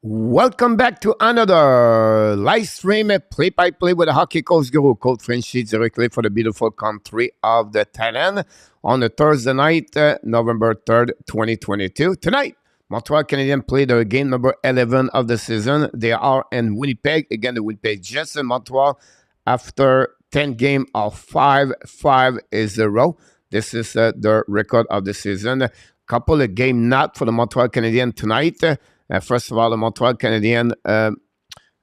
Welcome back to another live stream play-by-play with the Hockey Coach Guru, Coach Frenchy, directly for the beautiful country of the Thailand on a Thursday night, November 3rd, 2022. Tonight, Montreal Canadiens play their game number 11 of the season. They are in Winnipeg. Again, the Winnipeg Jets in Montreal after 10 games of 5-5-0. This is the record of the season. Couple of game not for the Montreal Canadiens tonight. First of all, the Montreal Canadiens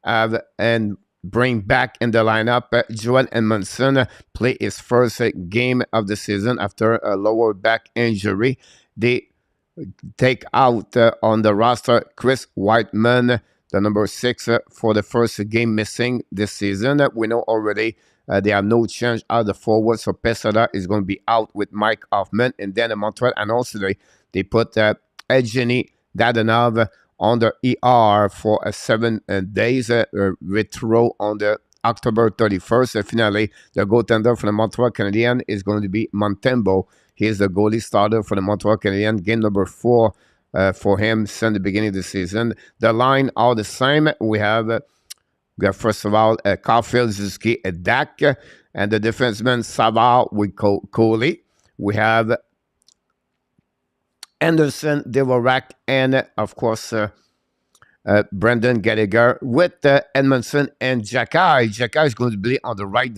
have and bring back in the lineup Joel Edmondson play his first game of the season after a lower back injury. They take out on the roster Chris Whiteman, the number 6 for the first game missing this season. We know already there are no change of the forward, so Pesada is going to be out with Mike Hoffman, and then in Montreal, and also they put Evgeny Dadonov on the ER for 7 days, withdraw on the October 31st. Finally, the goaltender for the Montreal Canadiens is going to be Montembeault. He is the goalie starter for the Montreal Canadiens. Game number 4 for him since the beginning of the season. The line are the same. We have first of all, Caulfield, Zuski, Dak, and the defenseman Savard with Coley. We have Anderson, Dvorak, and of course, Brendan Gallagher with Edmondson and Jacky. Jacky is going to be on the right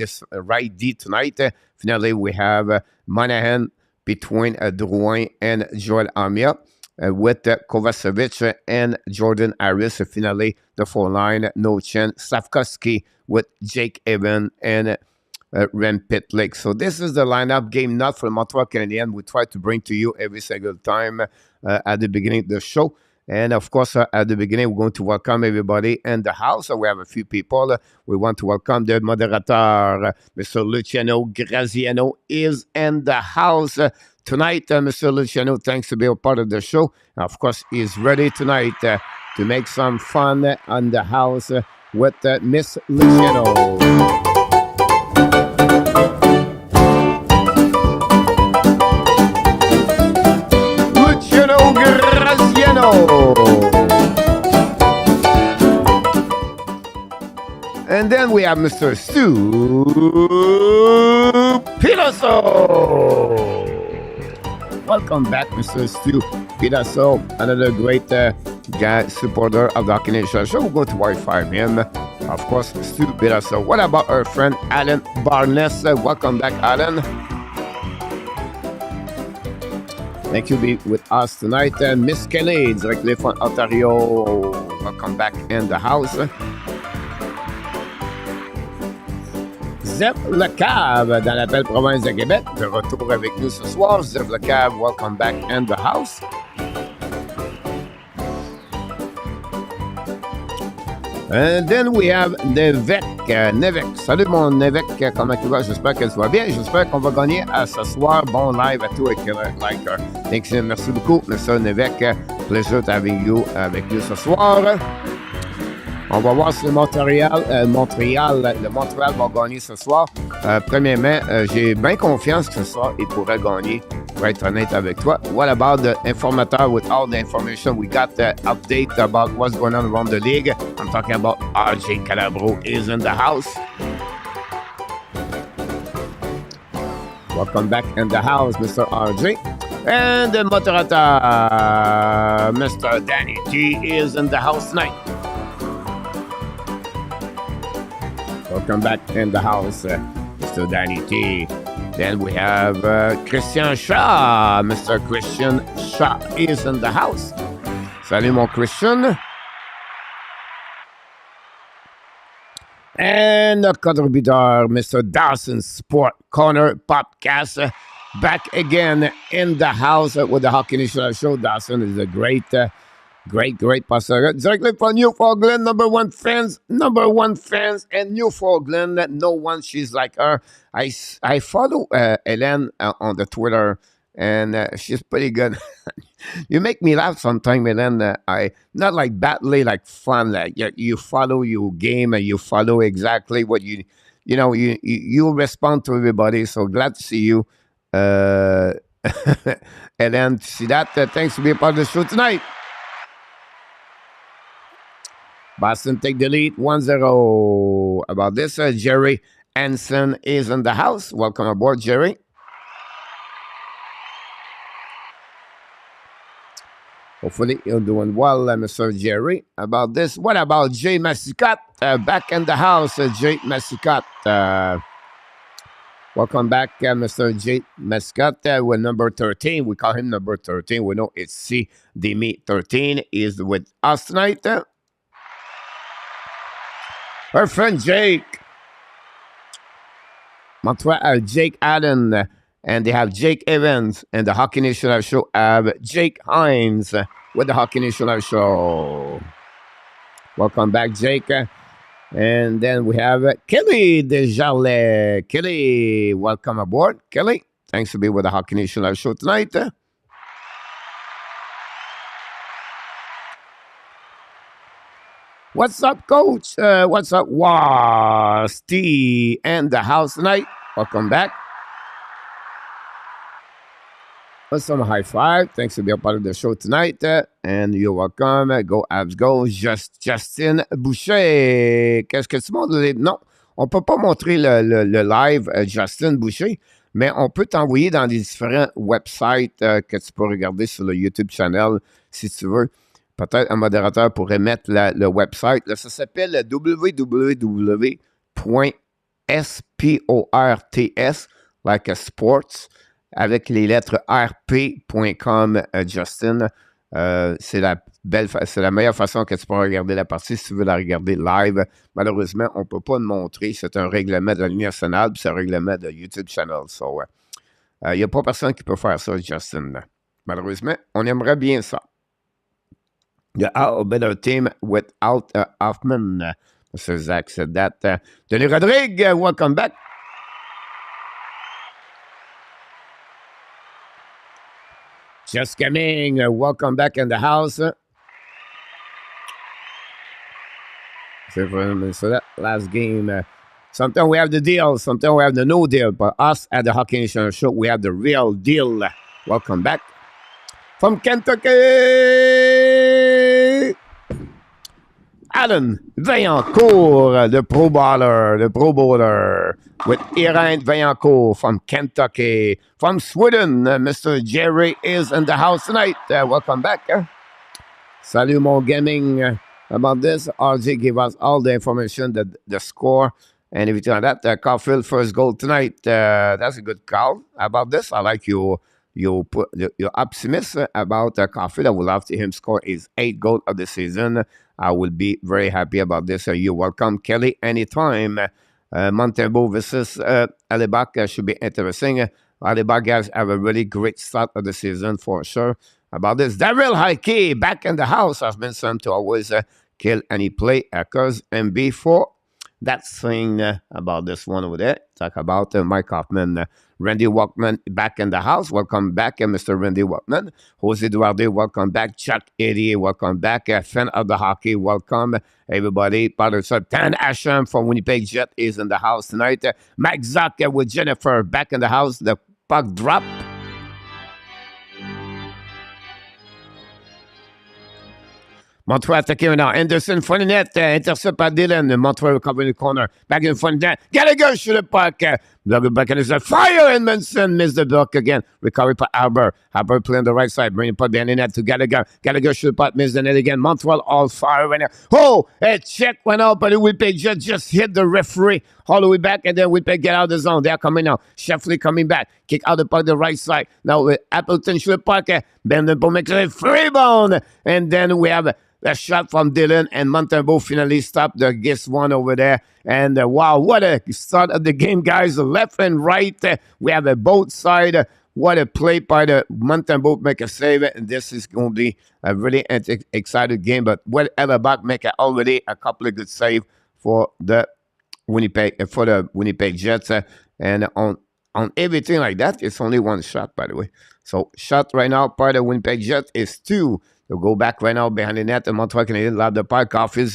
D tonight. Finally, we have Monahan between Drouin and Joel Armia. With Kovacevic and Jordan Harris. Finally, the 4-line, No Chen, Slavkovsky with Jake Evan and Rem Pitlick. So this is the lineup game not for the Montreal Canadiens. We try to bring to you every single time at the beginning of the show. And of course, at the beginning, we're going to welcome everybody in the house. We have a few people. We want to welcome the moderator, Mr. Luciano Graziano, is in the house. Tonight, Mr. Luciano, thanks to be a part of the show. Of course, he's ready tonight to make some fun on the house with Miss Luciano. Luciano Graziano. And then we have Mr. Stu Pilaso. Welcome back, Mr. Stu Pilaso, another great guy, supporter of the Hockey Nation Show. We'll go to Wi-Fi him. Of course, Stu Pilaso. What about our friend Alan Barnes? Welcome back, Alan. Thank you for being with us tonight. Miss Kelly, directly from Ontario. Welcome back in the house. Zef Lecave dans la belle province de Québec, de retour avec nous ce soir. Zef Lecave, welcome back in the house. And then we have Nevek. Nevek, salut mon Nevek, comment tu vas? J'espère que tu vas bien. J'espère qu'on va gagner à ce soir. Bon live à tous avec Liker. Merci beaucoup, Mr. Nevek. Pleasure having you avec nous ce soir. On va voir si le Montréal va gagner ce soir. Premièrement, j'ai bien confiance que ce soir, il pourrait gagner, pour être honnête avec toi. What about the informateur with all the information? We got the update about what's going on around the league. I'm talking about RJ Calabro is in the house. Welcome back in the house, Mr. RJ. And the moderator, Mr. Danny T, is in the house tonight. Welcome back in the house, Mr. Danny T. Then we have Christian Shaw. Mr. Christian Shaw is in the house. Salut, mon Christian. And the contributor, Mr. Dawson Sport Corner Podcast. Back again in the house with the Hockey Nation Show. Dawson is a great passer. Directly from Newfoundland, number one fans, and Newfoundland, no one, she's like her. I follow Hélène on the Twitter, and she's pretty good. You make me laugh sometimes, Hélène. I not like badly, like fun. Like you follow your game, and you follow exactly what you respond to everybody. So glad to see you, Hélène. To see that. Thanks for being part of the show tonight. Boston take the lead 1-0. About this, Jerry Anson is in the house. Welcome aboard, Jerry. Hopefully you're doing well, Mr. Jerry. About this, what about Jay Massicat? Back in the house, Jay Massicat. Welcome back, Mr. Jay Massicat. With number 13. We call him number 13. We know it's C. Demi 13 is with us tonight. Our friend Jake. Montreal, Jake Allen. And they have Jake Evans. And the Hockey Nation Live Show have Jake Hines with the Hockey Nation Live Show. Welcome back, Jake. And then we have Kelly Desjardins. Kelly, welcome aboard. Kelly, thanks for being with the Hockey Nation Live Show tonight. What's up, Coach? What's up, Steve and the house tonight? Welcome back. Some high five. Thanks for being part of the show tonight. And you're welcome. Go Habs, go. Justin Boucher. Qu'est-ce que tu montres? Non, on ne peut pas montrer le live Justin Boucher, mais on peut t'envoyer dans les différents websites que tu peux regarder sur le YouTube channel si tu veux. Peut-être un modérateur pourrait mettre le website. Là, ça s'appelle www.sports, like a sports, avec les lettres rp.com, Justin. C'est la meilleure façon que tu peux regarder la partie si tu veux la regarder live. Malheureusement, on ne peut pas le montrer. C'est un règlement de la Ligue nationale, puis c'est un règlement de YouTube channel. So, il n'y a pas personne qui peut faire ça, Justin. Malheureusement, on aimerait bien ça. The a better team without Hoffman. Mr. Zach said that. Denis Rodrigue, welcome back. Just coming, welcome back in the house. So that last game, sometimes we have the deal, sometimes we have the no deal. But us at the Hockey Nation Show, we have the real deal. Welcome back. From Kentucky, Alan Vaillancourt, the pro bowler, with Irene Vaillancourt from Kentucky. From Sweden, Mr. Jerry is in the house tonight. Welcome back. Salut, mon gaming. About this, RJ gave us all the information, the score, and everything like that. Caulfield first goal tonight. That's a good call. About this, I like your optimism about Caulfield. I would love to him score his 8th goal of the season. I will be very happy about this. You're welcome, Kelly, anytime. Montembeault versus Halibuck should be interesting. Halibuck guys have a really great start of the season for sure. About this, Daryl Heike back in the house has been sent to always kill any play because MB for that thing about this one over there. Talk about Mike Hoffman. Randy Walkman back in the house. Welcome back, Mr. Randy Walkman. Jose Duarte, welcome back. Chuck Eddy, welcome back. Fan of the hockey, welcome. Everybody, part of Dan Asham from Winnipeg Jet is in the house tonight. Mike Zuck with Jennifer back in the house. The puck drop. Montreal attaqué maintenant. Anderson, front de net, intercept par Dylan. Montreal cover in the corner. Back in front of net. Gallagher shoot the puck. Back in the fire. Edmondson missed the block again. Recovery by Albert. Albert playing on the right side. Bringing the puck behind the net to Gallagher. Gallagher shoot the puck. Missed the net again. Montreal all fire right now. Oh, a check went out, but the Winnipeg just hit the referee all the way back, and then Winnipeg get out of the zone. They're coming now. Sheffley coming back. Kick out the puck the right side. Now with Appleton shoot the puck. Bendenbo makes a free bone. And then we have a shot from Dylan, and Montembeault finally stopped the guess one over there. And wow, what a start of the game, guys. Left and right, we have a both side. What a play by the Montembeault make a save, and this is going to be a really excited game. But well, Halibuck make already a couple of good saves for the Winnipeg Jets, and on everything like that, it's only one shot, by the way. So shot right now by the Winnipeg Jets is 2. They'll go back right now behind the net. The Montreal Canadiens love the park. Caulfield,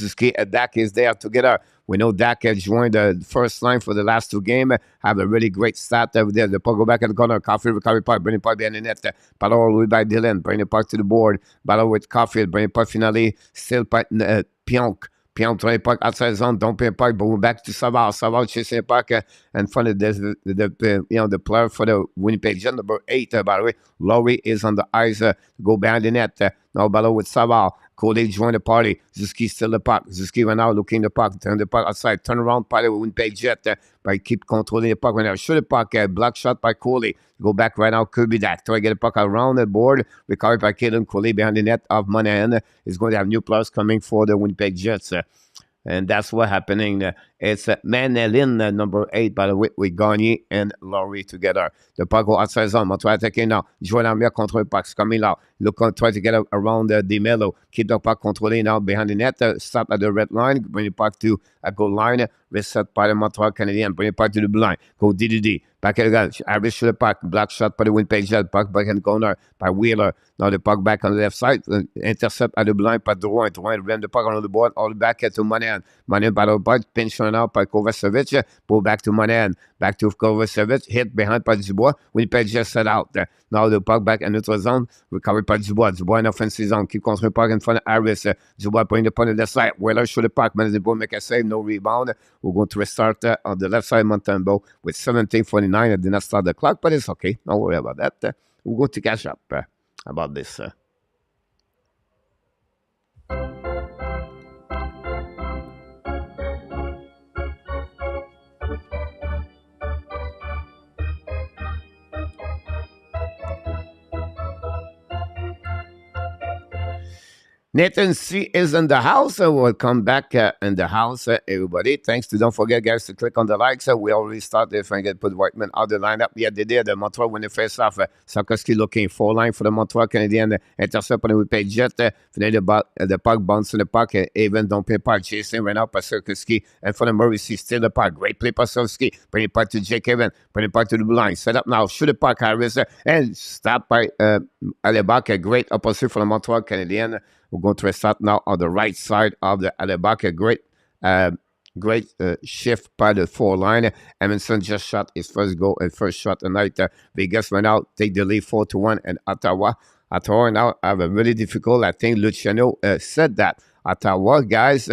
Dak is there together. We know Dak has joined the first line for the last 2 games. Have a really great start over there. The puck go back in the corner. Caulfield recovery puck. Bring the puck behind the net. Battle all the way by Dylan. Bring the puck to the board. Battle with Caulfield. Bring the puck finally. Still Pionk. Puis on try puck outside zone, don't pay puck, but we're back to Savard. Savard chasing the puck in front of the player for the Winnipeg Jets, number 8, by the way. Laurie is on the ice to go behind the net. Now battle with Savard. Cody joined the party. Zuski still the puck. Zuski went out looking the puck. Turn the puck outside. Turn around party with Winnipeg Jet. By keep controlling the puck right now. Shoot the puck. Block shot by Coley. Go back right now. Kirby that. Try to get the puck around the board. Recovered by Kaden Coley behind the net of Monahan. Is going to have new players coming for the Winnipeg Jets. And that's what's happening. It's Manelin, number 8, by the way, with Garnier and Laurie together. The puck go outside zone. Montreal attacking now. Join Armia contre le puck. It's coming out. Look, try to get around DeMello. Keep the puck controlling now behind the net. Stop at the red line. Bring the puck to a goal line. Reset by the Montreal Canadiens. Bring the puck to the blue line. Go DDD. Back at the guy. Average to the puck. Black shot by the Winnipeg Jet. Puck back in the corner by Wheeler. Now the puck back on the left side. Intercept at the blue line by Drouin. Drouin ran the puck on the board. All back to Monahan. Monahan by the puck. Pinch on out by Kovacevic. Pull back to Monahan. Back to Kovacevic. Hit behind by Dubois. Winnipeg Jet set out. Now the puck back in neutral zone. Recovered by Dubois. Dubois in offensive zone. Keep controlling the puck in front of Harris. Dubois putting the puck on the left side. Wheeler shoot the puck. Man, the ball make a save. No rebound. We're going to restart on the left side. Montembeault with 17:49. I did not start the clock, but it's okay. Don't worry about that. We're going to catch up about this. Nathan C is in the house. We'll come back in the house, everybody. Thanks to, don't forget, guys, to click on the likes. We already started. If I get put Whiteman out the lineup. Yeah, they did. Montreal win the face off. Sarkowski looking 4 line for the Montreal Canadiens. Intercept on the Winnipeg Jet. The puck bouncing the puck. Even don't pay puck. Chasing right now by Sarkowski. And for the Murray, still the puck. Great play by Sarkowski. Bring it puck to Jake Evan. Bring it puck to the blue line. Set up now. Shoot the puck, Harris. And stop by Alebak. A great opposite for the Montreal Canadiens. We're going to restart now on the right side of the Alebak. A great shift by the 4 line. Emerson just shot his first goal and first shot tonight. Vegas went out, take the lead 4-1, and Ottawa now have a really difficult. I think Luciano said that. Ottawa, guys,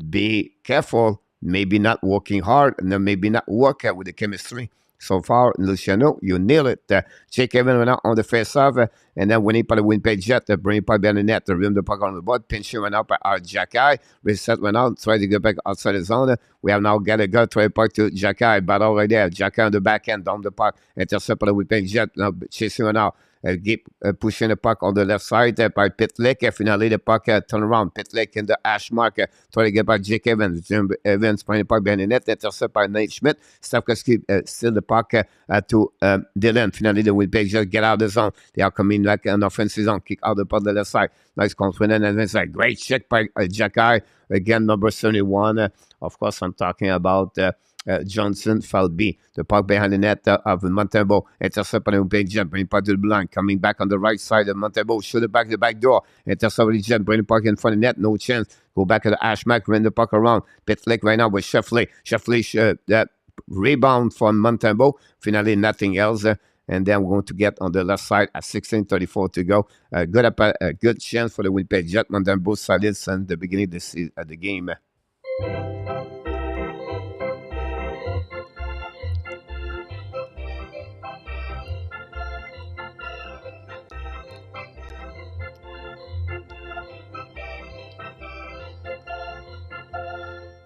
be careful. Maybe not working hard, and then maybe not work out with the chemistry. So far, Luciano, you nail it. Jake Evan went out on the face-off, and then winning by the Winnipeg Jet, bring it behind the net, rim the puck on the board, pinching went out by our Jacky. Reset went out, tried to get back outside the zone. We have now got a guy, try to puck to Jacky, battle right there. Jacky on the back end, down the puck, intercept by the Winnipeg Jet, now chasing went out. Keep pushing the puck on the left side by Pitlick. Finally, the puck turn around. Pitlick in the hash mark. Try to get by Jake Evans. Jim Evans playing the puck behind the net. Intercept by Nate Schmidt. Stavkovsky still the puck to Dylan. Finally, the Winnipeg just get out of the zone. They are coming like an offensive zone. Kick out the puck on the left side. Nice control. And then it's a great check by Jacky. Again, number 71. Of course, I'm talking about Johnson Falby. The puck behind the net of Montembeault. Intercept by the Winnipeg Jet. Bring puck to the blind. Coming back on the right side of Montembeault. Shoot it back the back door. Intercept by the Jet. Bring the puck in front of the net. No chance. Go back to the Ashmack. Run the puck around. Pitlick right now with Sheffley. Sheffley that rebound from Montembeault. Finally, nothing else. And then we're going to get on the left side at 16:34 to go. Good chance for the Winnipeg Jet. Montembeault solid since the beginning of the game.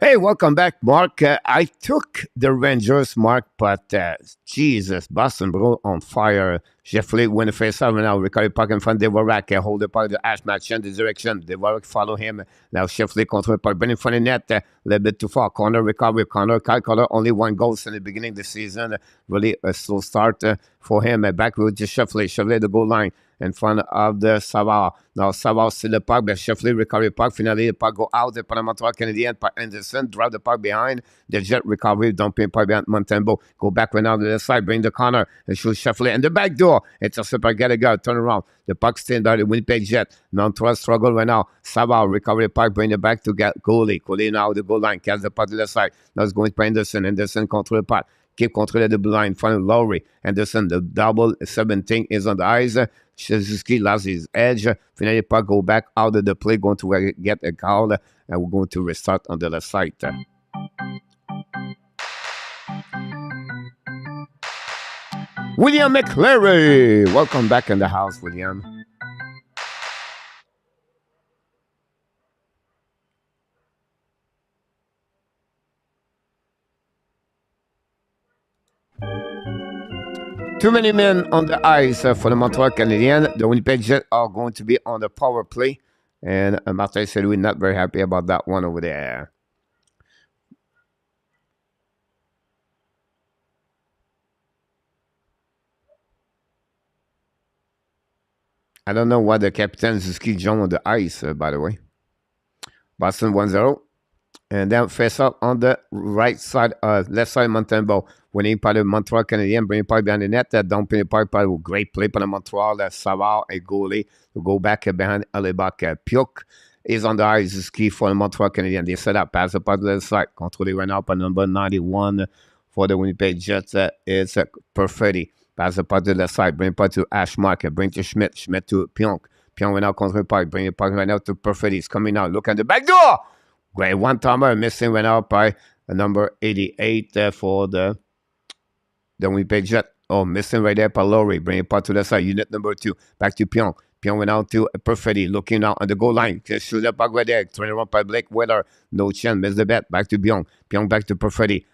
Hey, welcome back, Mark. I took the Rangers, Mark, but Jesus, Boston Bro on fire. Jeffrey win the face-off now. Recovery puck in front. Devorak hold the puck. The Ash match in the direction. Devorak follow him. Now Jeffrey control the puck. Bring in front of the net. A little bit too far. Corner recovery. Kyle Connor only 1 goal in the beginning of the season. Really a slow start for him. Back with Jeffrey. Jeffrey the goal line in front of the Savard. Now Savard still the puck, but Sheffley recovery puck. Finally, the puck go out. The Montreal Canadiens by Anderson. Drop the puck behind. The Jet recovery. Dumping puck behind Montembeault. Go back right now to the side. Bring the corner. And shoot Sheffley in the back door. Intercept by Gallagher. Turn around. The puck staying by the Winnipeg Jet. Montreal struggle right now. Savard recovery puck. Bring it back to Coley. Coley now the goal line. Catch the puck to the side. Now it's going to Anderson. Anderson control the puck. Keep control of the blue line in front of Lowry. Anderson, the double 17 is on the ice. Suzuki lost his edge. Finally, puck go back out of the play, going to get a call, and we're going to restart on the left side. William McCleary, welcome back in the house, William. Too many men on the ice for the Montreal Canadiens. The Winnipeg Jets are going to be on the power play. And Martin said we're not very happy about that one over there. I don't know why the captain Suzuki jumped on the ice, by the way. Boston 1-0. And then face up on the right side, left side, Montembeault. Winning par le Montreal Canadien, bringing par behind the net. Dumping the par a great play par le Montreal. Savard, a goalie, to go back behind Alebak. Piuk is on the ice, ski for the Montreal Canadien. They set up, pass the part to the side. Control went up on number 91 for the Winnipeg Jets. It's Perfetti. Pass the part to the side, bring part to Ashmark, bring to Schmidt, Schmidt to Pionk. Pionk went out, control part, bring the part right now to Perfetti. He's coming out, look at the back door. Great one-timer, missing, went out by number 88 for the Winnipeg Jet. Oh, missing right there by Lowry. Bring it part to the side. Unit number 2. Back to Pionk. Pionk went out to Perfetti. Looking out on the goal line. Shoot up back right there. Turn around by Blake Wheeler. No chance. Missed the bet. Back to Pionk. Pionk back to Perfetti.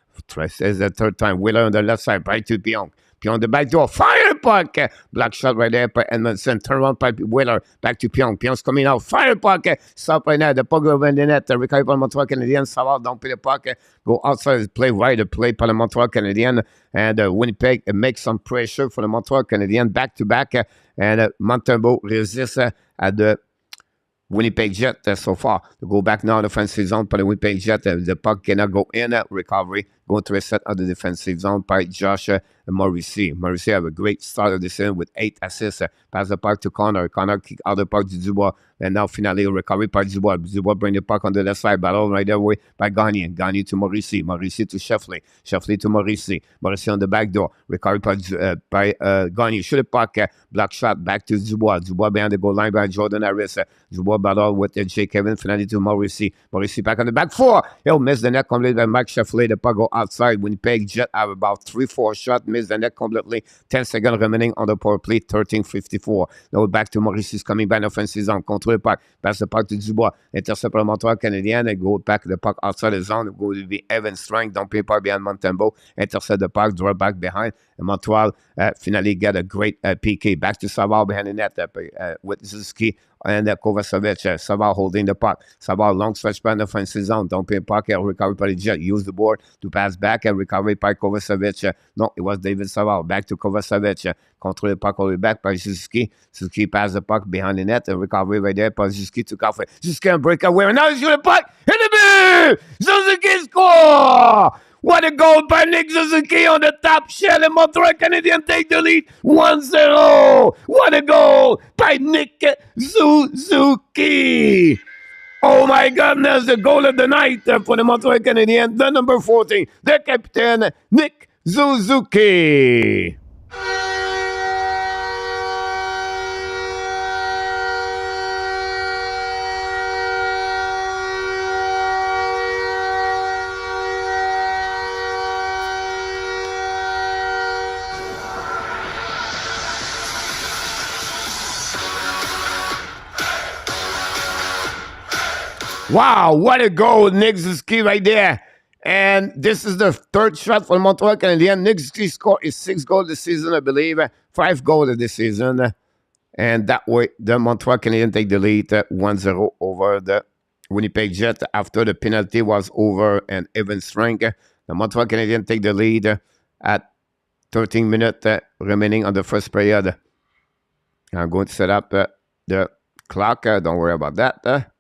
Is the third time. Wheeler on the left side. Back to Pionk. Pionk the back door. Fire puck. Black shot right there by Edmondson. Turn around by Wheeler. Back to Pionk. Pionk's coming out. Fire puck. Stop right now. The puck over in the net. Recovery by Montreal Canadiens. Savard don't pay the puck. Go outside. Play right. Play by the Montreal Canadiens. And Winnipeg make some pressure for the Montreal Canadiens. Back to back. And Montembeault resists at the Winnipeg Jet so far. To go back now in the defensive zone for the Winnipeg Jet. The puck cannot go in. Recovery. Going to reset of the defensive zone by Josh Morrissey. Morrissey have a great start of the season with 8 assists. Pass the puck to Connor. Connor kick out the puck to Dubois. And now finally recovery by Dubois. Dubois bring the puck on the left side. Battle right away by Gagné. Gagné to Morrissey. Morrissey to Sheffley. Sheffley to Morrissey. Morrissey on the back door. Recovery by Gagné. Shoot the puck. Black shot back to Dubois. Dubois behind the goal line by Jordan Harris. Dubois battle with J. Kevin. Finally to Morrissey. Morrissey back on the back 4. He'll miss the net completely by Mike Sheffley. The puck go outside. Winnipeg Jet have about 3-4 shots. Miss the net completely. 10 seconds remaining on the power play. 13:54. Now back to Morrissey's coming by in offensive zone. Control the puck. Pass the puck to Dubois. Intercept par le Montreal Canadien. And go back the puck outside the zone. It will be Evan Strang. Don't pay par behind Montembeault. Intercept the puck. Draw back behind. And Montreal finally get a great PK. Back to Savard behind the net with Suzuki and Kovacevic. Savard holding the puck. Savard long stretch by the offensive zone. Don't pay puck. Recovery by the Jet. Use the board to pass back and recovery by Kovacevic. No, it was David Savard. Back to Kovacevic. Control the puck all the way back by Suzuki. Suzuki pass the puck behind the net and recovery right there by Suzuki to Cafe. Suzuki can break away. And now he's shooting the puck. Hit the ball! Suzuki score! What a goal by Nick Suzuki on the top shell. And Montreal Canadiens take the lead 1-0. What a goal by Nick Suzuki. Oh my goodness, the goal of the night for the Montreal Canadiens. The number 14, the captain, Nick Suzuki. Wow, what a goal, Nick Suzuki right there. And this is the third shot for Montreal Canadiens. Nick Suzuki scored his 6th goal this season, I believe. 5 goals this season. And that way, the Montreal Canadiens take the lead 1-0 over the Winnipeg Jet after the penalty was over and Evan Strang. The Montreal Canadiens take the lead at 13 minutes remaining on the first period. I'm going to set up the clock. Don't worry about that.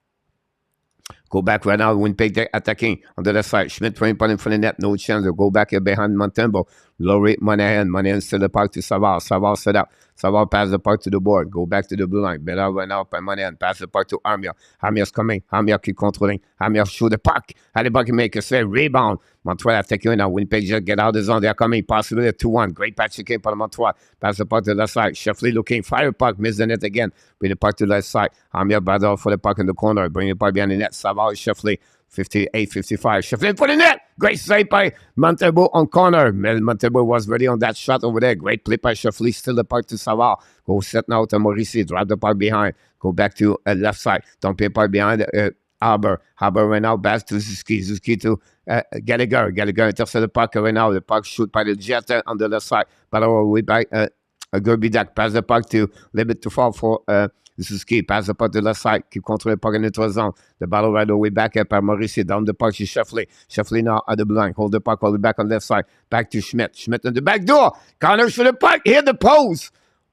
Go back right now. Winnipeg attacking on the left side. Schmidt trying to put in front of the net. No chance to go back behind MONTEMBEAULT. Laurie Monahan. Monahan still the puck to Savard. Savard set up. Savard pass the puck to the board. Go back to the blue line. Better right now by Monahan. Pass the puck to Armia. Armia's coming. Armia keep controlling. Armia shoot the puck. Halibuck make a save. Rebound. Montreal attacking now. Winnipeg just get out of the zone. They are coming. Possibly a 2-1. Great patch again for Montreal. Pass the puck to the left side. Sheffley looking. Fire puck. Miss the net again. Bring the puck to the left side. Armia battle for the puck in the corner. Bring the puck behind the net. Savard, Sheffley. 58-55. Shefflin for the net. Great save by MONTEMBEAULT on corner. MONTEMBEAULT was ready on that shot over there. Great play by Shefflin. Still the puck to Savard. Go set now to Maurice. Drop the puck behind. Go back to left side. Don't pay puck behind Haber. Haber right now. Pass to Zuski. Zuski to Gallagher. Gallagher intercept the puck right now. The puck shoot by the Jet on the left side. But all the way back. Gerbidak pass the puck to a little bit too far for Zuski. Pass the puck to the left side. Keep control the puck in the zone. The battle right away back up by Maurice. Down the puck to Sheffley. Sheffley now at the blind. Hold the puck all the way back on the left side. Back to Schmidt. Schmidt on the back door. Connor for the puck. Here the post.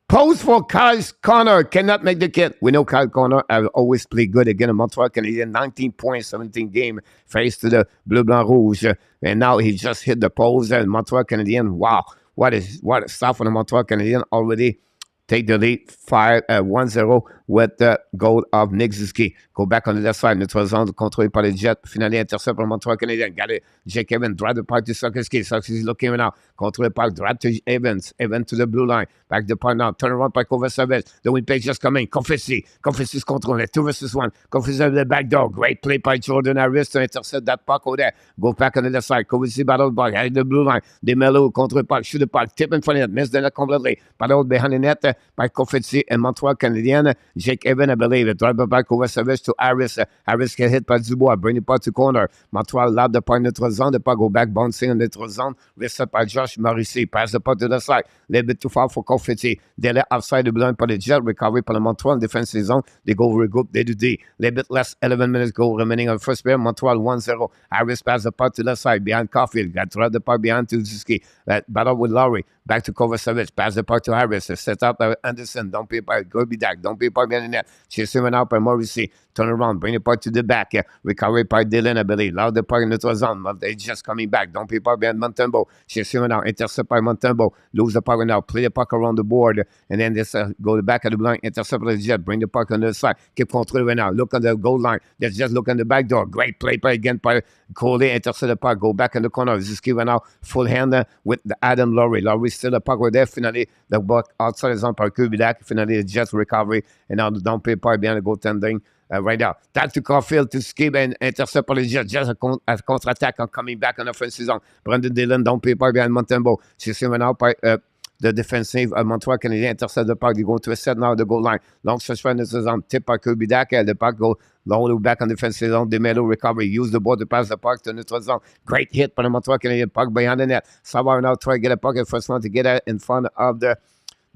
Post for Kyle Connor. Cannot make the kit. We know Kyle Connor have always played good again in Montreal Canadiens. 19 points, 17 game. Face to the Bleu Blanc Rouge. And now he just hit the post. And Montreal Canadiens, wow. What a start for the Montreal Canadiens already. Take the lead 1-0 with the goal of Nick Zuski. Go back on the left side. Neutral zone contrôlé par les Jets. Finalement, intercept par Montreal Canadiens. Got it. Jake Evans drive the puck to Sokoski. Sokoski looking now. Control the puck. Drive to Evans. Evans to the blue line. Back the puck now. Turn around by Kovacevic. The Winnipeg just coming. Confessi. Confessi's contrôlé. 2 versus 1. Confessi at the back door. Great play by Jordan Harris to intercept that puck over there. Go back on the left side. Confessi battle the puck. At the blue line. DeMello control the puck. Shoot the puck. Tip in front of it. Miss the net completely. Battle behind the net by Confessi and Montreal Canadiens. Jake Evans, I believe it. Drive back Kovacevic to Harris. Harris get hit by Dubois. Bring the puck to corner. Montreal lob the puck in the zone. The puck go back bouncing in the zone. Reset by Josh Maurice. Pass the puck to the side. A little bit too far for Confetti. Delay outside the blind by the Jet. Recovery by the Montreal defensive zone. They go regroup. They do D. A little bit less. 11 minutes go remaining on the first period. Montreal 1-0. Harris pass the puck to the side behind Caulfield. Got drive the puck behind to Zuski. Battle with Lowry. Back to Kovacevic. Pass the puck to Harris. Set up by Anderson. Don't pay by Gerbidak. Don't pay by behind the net. Chase him out by Maurice. Turn around. Bring the puck to the back. Recovery by Dylan, I believe. Loud the puck in the zone. They just coming back. Don't pay by behind MONTEMBEAULT. Chase him out. Intercept by MONTEMBEAULT. Lose the puck now. Play the puck around the board. And then this go back at the blind. Intercept by the Jet. Bring the puck on the side. Keep control right now. Look on the goal line. Let's just look on the back door. Great play by again by Coley. Intercept the puck. Go back in the corner. Zuski right now. Full hand with the Adam Lowry. Lowry still the puck right there. Finally, the puck outside the zone by Gerbidak. Finally, the Jets recovery. And now the don't pay by behind the goaltending. Right now. That to Caulfield to skip and intercept par les Jets. Just a contre-attack on coming back on offensive zone. Brandon Dillon, don't pay par behind MONTEMBEAULT. She's coming out by the defensive Montreal Canadiens. Intercept the puck. They go to a set now the goal line. Long stretch from the zone. Tip by Gerbidak. The puck go long back on defensive zone. DeMello recovery. Use the ball to pass the puck to neutral zone. Great hit by the Montreal Canadiens. Puck behind the net. Savard now try to get a puck at first one to get in front of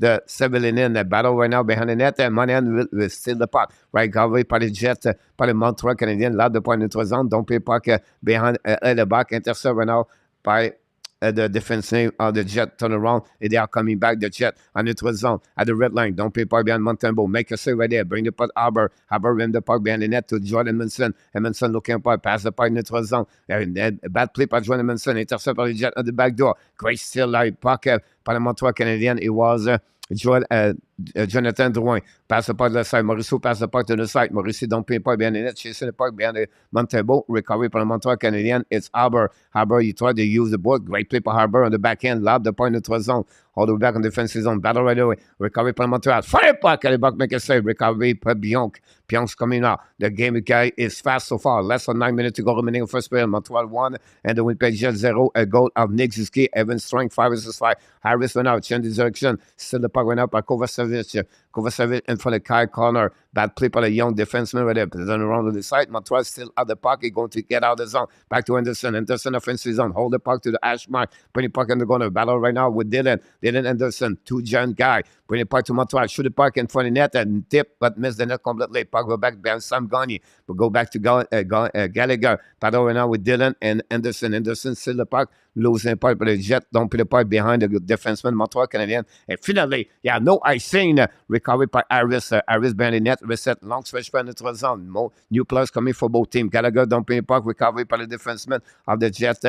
the civilian in the battle right now behind the net. And Monahan will steal the puck. Right, covered by the Jet, by the Montreal Canadiens. Là, the point neutral zone. Don't pay puck behind the back. Intercept right now by the defensive of the Jet. Turn around. And they are coming back. The Jet on neutral zone at the red line. Don't pay puck behind MONTEMBEAULT. Make a save right there. Bring the puck Haber. Haber rim the puck behind the net to Jordan Edmondson. Edmondson looking puck. Pass the puck neutral zone. Bad play by Jordan Edmondson. Intercept by the Jet at the back door. Great steal like puck by the Montreal Canadiens. It was Jonathan Drouin. Pass the puck to the side. Mauriceau pass the puck to the side. Mauriceau don't pay puck behind the net. Chasing the puck behind the MONTEMBEAULT. Recovery by the Montreal Canadiens. It's Haber. Haber, he tried to use the board. Great play by Haber on the back end. Lob the point in the zone. All the way back on the defensive zone. Battle right away. Recovery by Montreal. Fire puck. At the back, make a save. Recovery by Bionk. Bionk's coming out. The game guy is fast so far. Less than 9 minutes to go remaining in first period. Montreal 1 and the Winnipeg Jets 0. A goal of Nick Zuski. Evans strength 5 versus 5. Harris went out. Change the direction. Still the puck went out by Kovacevic. Kovacevic in front of Kyle Connor. Bad play by the young defenseman right there. Then around on the side. Montreal still at the puck. He's going to get out of the zone. Back to Anderson. Anderson offensive zone. Hold the puck to the hash mark. Bring the puck in the corner. Battle right now with Dylan. Dylan Anderson. 2 giant guy. Bring the puck to Montreal. Shoot the puck in front of the net and tip, but miss the net completely. Puck go back behind Sam Gagner. But go back to Gallagher. Battle right now with Dylan and Anderson. Anderson still the puck. Losing the puck, but the Jet don't put the puck behind the defenseman, Montreal Canadiens. And finally, no icing. Recovery by Harris. Harris behind the net. reset. Long stretch by notre zone. New players coming for both teams. Gallagher dumping the puck, recovery by the defenseman of the Jets.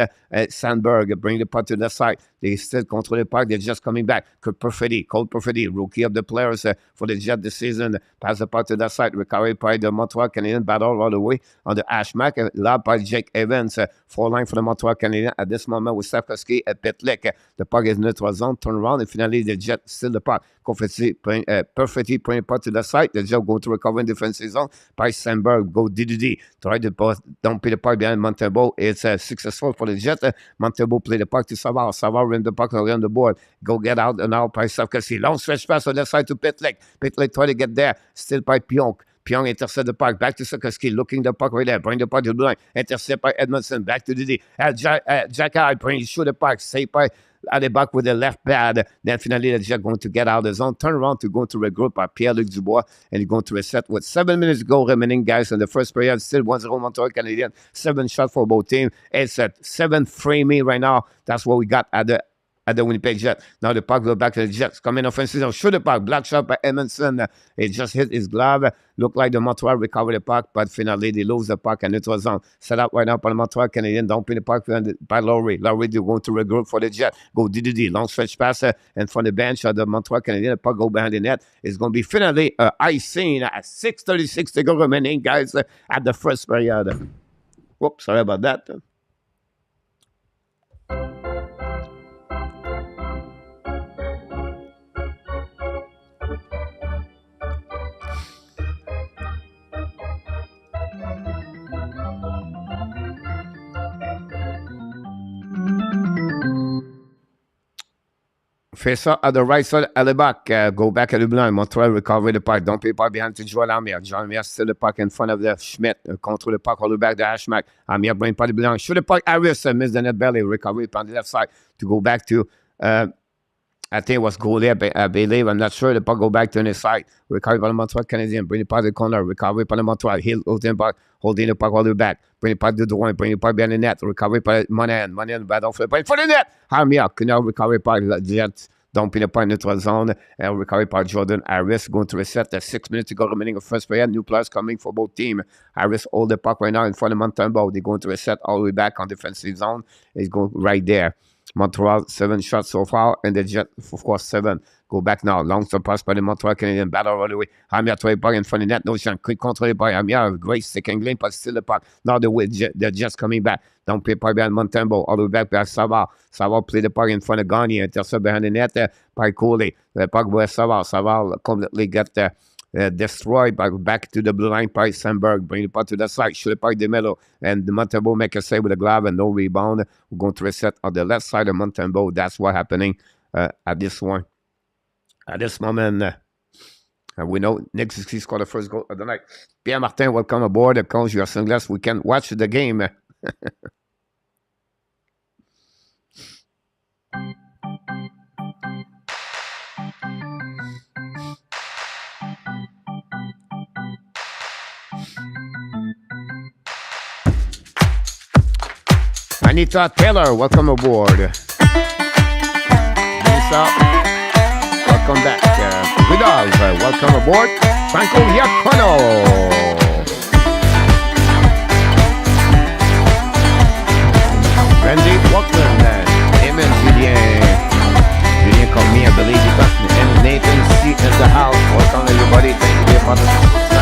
Sandberg bring the puck to the side. They still control the puck. They're just coming back. Cole Perfetti, rookie of the players for the Jets this season. Pass the puck to the side. Recovery by the Montreal Canadiens. Battle all the way on the Ashmack. Lob by Jake Evans. Four line for the Montreal Canadiens. At this moment with Safkowski and Petlik. The puck is in neutral zone. Turn around and finally the Jets still the puck. Perfetti bring the puck to the side. The Jets go to recover in defensive zone. By Sandberg. Go DDD. Try to dump the puck behind Montembeault. It's successful for the Jets. Montembeault play the puck to Savard. Savard rim the puck around the board. Go get out and out by Safkowski. Long stretch pass on the side to Petlik. Petlik try to get there. Still by Pionk. Pionk intercept the puck. Back to Safkowski. Looking the puck right there. Bring the puck to the line. Intercept by Edmondson. Back to Didi. Jack shoot the puck. Save by at the back with the left pad. Then finally, the Jets going to get out of the zone. Turn around to go to regroup by Pierre-Luc Dubois. And he's going to reset with 7 minutes to go remaining, guys. In the first period, still 1-0 Montreal Canadiens. 7 shots for both teams. It's at 7 framing right now. That's what we got at the Winnipeg Jets. Now the puck go back to the Jets. Coming offensive. Shoot the puck. Black shot by Edmondson. It just hit his glove. Looked like the Montreal recovered the puck, but finally they lose the puck and it was on. Set up right now by the Montreal Canadiens. Dumping the puck by Lowry. Lowry they're going to regroup for the Jets. Go DDD. Long stretch pass and from the bench of the Montreal Canadiens. The puck go behind the net. It's going to be finally icing at 6:36 to go remaining, guys, at the first period. Whoops, sorry about that. Face up at the right side at the back. Go back at the blind. Montreal recover the puck. Don't pay puck behind to Joel Armia. Joel Armia still the puck in front of the Schmidt. Control the puck all the way back to Ashmack. Armia bring puck the blind. Shoot the puck. Harris miss the net belly. Recovery on the left side to go back to I think it was goalie, I believe. I'm not sure. The puck go back to the side. Recovery by the Montreal Canadiens. Bring the puck to the corner. Recovery by the Montreal. Holding the puck all the way back. Bring the puck to the one. Bring the puck behind the net. Recovery by Monahan. Monahan battle for the puck for the net. Armia can now recovery by the Jets. Dumping the puck in neutral zone. And recovery by Jordan Harris. Going to reset. There's 6 minutes to go remaining of first period. New players coming for both teams. Harris hold the puck right now in front of Montembeault. They're going to reset all the way back on defensive zone. It's going right there. Montreal, 7 shots so far, and the Jets, of course, 7. Go back now. Long pass by the Montreal Canadiens. Battle all the way. Hamia try puck in front of the net. No chance. Quick control by Hamia. Great second game, but still the puck. Now they're just coming back. Don't play puck behind Montembeault. All the way back by Savard. Savard play the puck in front of Garnier. Intercept behind the net by Coley. The puck by Savard. Savard completely got destroyed by back to the blue line by Sandberg. Bring the puck to the side. Shoot the puck the middle. And the Montembeault make a save with a glove and no rebound. We're going to reset on the left side of Montembeault. That's what's happening at this one. At this moment, we know Nick Suzuki scored the first goal of the night. Pierre Martin, welcome aboard. Because you are sunglasses, we can watch the game. Anita Taylor, welcome aboard. Lisa, welcome back. Rudolph, welcome aboard. Franco Iacono. Randy Walkman, Eamon Julien. Julien Cormier, I believe you got and Nathan C in the house. Welcome everybody. Thank you for the support.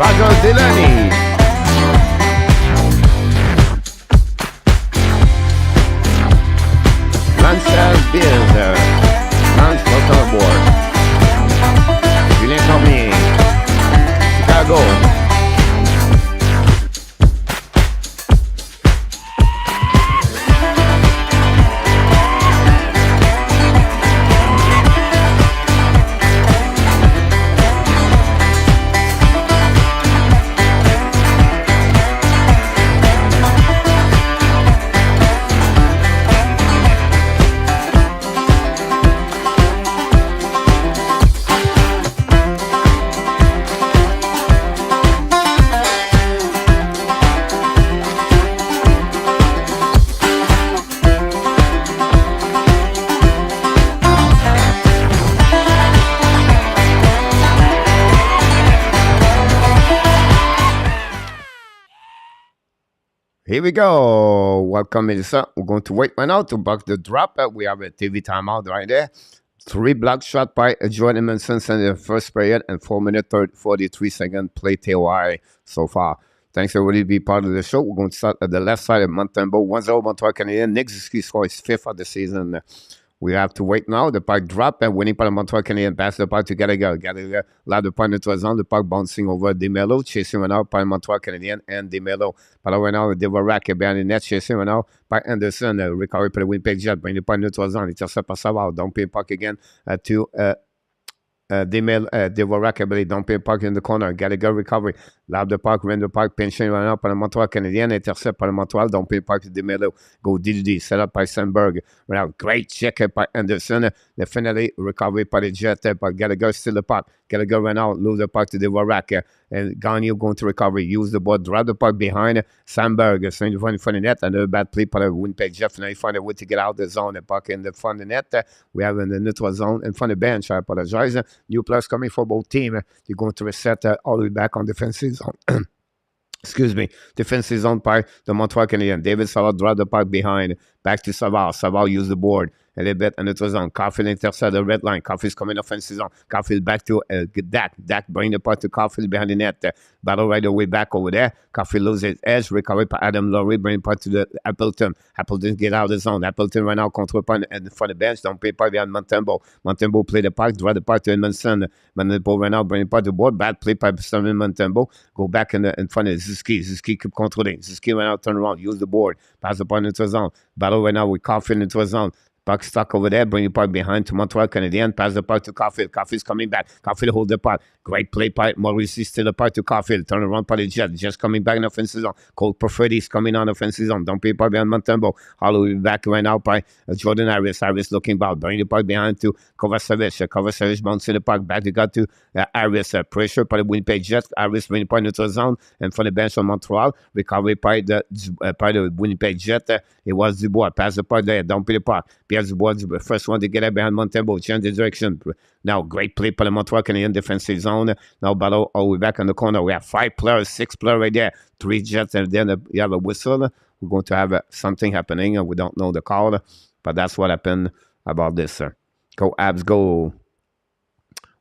Roger Delaney. Lancel Bills, Lance, welcome aboard. Julien Cormier, Chicago. Here we go. Welcome, Melissa. We're going to wait right now to box the drop. We have a TV timeout right there. 3 block shot by Jordan Manson in the first period and 4 minute 43 second play TOI so far. Thanks everybody to be part of the show. We're going to start at the left side of Montembeault. 1-0 Montreal Canadiens. Nick Ziski score is 5th of the season. We have to wait now. The puck drop and winning par le Montreal Canadiens. Pass the puck to Gallagher. Gallagher, là de point de 3 ans. The puck bouncing over DeMello. Chasing right now par le Montreal Canadiens and DeMello. Par là right now, DeVorak behind the net. Chasing right now by Anderson. Recovery par le Winnipeg Jet. Bring the point de 3 ans. Intercept par Savard. Don't pay puck again to Devorak, I believe, don't pay puck in the corner. Gallagher recovery. Lab the puck, ran the puck, pinching right now par le Montreal Canadien. Intercept par le Montreal. Don't pay puck to DeMello. Go DDD. Set up by Sandberg. Right now, great check by Anderson. Finally, recovery by the Jet. But Gallagher still the puck. Gallagher ran out, lose the puck to Devorak. And Garnier going to recovery. Use the ball, drop the puck behind Sandberg. Send in front of the net. Another bad play by the Winnipeg Jet. Finally, find a way to get out of the zone. The puck in the front of the net. We have in the neutral zone in front of the bench. I apologize. New players coming for both teams. You're going to reset all the way back on defensive zone. Excuse me. Defensive zone by the Montreal Canadiens. David Savard drop the puck behind. Back to Savard. Savard use the board. A little bit and it was on. Caulfield intercept the red line. Caulfield's coming offensive zone. Caulfield back to Dak. Dak bring the puck to Caulfield behind the net. Battle right away back over there. Caulfield loses his edge. Recovery by Adam Laurie. Bring the puck to the Appleton. Appleton get out of the zone. Appleton right now control point in front of the bench. Don't pay puck behind Montembeault. Montembeault play the puck. Draw the puck to Edmondson. Montembeault right now bring the puck to the board. Bad play by Sturman Montembeault. Go back in front of Ziski. Ziski keep controlling. Ziski right now turn around. Use the board. Pass the puck into the zone. Battle right now with Caulfield into the zone. Puck stuck over there, bring the puck behind to Montreal Canadiens, pass the puck to Caulfield. Caulfield's coming back. Caulfield hold the puck. Great play by Maurice, still the puck to Caulfield. Turn around by the Jet. Just coming back in offensive zone. Cole Perfetti's coming on offensive zone. Don't pay puck behind Montembeault. Holloway back right now by Jordan Harris. Harris looking back. Bring the puck behind to Kovacevic. Kovacevic bouncing the puck back. They got to Harris. Pressure by the Winnipeg Jets. Harris bring the puck into the zone. And for the bench on Montreal, recovery by the Winnipeg Jet. It was Dubois. Pass the puck there. Don't pay the puck. Pierre Dubois first one to get up behind Montembeault. Change the direction. Now, great play by the Montreal Canadiens defensive zone. Now, battle all the way back in the corner. We have 5 players, 6 players right there. 3 Jets, and then you have a whistle. We're going to have something happening. We don't know the call, but that's what happened about this. Go Habs, go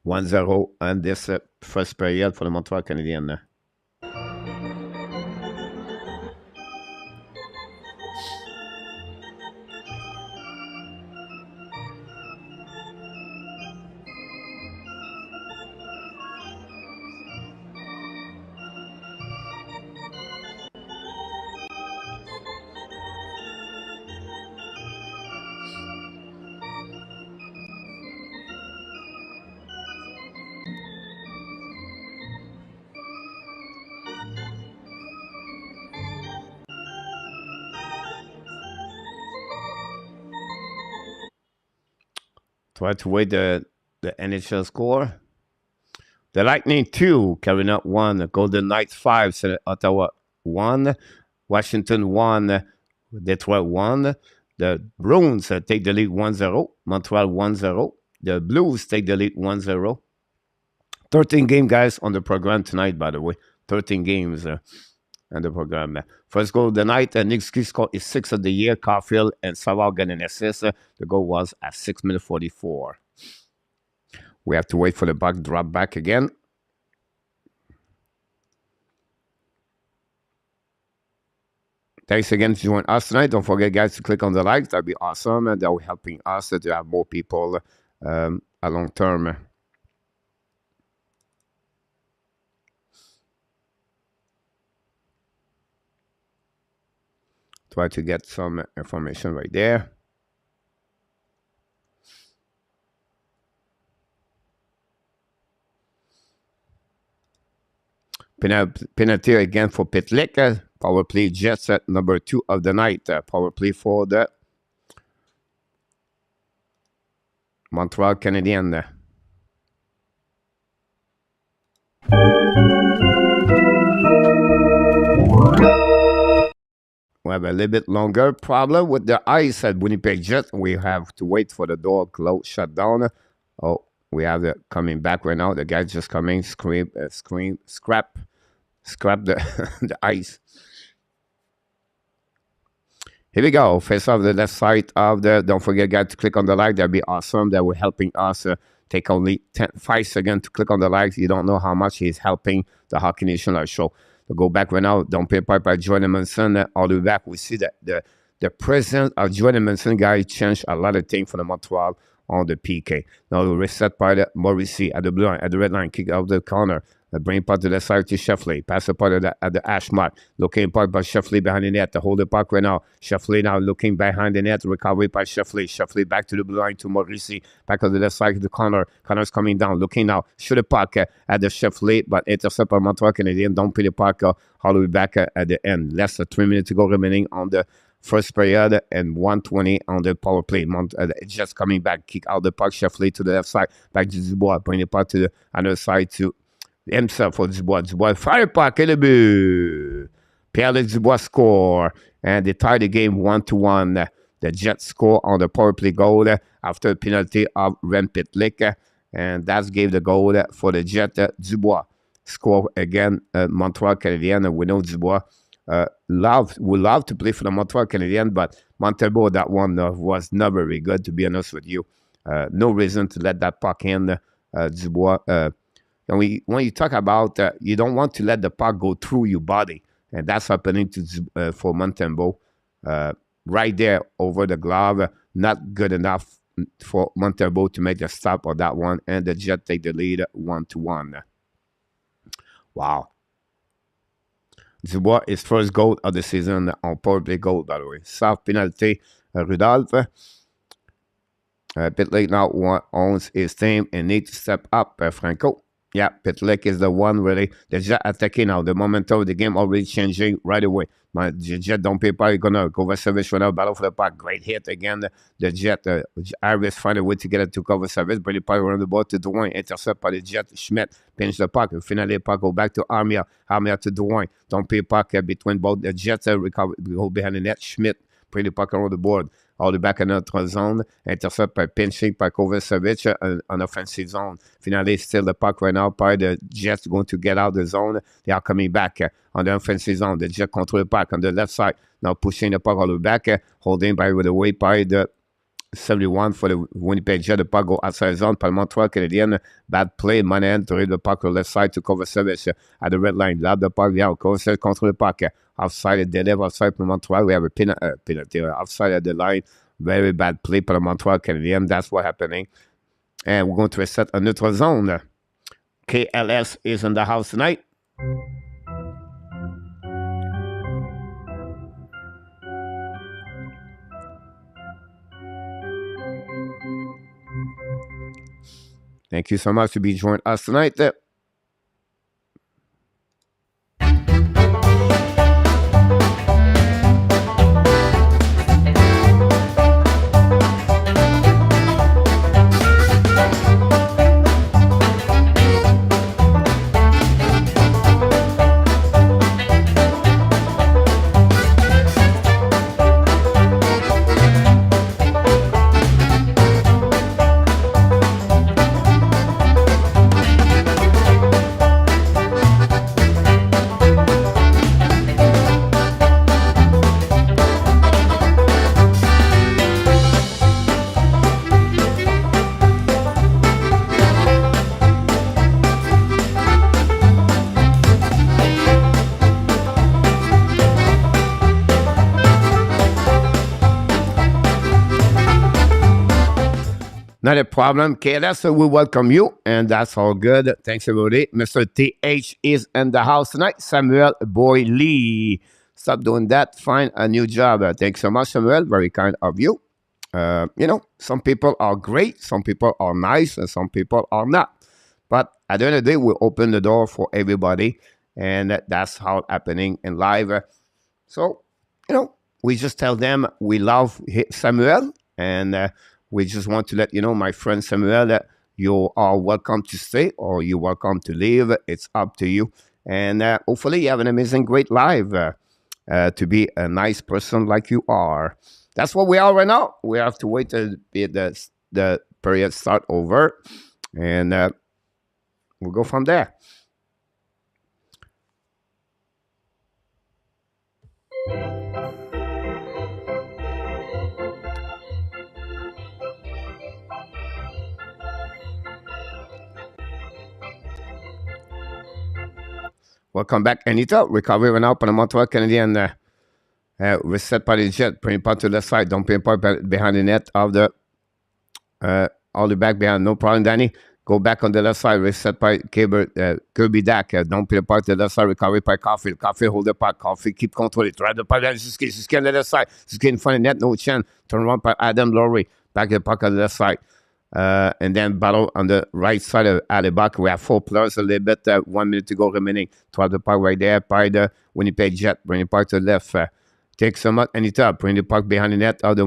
1-0 on this first period for the Montreal Canadiens. Try to wait the NHL score. The Lightning 2, Carolina 1, the Golden Knights 5, so Ottawa 1, Washington 1, Detroit 1. The Bruins take the lead 1-0, Montreal 1-0. The Blues take the lead 1-0. 13 game, guys, on the program tonight, by the way. 13 games on the program. First goal of the night, Nick score is 6th of the year. Caulfield and Savard got an assist. The goal was at 6 minutes 44. We have to wait for the puck drop back again. Thanks again for joining us tonight. Don't forget, guys, to click on the likes. That'd be awesome. And that will helping us to have more people a long term. Try to get some information right there. Penalty again for Pitlick. Power play Jets at number 2 of the night. Power play for the Montreal Canadiens. We have a little bit longer problem with the ice at Winnipeg Jets. We have to wait for the door close, shut down. Oh, we have it coming back right now. The guy's just coming, scrap the, the ice. Here we go. Face off the left side of the. Don't forget, guys, to click on the like. That'd be awesome. That will helping us. Take only 5 seconds to click on the like. You don't know how much he's helping the Hockey Nation Live Show. To go back right now, don't pay part by Jordan Manson. All the way back, we see that the presence of Jordan Manson, guys, changed a lot of things for the Montreal on the PK. Now, the reset by the Morrissey at the blue line, at the red line, kick out the corner. The brain part to the side to Sheffley. Pass the part at the ash mark. Looking part by Sheffley behind the net. To hold the puck right now. Sheffley now looking behind the net. Recovery by Sheffley. Sheffley back to the blue line to Morrissey. Back on the left side to the corner. Connor's coming down. Looking now. Shoot the puck at the Sheffley. But intercept by Montreal Canadiens. Don't put the puck all the way back at the end. Less than 3 minutes to go remaining on the first period and 1:20 on the power play. Just coming back. Kick out the puck. Sheffley to the left side. Back to Dubois. Bring the puck to the other side to himself for Dubois. Dubois fire puck et le but. Pierre-Luc Dubois score. And they tie the game 1-1. The Jets score on the power play goal after a penalty of Rem Pitlick. And that gave the goal for the Jets. Dubois score again. Montreal Canadiens. We know Dubois would love to play for the Montreal Canadiens, but Montembeault, that one was not very good, to be honest with you. No reason to let that puck in. Dubois. And when you talk about you don't want to let the puck go through your body, and that's happening to for Montembeault right there over the glove. Not good enough for Montembeault to make the stop on that one, and the Jets take the lead 1-1. Wow. Dubois, his first goal of the season on power play goal, by the way. Soft penalty, Rudolph. Pitlick now owns his team and needs to step up, Franco. Yeah, Pitlick is the one really. They're just attacking now. The momentum of the game already changing right away. My Jet don't pay part. Gonna go over service right now. Battle for the puck. Great hit again. The Jet. Iris find a way to get it to cover service. Brady puck around the ball to Dwayne. Intercept by the Jet. Schmidt pinch the puck. Finally, puck go back to Armia. Armia to Dwayne. Don't pay puck between both the Jets. Recover. Go behind the net. Schmidt. Pretty puck around the board. All the back in notre zone. Intercept by pinching by Kovacevic on offensive zone. Finally, still the puck right now by the Jets going to get out the zone. They are coming back on the offensive zone. The Jets control the puck on the left side. Now pushing the puck all the way back. Holding by the way by the 71 for the Winnipeg Jet. The puck go outside zone. Par Montreal Canadiens. Bad play. Monahan to read the puck on the left side to Kovacevic at the red line. Lab the puck down. Kovacevic control the puck. Outside, deliver outside for Montreal. We have a penalty outside of the line. Very bad play for the Montreal Canadiens. That's what's happening. And we're going to reset a neutral zone. KLS is in the house tonight. Thank you so much to be joining us tonight. Not a problem, KLS. We welcome you, and that's all good. Thanks, everybody. Mr. TH is in the house tonight. Samuel Boy Lee. Stop doing that. Find a new job. Thanks so much, Samuel. Very kind of you. You know, some people are great, some people are nice, and some people are not. But at the end of the day, we open the door for everybody, and that's how it's happening in life. So, you know, we just tell them we love Samuel, and we just want to let you know, my friend Samuel, that you are welcome to stay or you're welcome to leave. It's up to you. And hopefully you have an amazing, great life to be a nice person like you are. That's what we are right now. We have to wait till the period start over. And we'll go from there. Welcome back, Anita. Recovery right now pour le Montreal Canadien. Reset par les Jets. Bring it to the left side. Don't pay part behind the net of the all the back behind. No problem, Danny. Go back on the left side. Reset by Kirby Dak. Don't play part to the left side. Recovery by Caulfield. Caulfield hold the puck. Caulfield keep control it. Try the puck. Jusqu'à on the left side. Jusqu'à in front of the net. No chance. Turn around by Adam Laurie. Back the puck on the left side. And then battle on the right side of Alibak. We have 4 players a little bit. 1 minute to go remaining. 12 the puck right there by the Winnipeg Jet. Bring the puck to the left. Take some up and it up. Bring the puck behind the net of the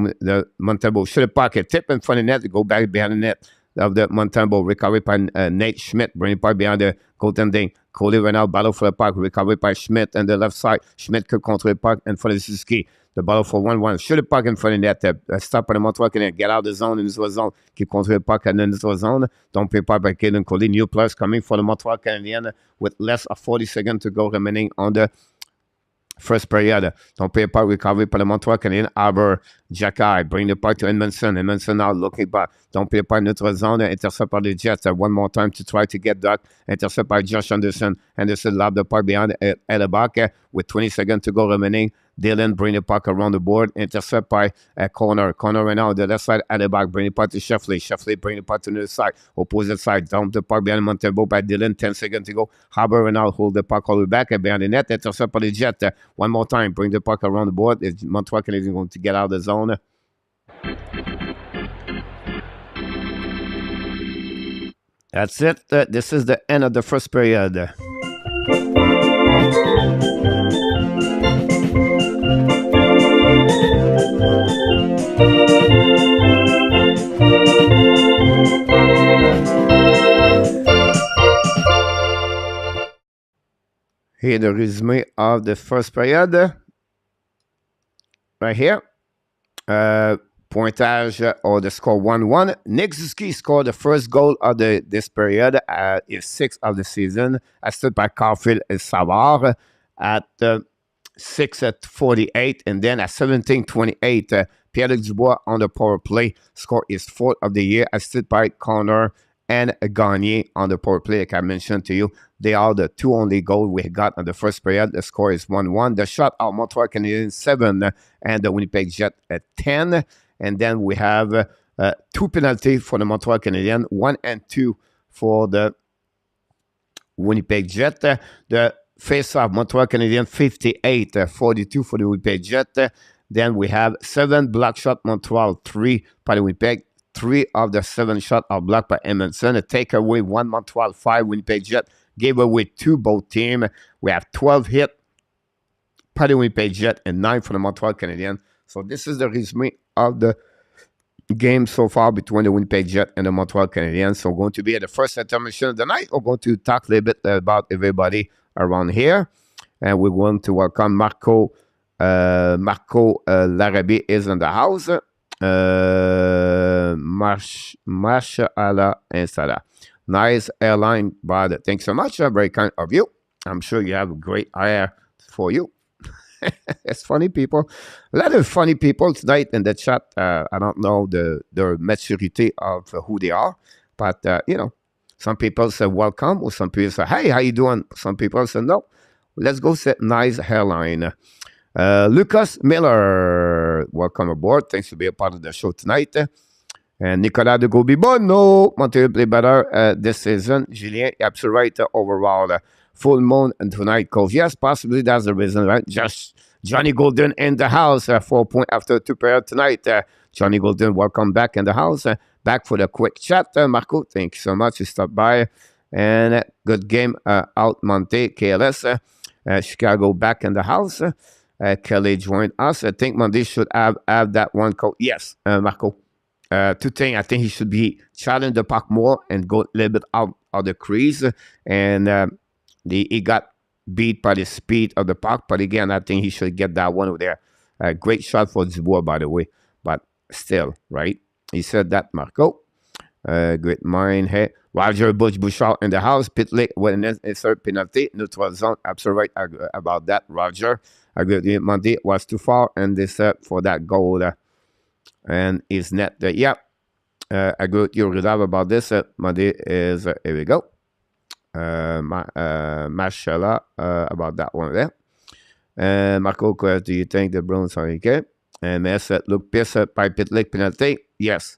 Montembeault. Shoot the puck. Tip in front of the net. Go back behind the net of the Montembeault. Recovery by Nate Schmidt. Bring the puck behind the goaltending. Coley right now. Battle for the puck. Recovery by Schmidt on the left side. Schmidt could control the puck and for the Suzuki. The battle for 1-1. Shoot the puck in front of the net. Stop on the Montreal Canadiens. Get out of the zone in the zone. Keep control the puck in the zone. Don't pay puck by Caden Coley. New players coming for the Montreal Canadiens with less of 40 seconds to go remaining on the first period. Don't pay puck recovery for the Montreal Canadiens. Aber, Jacky, bring the puck to Edmondson. Edmondson now looking back. Don't pay puck neutral zone. Intercept by the Jets. One more time to try to get Duck. Intercept by Josh Anderson. Anderson lob the puck behind Ellerbach with 20 seconds to go remaining. Dylan bring the puck around the board. Intercept by Corner. Corner right now on the left side. Ellerbach bring the puck to Sheffley. Sheffley bring the puck to the other side. Opposite side. Dump the puck behind Montembeault by Dylan. 10 seconds to go. Haber right now hold the puck all the way back and behind the net. Intercept by the Jet. One more time. Bring the puck around the board. Montreal Canadiens going to get out of the zone. That's it. This is the end of the first period. Here the resume of the first period. Right here. Pointage or the score 1-1. Nick Suzuki scored the first goal of this period. His 6th of the season. Assisted by Caulfield and Savard at 6:48. And then at 17:28, Pierre-Luc Dubois on the power play scored his 4th of the year. Assisted by Connor and Gagné on the power play. Like I mentioned to you, they are the 2 only goals we got on the first period. The score is 1-1. The shot of Montreal Canadiens 7 and the Winnipeg Jet at 10. And then we have 2 penalties for the Montreal Canadiens, 1 and 2 for the Winnipeg Jet. The face-off, Montreal Canadiens 58-42 for the Winnipeg Jet. Then we have 7 block shot, Montreal 3 by the Winnipeg. 3 of the 7 shots are blocked by Edmondson. A takeaway, 1 Montreal, 5 Winnipeg Jet. Gave away 2 both teams. We have 12 hits by the Winnipeg Jet and 9 for the Montreal Canadiens. So this is the resume of the game so far between the Winnipeg Jet and the Montreal Canadiens. So going to be at the first intermission of the night. We're going to talk a little bit about everybody around here. And we're going to welcome Marco. Marco Larabie is in the house. Marsha Ala Insala. Nice airline, but thanks so much. Very kind of you. I'm sure you have a great hair for you. It's funny people. A lot of funny people tonight in the chat. I don't know the maturity of who they are, but you know, some people say welcome, or some people say, hey, how you doing? Some people say, no, let's go set nice hairline. Lucas Miller, welcome aboard. Thanks for being a part of the show tonight. And Nicolas de Gobibono, Montreal play better this season. Julien, absolutely right overall. Full moon and tonight, coach. Yes, possibly that's the reason, right? Just Johnny Golden in the house. 4 points after 2 periods tonight. Johnny Golden, welcome back in the house. Back for the quick chat. Marco, thank you so much. You stopped by. And good game out Monte, KLS. Chicago back in the house. Kelly joined us. I think Monday should have that one coach. Yes, Marco. 2 things. I think he should be challenge the puck more and go a little bit out of the crease. And he got beat by the speed of the puck. But again, I think he should get that one over there. Great shot for Dubois, by the way. But still, right? He said that, Marco. Great mind. Hey, Roger Bouchard in the house. Pit Lake with an insert penalty. Neutral zone. Absolutely right about that, Roger. I agree with you. Monday was too far. And they said for that goal. And his net. I agree with you, Ridav, about this. Monday is, here we go. Marcella about that one there. And Marco, do you think the Bruins are okay? And Mess said, look, Pierce by pit leg penalty. Yes.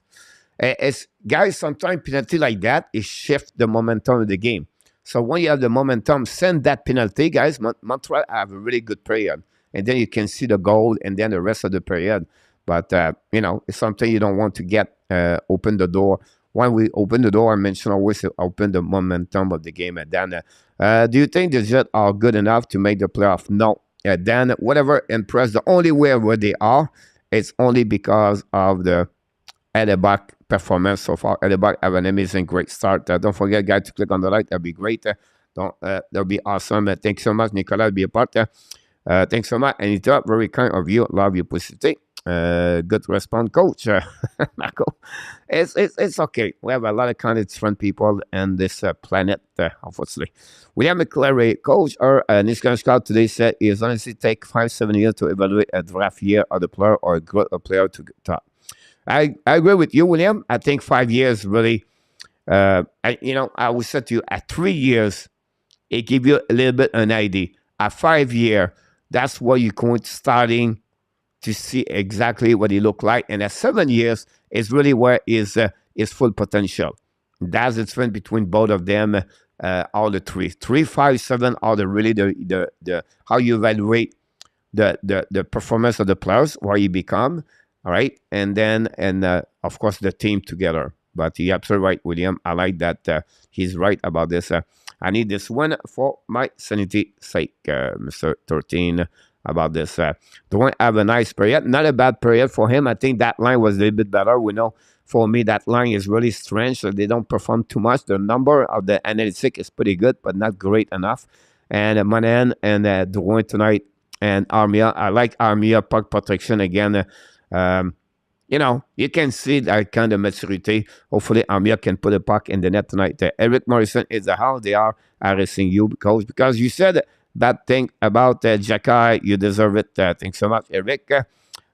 It's, guys, sometimes penalty like that, it shift the momentum of the game. So when you have the momentum, send that penalty, guys. Montreal have a really good period. And then you can see the goal and then the rest of the period. But, it's something you don't want to get open the door. When we open the door, I mentioned always to open the momentum of the game. And then, do you think the Jets are good enough to make the playoff? No. Then, whatever impressed, the only way where they are, it's only because of the Hellebuck performance so far. Hellebuck have an amazing, great start. Don't forget, guys, to click on the like. That'll be great. That'll be awesome. Thanks so much, Nicolas, be a part. Thanks so much. And it's very kind of you. Love your positivity. Good response, coach. Marco. It's okay. We have a lot of kind of different people in this planet, unfortunately. William McClary, coach, or Niskan Scout today said it honestly take 5-7 years to evaluate a draft year of the player or a player to top. I agree with you, William. I think 5 years really, I would say to you, at 3 years, it gives you a little bit an idea. At 5 years, that's where you're going to starting to see exactly what he look like. And at 7 years is really where his full potential. That's the difference between both of them, all the three. 3, 5, 7 are the how you evaluate the performance of the players, where you become. All right, and then of course the team together. But you're absolutely right, William. I like that he's right about this. I need this one for my sanity sake, Mr. 13, about this. Don't have a nice period, not a bad period for him. I think that line was a little bit better. We know for me that line is really strange. So they don't perform too much. The number of the analytic is pretty good, but not great enough. And Manan and Drouin tonight and Armia. I like Armia puck protection again. You can see that kind of maturity. Hopefully, Armia can put a puck in the net tonight. Eric Morrison is how they are harassing you, coach, because you said that thing about Jacky. You deserve it. Thanks so much, Eric,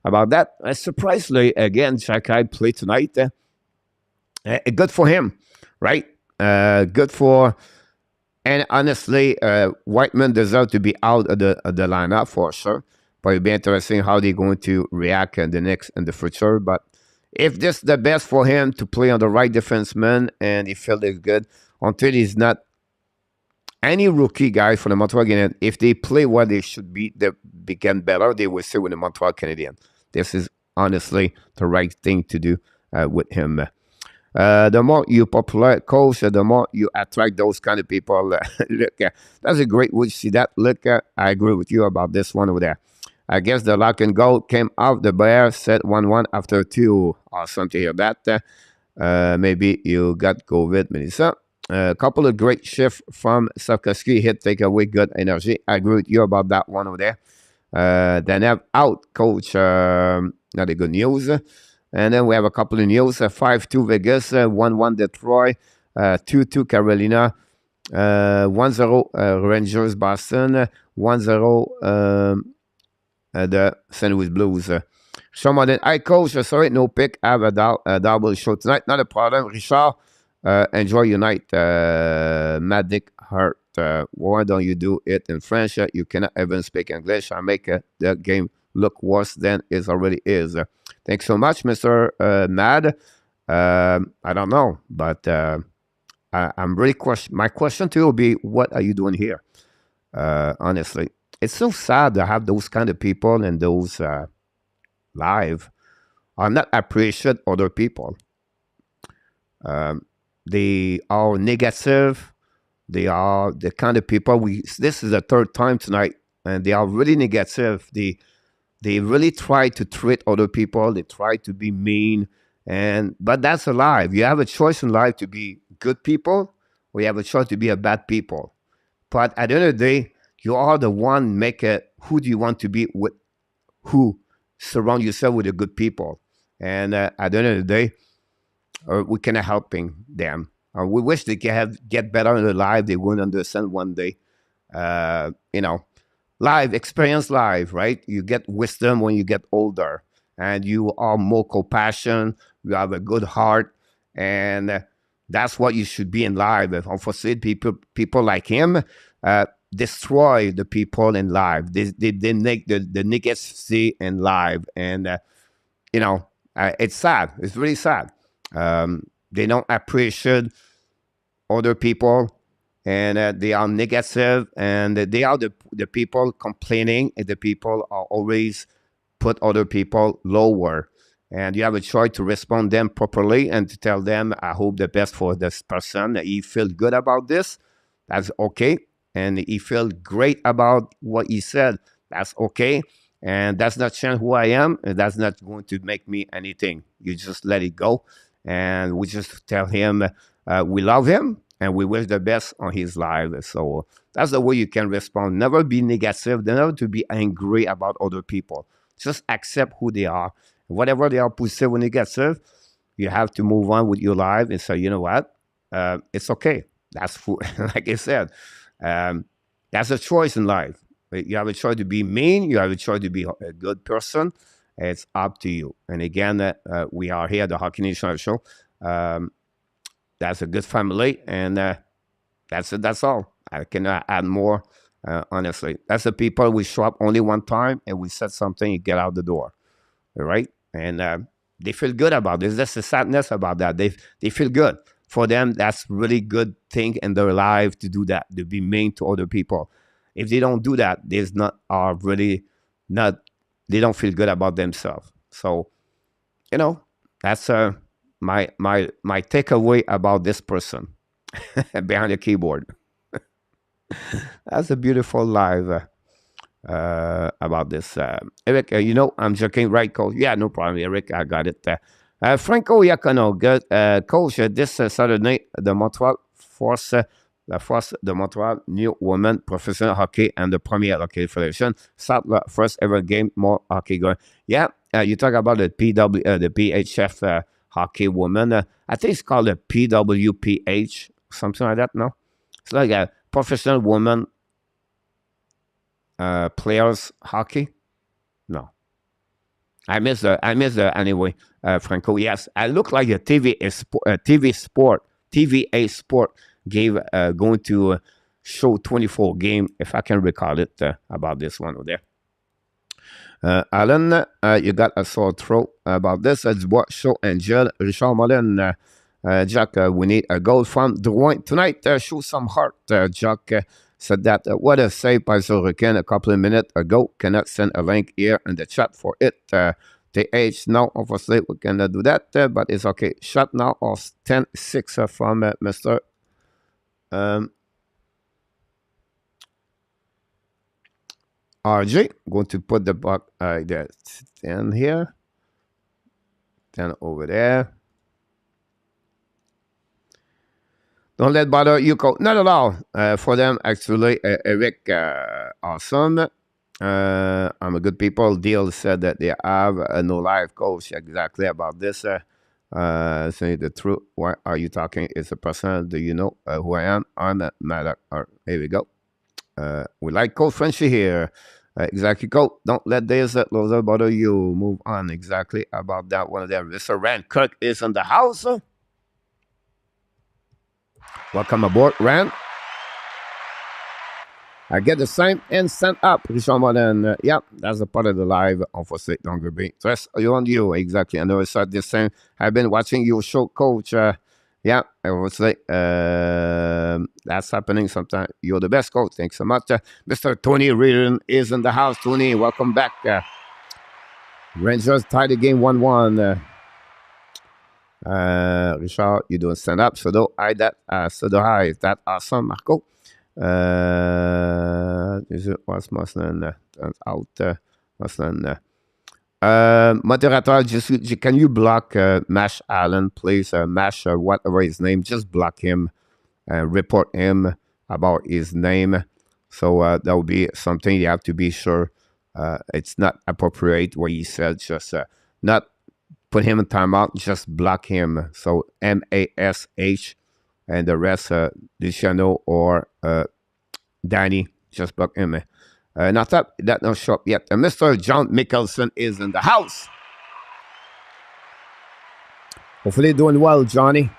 about that. Surprisingly, again, Jacky played tonight. Good for him, right? Good for. And honestly, Whiteman deserves to be out of the lineup for sure. But it'll be interesting how they're going to react in the future. But if this is the best for him to play on the right defenseman and he feels it's good, until he's not any rookie guy for the Montreal Canadiens, if they play what they should be, they become better, they will stay with the Montreal Canadiens. This is honestly the right thing to do with him. The more you popular coach, the more you attract those kind of people. Look, that's a great way to see that. Look, I agree with you about this one over there. I guess the lock and goal came out. The Bears set 1-1 after 2. Awesome to hear that. Maybe you got COVID, Melissa. A couple of great shifts from Savkovsky. Hit, take away good energy. I agree with you about that one over there. Then have out, coach. Not a good news. And then we have a couple of news. 5-2 Vegas, 1-1 Detroit, 2-2 Carolina, 1-0 Rangers Boston, 1-0 the St. Louis Blues. Someone, I coach, sorry, no pick. I have a double show tonight. Not a problem. Richard, enjoy your night. Magic Heart. Why don't you do it in French? You cannot even speak English. I make the game look worse than it already is. Thanks so much, Mr. Mad. I don't know, but I'm really my question to you will be, what are you doing here? Honestly. It's so sad to have those kind of people and those live are not appreciate other people. They are negative. They are the kind of people this is the third time tonight, and they are really negative. They really try to treat other people. They try to be mean, but that's a lie. You have a choice in life to be good people, or you have a choice to be a bad people. But at the end of the day, you are the one who do you want to be with, who surround yourself with the good people. And at the end of the day, we cannot helping them. We wish they can get better in their life. They won't understand one day. Life, experience life, right? You get wisdom when you get older. And you are more compassion. You have a good heart. And That's what you should be in life. Unfortunately, people like him destroy the people in life. They make the negativity in life, and you know, it's sad. It's really sad. They don't appreciate other people, and they are negative, and they are the people complaining, and the people are always put other people lower. And you have a choice to respond them properly and to tell them, I hope the best for this person. He feels good about this. That's okay. And he feels great about what he said. That's okay. And that's not change who I am. And that's not going to make me anything. You just let it go. And we just tell him we love him and we wish the best on his life. So that's the way you can respond. Never be negative. Never to be angry about other people. Just accept who they are. Whatever they are positive or negative, you have to move on with your life and say, you know what? It's okay. That's like I said. That's a choice in life. You have a choice to be mean. You have a choice to be a good person. It's up to you. And again, we are here at the Hockey Nation Show. That's a good family, and that's it. That's all. I cannot add more. Honestly, that's the people we show up only one time, and we said something, you get out the door. All right, and they feel good about this. That's the sadness about that. They feel good. For them, that's really good thing in their life to do that, to be mean to other people. If they don't do that, they don't feel good about themselves. So, that's my takeaway about this person behind the keyboard. That's a beautiful live about this. Eric, I'm joking, right, Coach? Yeah, no problem, Eric. I got it. Franco Iacono, good. Coach, this Saturday night, the Montreal force the Montreal new women professional hockey and the Premier Hockey Federation start the first ever game more hockey going. Yeah, you talk about the PHF hockey woman. I think it's called the PWPH, something like that. No, it's like a professional woman players hockey. No, I miss the anyway. Franco, yes, I look like a TVA sport gave going to show 24 game, if I can recall it, about this one over there. Alan, you got a sore throat about this. It's what show Angel, Richard Molin, Jack, we need a goal from DUARTE tonight. Show some heart. Jack said that what a save by Zorican a couple of minutes ago. Cannot send a link here in the chat for it. TH now, obviously, we cannot do that, but it's okay. Shot now of 10-6 from Mr. RJ. Going to put the buck there. 10 here. 10 over there. Don't let bother you, coach. Not at all. For them, actually, Eric, awesome. I'm a good people. Deal said that they have no live coach exactly about this. Say the truth. Why are you talking? It's a person. Do you know who I am? I'm a Maddox. Here we go. We like Coach Frenchy here. Exactly, Coach. Don't let this loser bother you. Move on. Exactly about that one there. Mr. Rand Kirk is in the house. Welcome aboard, Rand. I get the same instant up, Richard Modern. Yeah, that's a part of the live unfortunately longer be. Stress you on you, exactly. I know it's the same. I've been watching your show, Coach. Yeah, obviously that's happening sometimes. You're the best, Coach. Thanks so much. Mr. Tony Reardon is in the house. Tony, welcome back. Rangers tied the game 1-1. Richard, you don't stand up, so do I. Is that awesome, Marco? Is it what's Muslim turns out Muslim moderator, just can you block Mash Allen, please? Mash whatever his name, just block him and report him about his name. So that will be something you have to be sure it's not appropriate what he said. Just not put him in timeout, just block him. So MASH and the rest, Luciano or DANY, just block him. Not up, that no show up yet. Mr. John Mickelson is in the house. Hopefully doing well, Johnny.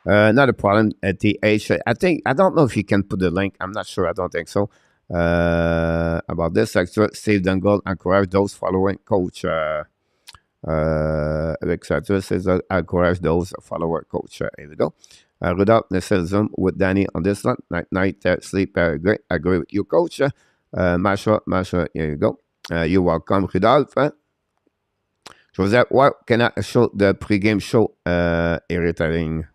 Not a problem at the age. I think I don't know if you can put the link. I'm not sure. I don't think so. About this extra Steve Dungle encourage those following coach. Alexandre says encourage those follower coach. Here we go. Rudolph Nesselzum with Danny on this one. Night sleep. Great. I agree with you, coach. Masha. Here you go. You're welcome, Rudolph. Joseph, what can I show the pregame show irritating?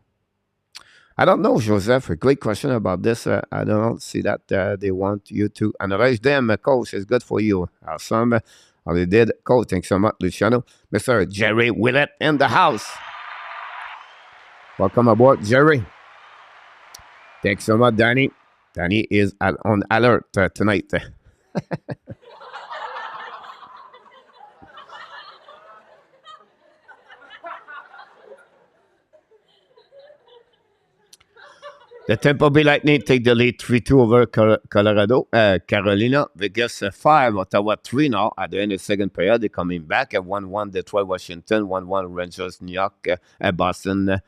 I don't know, Joseph. A great question about this. I don't see that they want you to analyze them. Coach, it's good for you. Awesome. They did. Coach, thanks so much, Luciano. Mr. Jerry Willett in the house. Welcome aboard, Jerry. Thanks so much, Danny. Danny is on alert tonight. The Tampa Bay Lightning take the lead 3-2 over Colorado. Carolina, Vegas 5, Ottawa 3 now. At the end of the second period, they're coming back at 1-1 Detroit, Washington, 1-1 Rangers, New York, Boston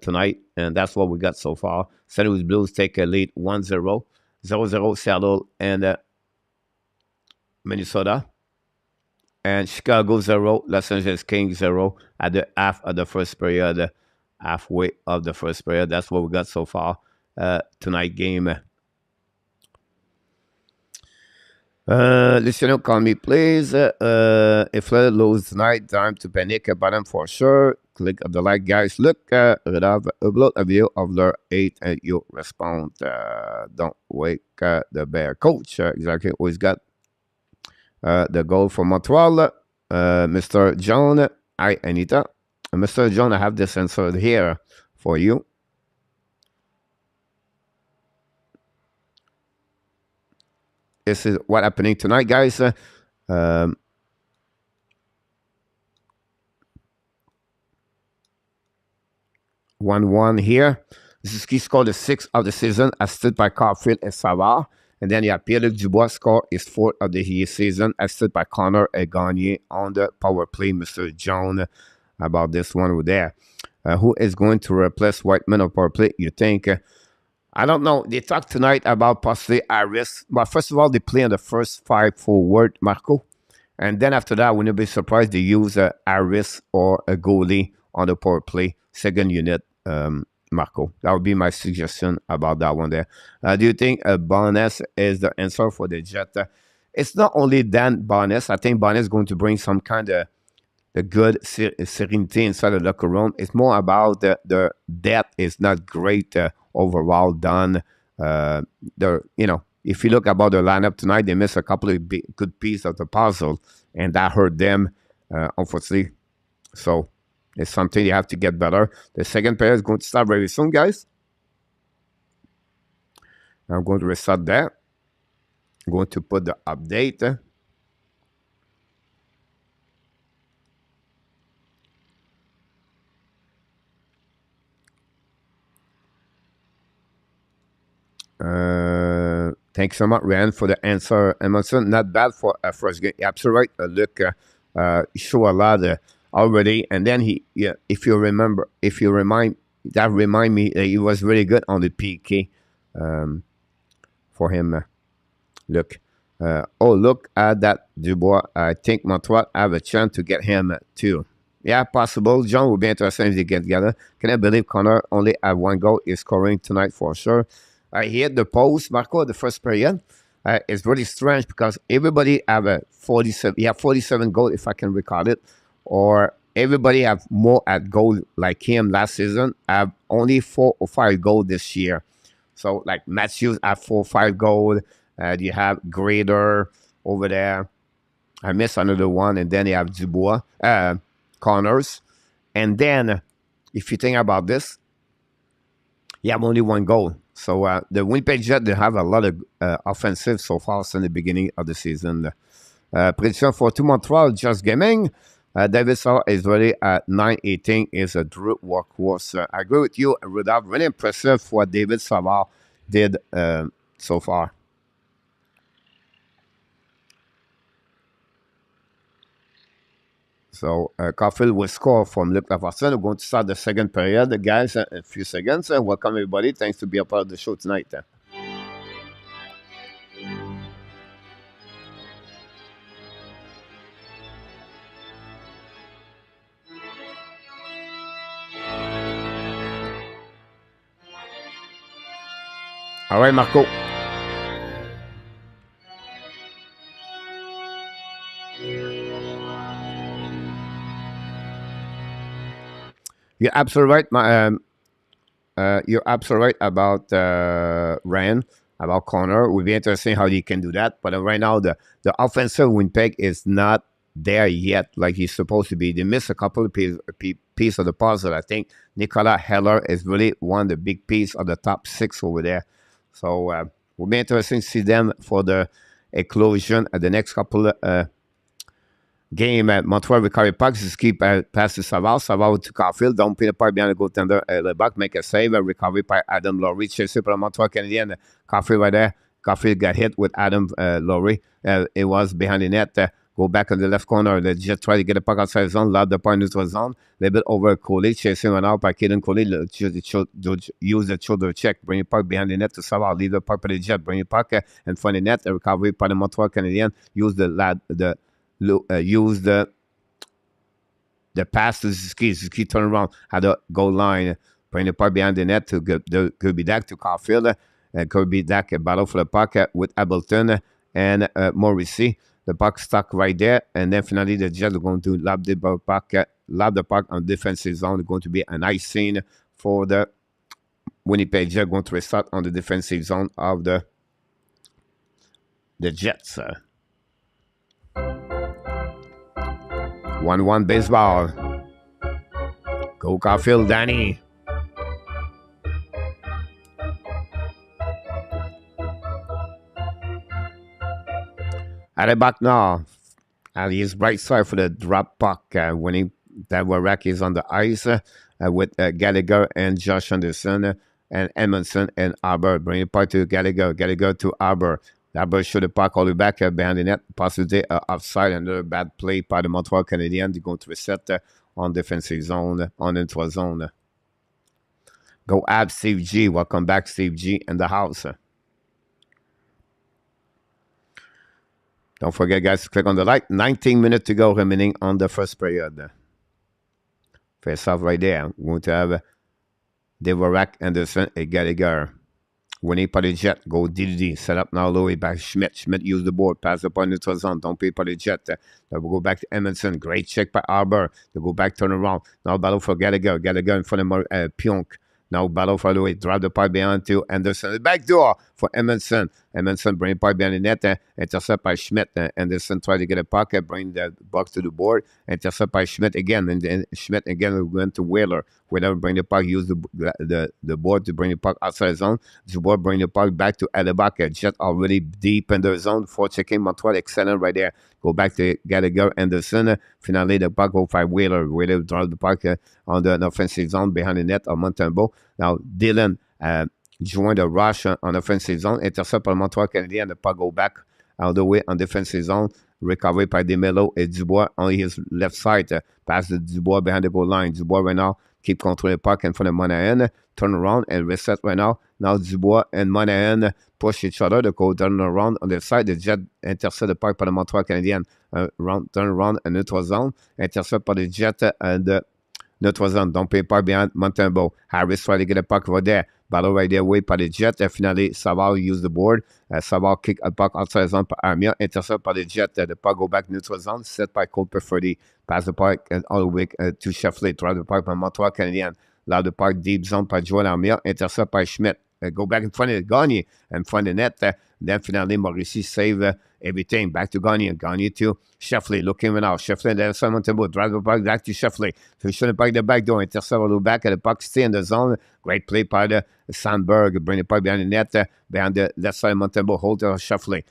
tonight. And that's what we got so far. St. Louis Blues take a lead 1-0. 0-0 Seattle and Minnesota. And Chicago 0, Los Angeles Kings 0 at the half of the first period. Halfway of the first period. That's what we got so far. Tonight game. Luciano, call me please. If Flair lose tonight, time to panic about them for sure. Click on the like, guys. Look, upload a video of their 8 and you respond. Don't wake the bear. Coach, exactly. Always got the goal for Montreal. Mr. John. Hi, Anita. Mr. John, I have this answer here for you. This is what's happening tonight, guys. 1-1 here. This is he scored the 6th of the season, assisted by Caulfield and Savard. And then you have Pierre-Luc Dubois score his 4th of the season, assisted by Connor and Gagner on the power play. Mr. John, about this one over there. Who is going to replace Whiteman on power play, you think? I don't know. They talked tonight about possibly Harris. But first of all, they play on the first 5 forward, Marco. And then after that, I wouldn't be surprised they use Harris or a goalie on the power play, second unit, Marco. That would be my suggestion about that one there. Do you think Barnes is the answer for the Jet? It's not only Dan Barnes. I think Barnes is going to bring some kind of the good serenity inside the locker room. It's more about the depth is not great overall done. If you look about the lineup tonight, they missed a couple of good pieces of the puzzle, and that hurt them, unfortunately. So it's something you have to get better. The second pair is going to start very soon, guys. I'm going to restart that. I'm going to put the update. Thanks so much, Ryan, for the answer. Emerson, not bad for a first game. Absolutely right. Look, show a lot already. And then if you remind me that he was really good on the PK for him. Look. Look at that Dubois. I think Montreal have a chance to get him too. Yeah, possible. John will be interested if they get together. Can I believe Connor only have 1 goal? Is scoring tonight for sure. He hit the post, Marco, the first period. It's really strange because everybody have a 47. You have 47 goals, if I can recall it, or everybody have more at goal like him last season. Have only 4 or 5 goals this year. So like Matthews have 4 or 5 goals. You have Grader over there. I missed another one, and then you have Dubois, Connors, and then if you think about this, you have only 1 goal. So the Winnipeg Jets, they have a lot of offensive so far since the beginning of the season. Prediction for 2 Montreal, Just Gaming. David Sauer is ready at 9-18. Is a Drew workhorse. I agree with you, Rudolph. Really impressive what David Sauer did so far. So Caulfield will score from Luc Laforcade. We're going to start the second period, guys, in a few seconds. Welcome, everybody. Thanks to be a part of the show tonight. All right, Marco. You're absolutely right. You're absolutely right about Ryan, about Connor. It would be interesting how he can do that. But right now, the offensive Winnipeg is not there yet like he's supposed to be. They missed a couple of piece of the puzzle. I think Nicolas Heller is really one of the big piece of the top six over there. So it will be interesting to see them for the eclosion at the next couple of game at Montreal recovery puck. Just keep pass to Savard. Savard to Caulfield. Don't pin the puck behind the goaltender. The back make a save. Recovery by Adam Laurie. Chased by the Montreal Canadiens. Caulfield right there. Caulfield got hit with Adam Laurie. It was behind the net. Go back on the left corner. They just try to get the puck outside the zone. Lob the puck into the zone. A little bit over Coley. Chasing one out by Kaden Coley. Use the shoulder check. Bring the puck behind the net to Savard. Leave the puck by the Jet. Bring the puck in front of the net. Recovery by the Montreal Canadiens. Use use the pass to Ski. Ski turn around, had a goal line, bring the puck behind the net to Kirby Dak to Caulfield. Kirby Dak battle for the puck with Ableton and Morrissey. The puck stuck right there, and then finally the Jets are going to lob the puck on defensive zone. It's going to be a nice scene for the Winnipeg Jets. Going to restart on the defensive zone of the Jets. 1-1 baseball. Go Caulfield, Danny. At the back now. At his right side for the drop puck. Winning that Warak is on the ice with Gallagher and Josh Anderson and Edmondson and Arbor. Bring the puck to Gallagher. Gallagher to Arbor. Arbor shoot the puck all the way back behind the net. Possibly offside. Another bad play by the Montreal Canadiens. They're going to reset on defensive zone, on into a zone. Go Ab Steve G. Welcome back, Steve G. in the house. Don't forget, guys, to click on the like. 19 minutes to go remaining on the first period. Face off right there. We're going to have Devorak, Anderson, and Gallagher. Winning by the Jet. Go DDD. Set up now, Louis back Schmidt. Schmidt use the board. Pass the point into the zone. Don't pay by the Jet. They will go back to Edmondson. Great check by Arbor. They go back, turn around. Now battle for Gallagher. Gallagher in front of Pionk. Now battle for Louis. Drive the pipe behind to Anderson. The back door for Edmondson. Edmondson bring the pipe behind the net. Intercept by Schmidt. Anderson try to get a puck. Bring the box to the board. Intercept by Schmidt again. And then Schmidt again went to Wheeler. Wheeler bring the puck. Use the board to bring the puck outside the zone. The board bring the puck back to Adebaka. Jet already deep in the zone. For checking Montreal. Excellent right there. Go back to Gallagher, Anderson. Finally, the puck go by Wheeler. Wheeler draws the puck on the offensive zone behind the net of Montembeault. Now, Dylan joined the rush on offensive zone. Intercept by Montreal Canadiens. The puck go back all the way on defensive zone. Recovery by DeMello and Dubois on his left side. Pass to Dubois behind the goal line. Dubois right now keep controlling the puck in front of Monahan. Turn around and reset right now. Now Dubois and Monahan push each other. They go turn around on their side. The Jet intercept the puck by the Montreal Canadiens. Turn around and neutral zone. Intercept by the Jet and neutral zone. Don't pay puck behind Montembeault. Harris try to get a puck over there. Battle right there, way by the Jet. Finally, Savard use the board. Savard kick a puck outside zone by Armia. Intercept by the Jet. The puck go back neutral zone. Set by Cole Preferdy. Pass the puck and all the way to Sheffley. Drive the puck by Montreal Canadiens. Loud the puck deep zone by Joel Armia. Intercept by Schmidt. Go back in front of Garnier. In front of the net. Then finally, Maurice save everything. Back to Garnier. Garnier to Sheffley. Looking right now. Sheffley, there's someone to move. Drive the puck back to Sheffley. So shoot the puck the back door. Intercept a little back. The puck stay in the zone. Great play by the Sandberg. Bring the puck behind the net. Behind the left side of Montembeault. Hold the Sheffley.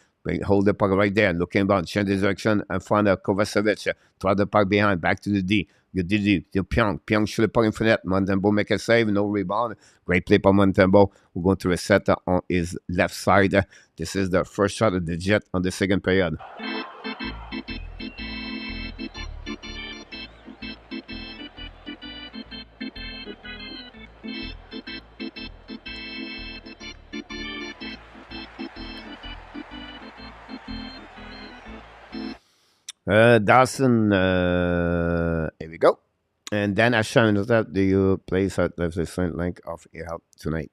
Hold the puck right there. Looking down. Change the direction. And find Kovacevic. Drive the puck behind. Back to the D. You did it. Pyong shoot the puck in front of net. Montembeault make a save. No rebound. Great play by Montembeault. We're going to reset on his left side. This is the first shot of the Jet on the second period. Dawson, here we go. And then Ashton, do you place at the Saint link of your help tonight?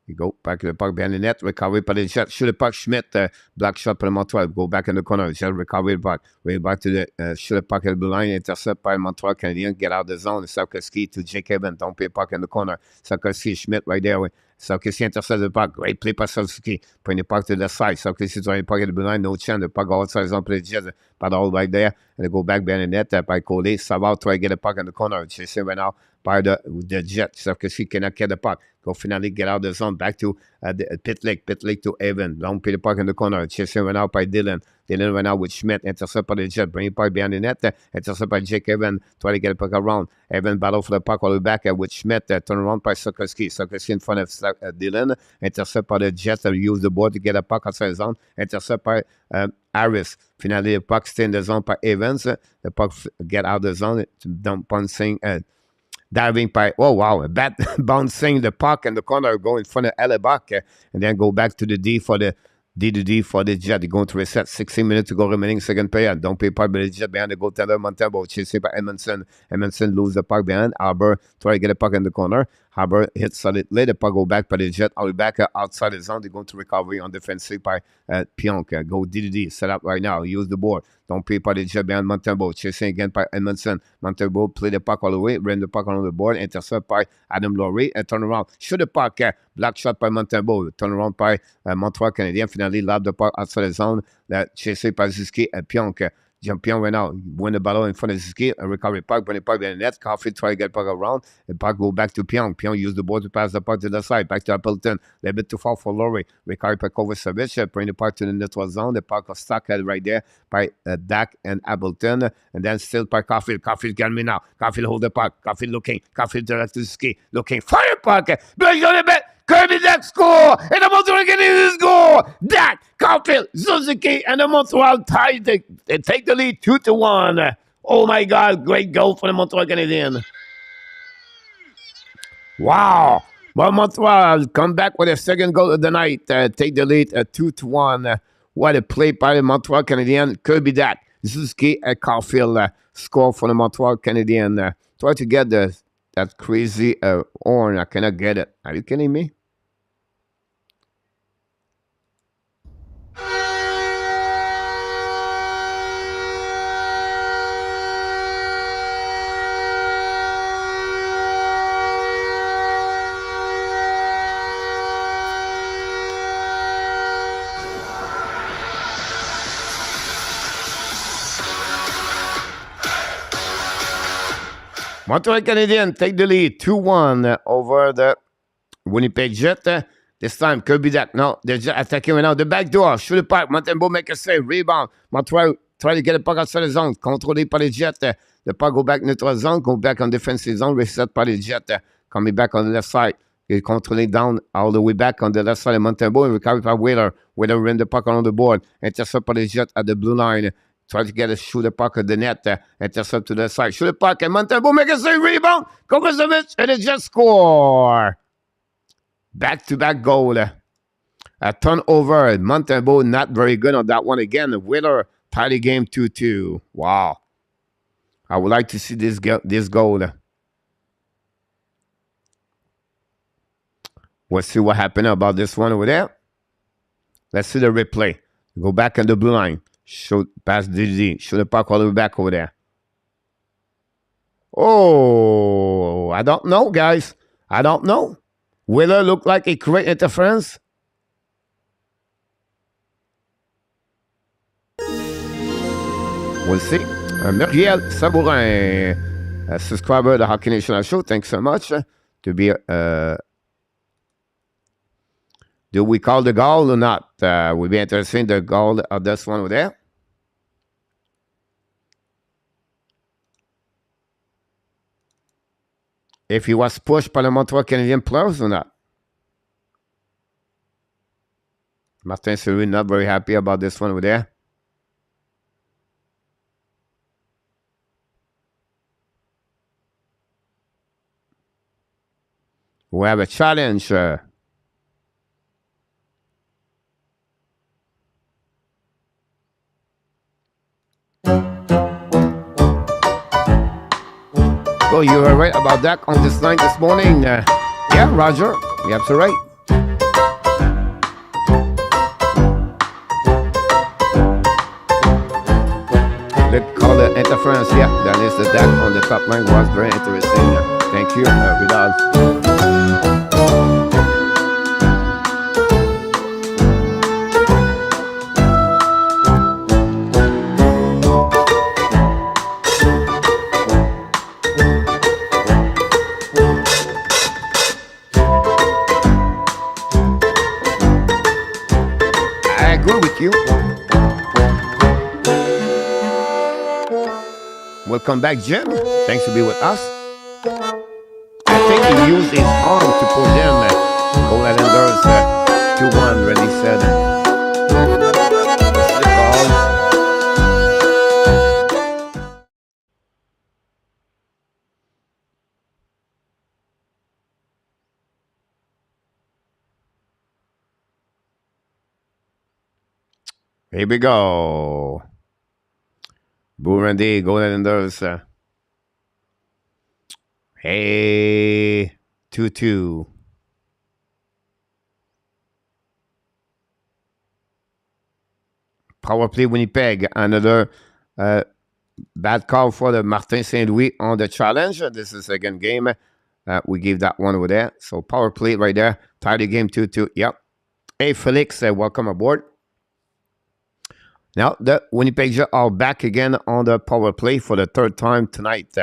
You go back to the puck behind the net, recovery by the Jet, shoot the puck, Schmidt, black shot by Montreal, go back in the corner, Jet recovery the puck, way back to the shoot the puck at the blue line, intercept by Montreal Canadiens, get out of the zone, Sarkozy to Jake Evans, don't pay puck in the corner, Sarkozy, Schmidt right there, Sarkozy intercepts the puck, great play by Sarkozy, bring the puck to the side, Sarkozy trying to puck at the blue line, no chance, the puck outside zone, play the Jet, but all right there, and they go back behind the net by Cole, Savard try to get the puck in the corner, chasing right now by the Jet, Sarkozy cannot get the puck, go finally get out of the zone, back to the pit leg to Evan, long play the puck in the corner, chasing right now by Dylan right now with Schmidt, intercept by the Jet, bring the puck behind the net, intercept by Jake Evan, try to get the puck around, Evan battle for the puck all the way back with Schmidt, turn around by Sarkozy in front of Dylan, intercept by the Jet, use the board to get a puck outside the zone, intercept by Harris, finally the puck stay in the zone by Evans, the puck get out of the zone, bouncing, diving by, oh wow, bat bouncing the puck in the corner, go in front of Hellebuck, and then go back to the D for the for the Jet. They're going to reset 16 minutes to go remaining second period. Don't pay part by the Jet behind the goaltender Montembeault. Chasing by Edmondson. Edmondson lose the puck behind. Harbour try to get a puck in the corner. Harbour hits solidly. The puck go back by the Jet. All the back outside the zone. They're going to recovery on defensive by Pionk. Go DDD. Set up right now. Use the board. Don't pay by the Jet behind Montembeault. Chasing again by Edmondson. Montembeault play the puck all the way. Ran the puck on the board. Intercept by Adam Laurie. And turn around. Shoot the puck. Black shot by Montembeault. Turn around by Montreal Canadiens. Finally, lob the puck outside the zone. Chasé par Ziski et Pionk. Pionk right now. Win the battle in front of Ziski. Recovery puck. Bring the puck behind the net. Caulfield try to get the puck around. The puck go back to Pionk. Pionk use the board to pass the puck to the side. Back to Appleton. A little bit too far for Laurie. Recovery puck over Savage. Bring the puck to the neutral zone. The puck was stuck right there by Dak and Appleton. And then still by Caulfield. Caulfield got me now. Caulfield hold the puck. Caulfield looking. Caulfield direct to Ziski. Looking. Fire puck. Big on the bet. Kirby Dak score, and the Montreal Canadiens score. Dak, Caulfield, Suzuki, and the Montreal tie. They take the lead 2-1. Oh my God, great goal for the Montreal Canadiens. Wow. Well, Montreal come back with a second goal of the night. Take the lead 2-1. What a play by the Montreal Canadiens. Kirby Dak, Suzuki, and Caulfield score for the Montreal Canadiens. Try to get that crazy horn. I cannot get it. Are you kidding me? Montreal Canadiens take the lead 2-1 over the Winnipeg Jet. This time, Kirby Dak. No, they're just attacking right now. The back door. Shoot the puck. Montembeault make a save. Rebound. Montreal try to get the puck outside the zone. Controlé par les Jets. The puck go back neutral zone. Go back on defensive zone. Reset par les Jets. Coming back on the left side. Controlling down all the way back on the left side of Montembeault. Recovery by Wheeler. Wheeler ran the puck on the board. Intercept par les Jets at the blue line. Try to get a shoot the puck at the net. Intercept to the side. Shoot the puck. And Montembeault make a save. Rebound. Kovacevic. And it just score. Back-to-back goal. A turnover. Montembeault not very good on that one again. The Wheeler tie the game 2-2. Wow. I would like to see this goal. We'll see what happened about this one over there. Let's see the replay. Go back on the blue line. Shoot past DD. Shoot the puck all the way back over there. Oh, I don't know, guys. I don't know. Wheeler looked like a great interference. We'll see. Muriel Sabourin, a subscriber to the Hockey National Show. Thanks so much to be. Do we call the goal or not? We'll be interested in the goal of this one over there. If he was pushed by the Montreal Canadiens players or not. Martin St-Louis not very happy about this one over there. We have a challenge. Well, you were right about that on this line this morning. Yeah, Roger. You're absolutely right. The call the interference, yeah, that is the deck on the top line was very interesting. Thank you, Vidal. I agree with you. Welcome back, Jim. Thanks for being with us. I think he used his arm to pull them. Goal Islanders 2-1, Randy said. Slip ball. Here we go. Boo Randy, Goal Islanders. Hey, 2-2. Power play Winnipeg. Another bad call for the Martin St. Louis on the challenge. This is the second game. We give that one over there. So power play right there. Tie the game 2-2. Yep. Hey, Felix, welcome aboard. Now, the Winnipeg Jets are back again on the power play for the third time tonight.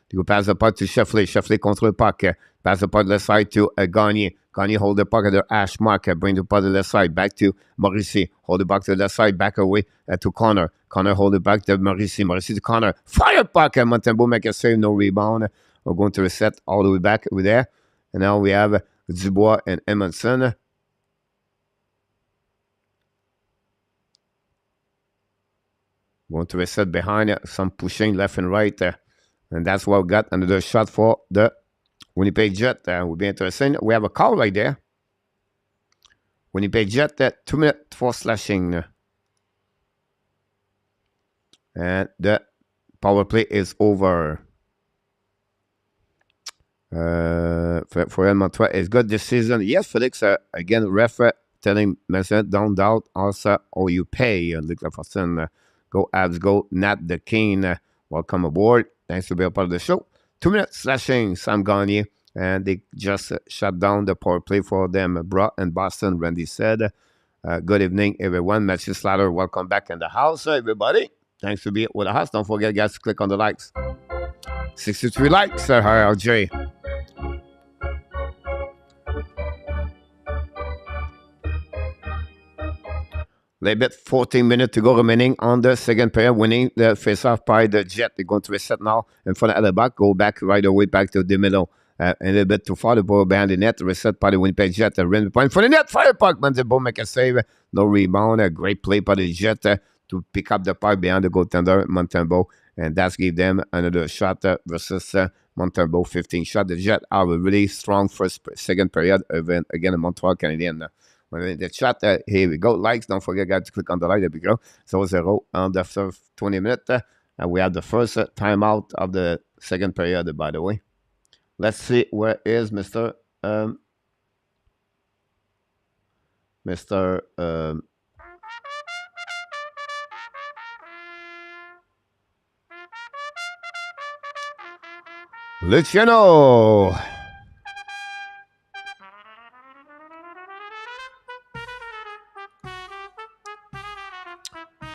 You pass the puck to Sheffley. Sheffley control the puck. Pass the puck left side to Garnier. Garnier hold the puck at the hash mark. Bring the puck to the left side. Back to Mauricy. Hold the puck to the left side. Back away to Connor. Connor hold it back to Mauricy. Mauricy to Connor. Fire puck. Montembeault make a save. No rebound. We're going to reset all the way back over there. And now we have Dubois and Edmondson. Going to reset behind. Some pushing left and right. And that's what we got. Another shot for the Winnipeg Jet. Will be interesting. We have a call right there. Winnipeg Jet 2 minutes for slashing. And the power play is over. For Montreal is good this season. Yes, Felix. Again, ref telling Messi, don't doubt also or you pay. Look like go Habs, go Nat the King. Welcome aboard. Thanks for being a part of the show. 2 minutes slashing Sam Garnier. And they just shut down the power play for them. Brought in Boston, Randy said. Good evening, everyone. Matthew SLATER, welcome back in the house, everybody. Thanks for being with us. Don't forget, guys, to click on the likes. 63 likes, RLJ. Little bit 14 minutes to go remaining on the second period, winning the face-off by the Jet. They're going to reset now in front of the back, go back right away back to the middle. A little bit too far, the ball behind the net, reset by the Winnipeg Jet. Rim the point for the net, fire puck, Montembeault make a save, no rebound. A great play by the Jet to pick up the puck behind the goaltender, Montembeault, and that's give them another shot versus Montembeault, 15 shot. The Jet have a really strong second period again in Montreal Canadiens. The chat, here we go. Likes, don't forget, guys, to click on the like. There we go. 0-0 on the first 20 minutes. And we have the first timeout of the second period, by the way. Let's see where is Mr. Luciano.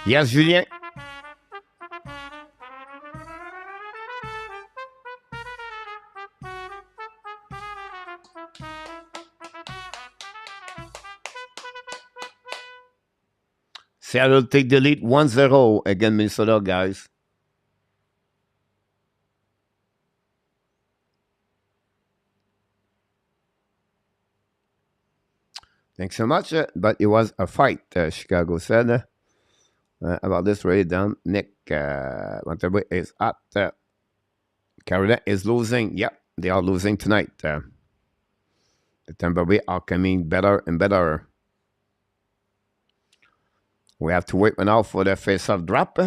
Yes, Julien. Seattle take the lead 1-0 against Minnesota, guys. Thanks so much. But it was a fight, Chicago said. About this, really down. Nick Monterey is up. Carolina is losing. Yep, they are losing tonight. The Tampa Bay are coming better and better. We have to wait now for the face-off drop.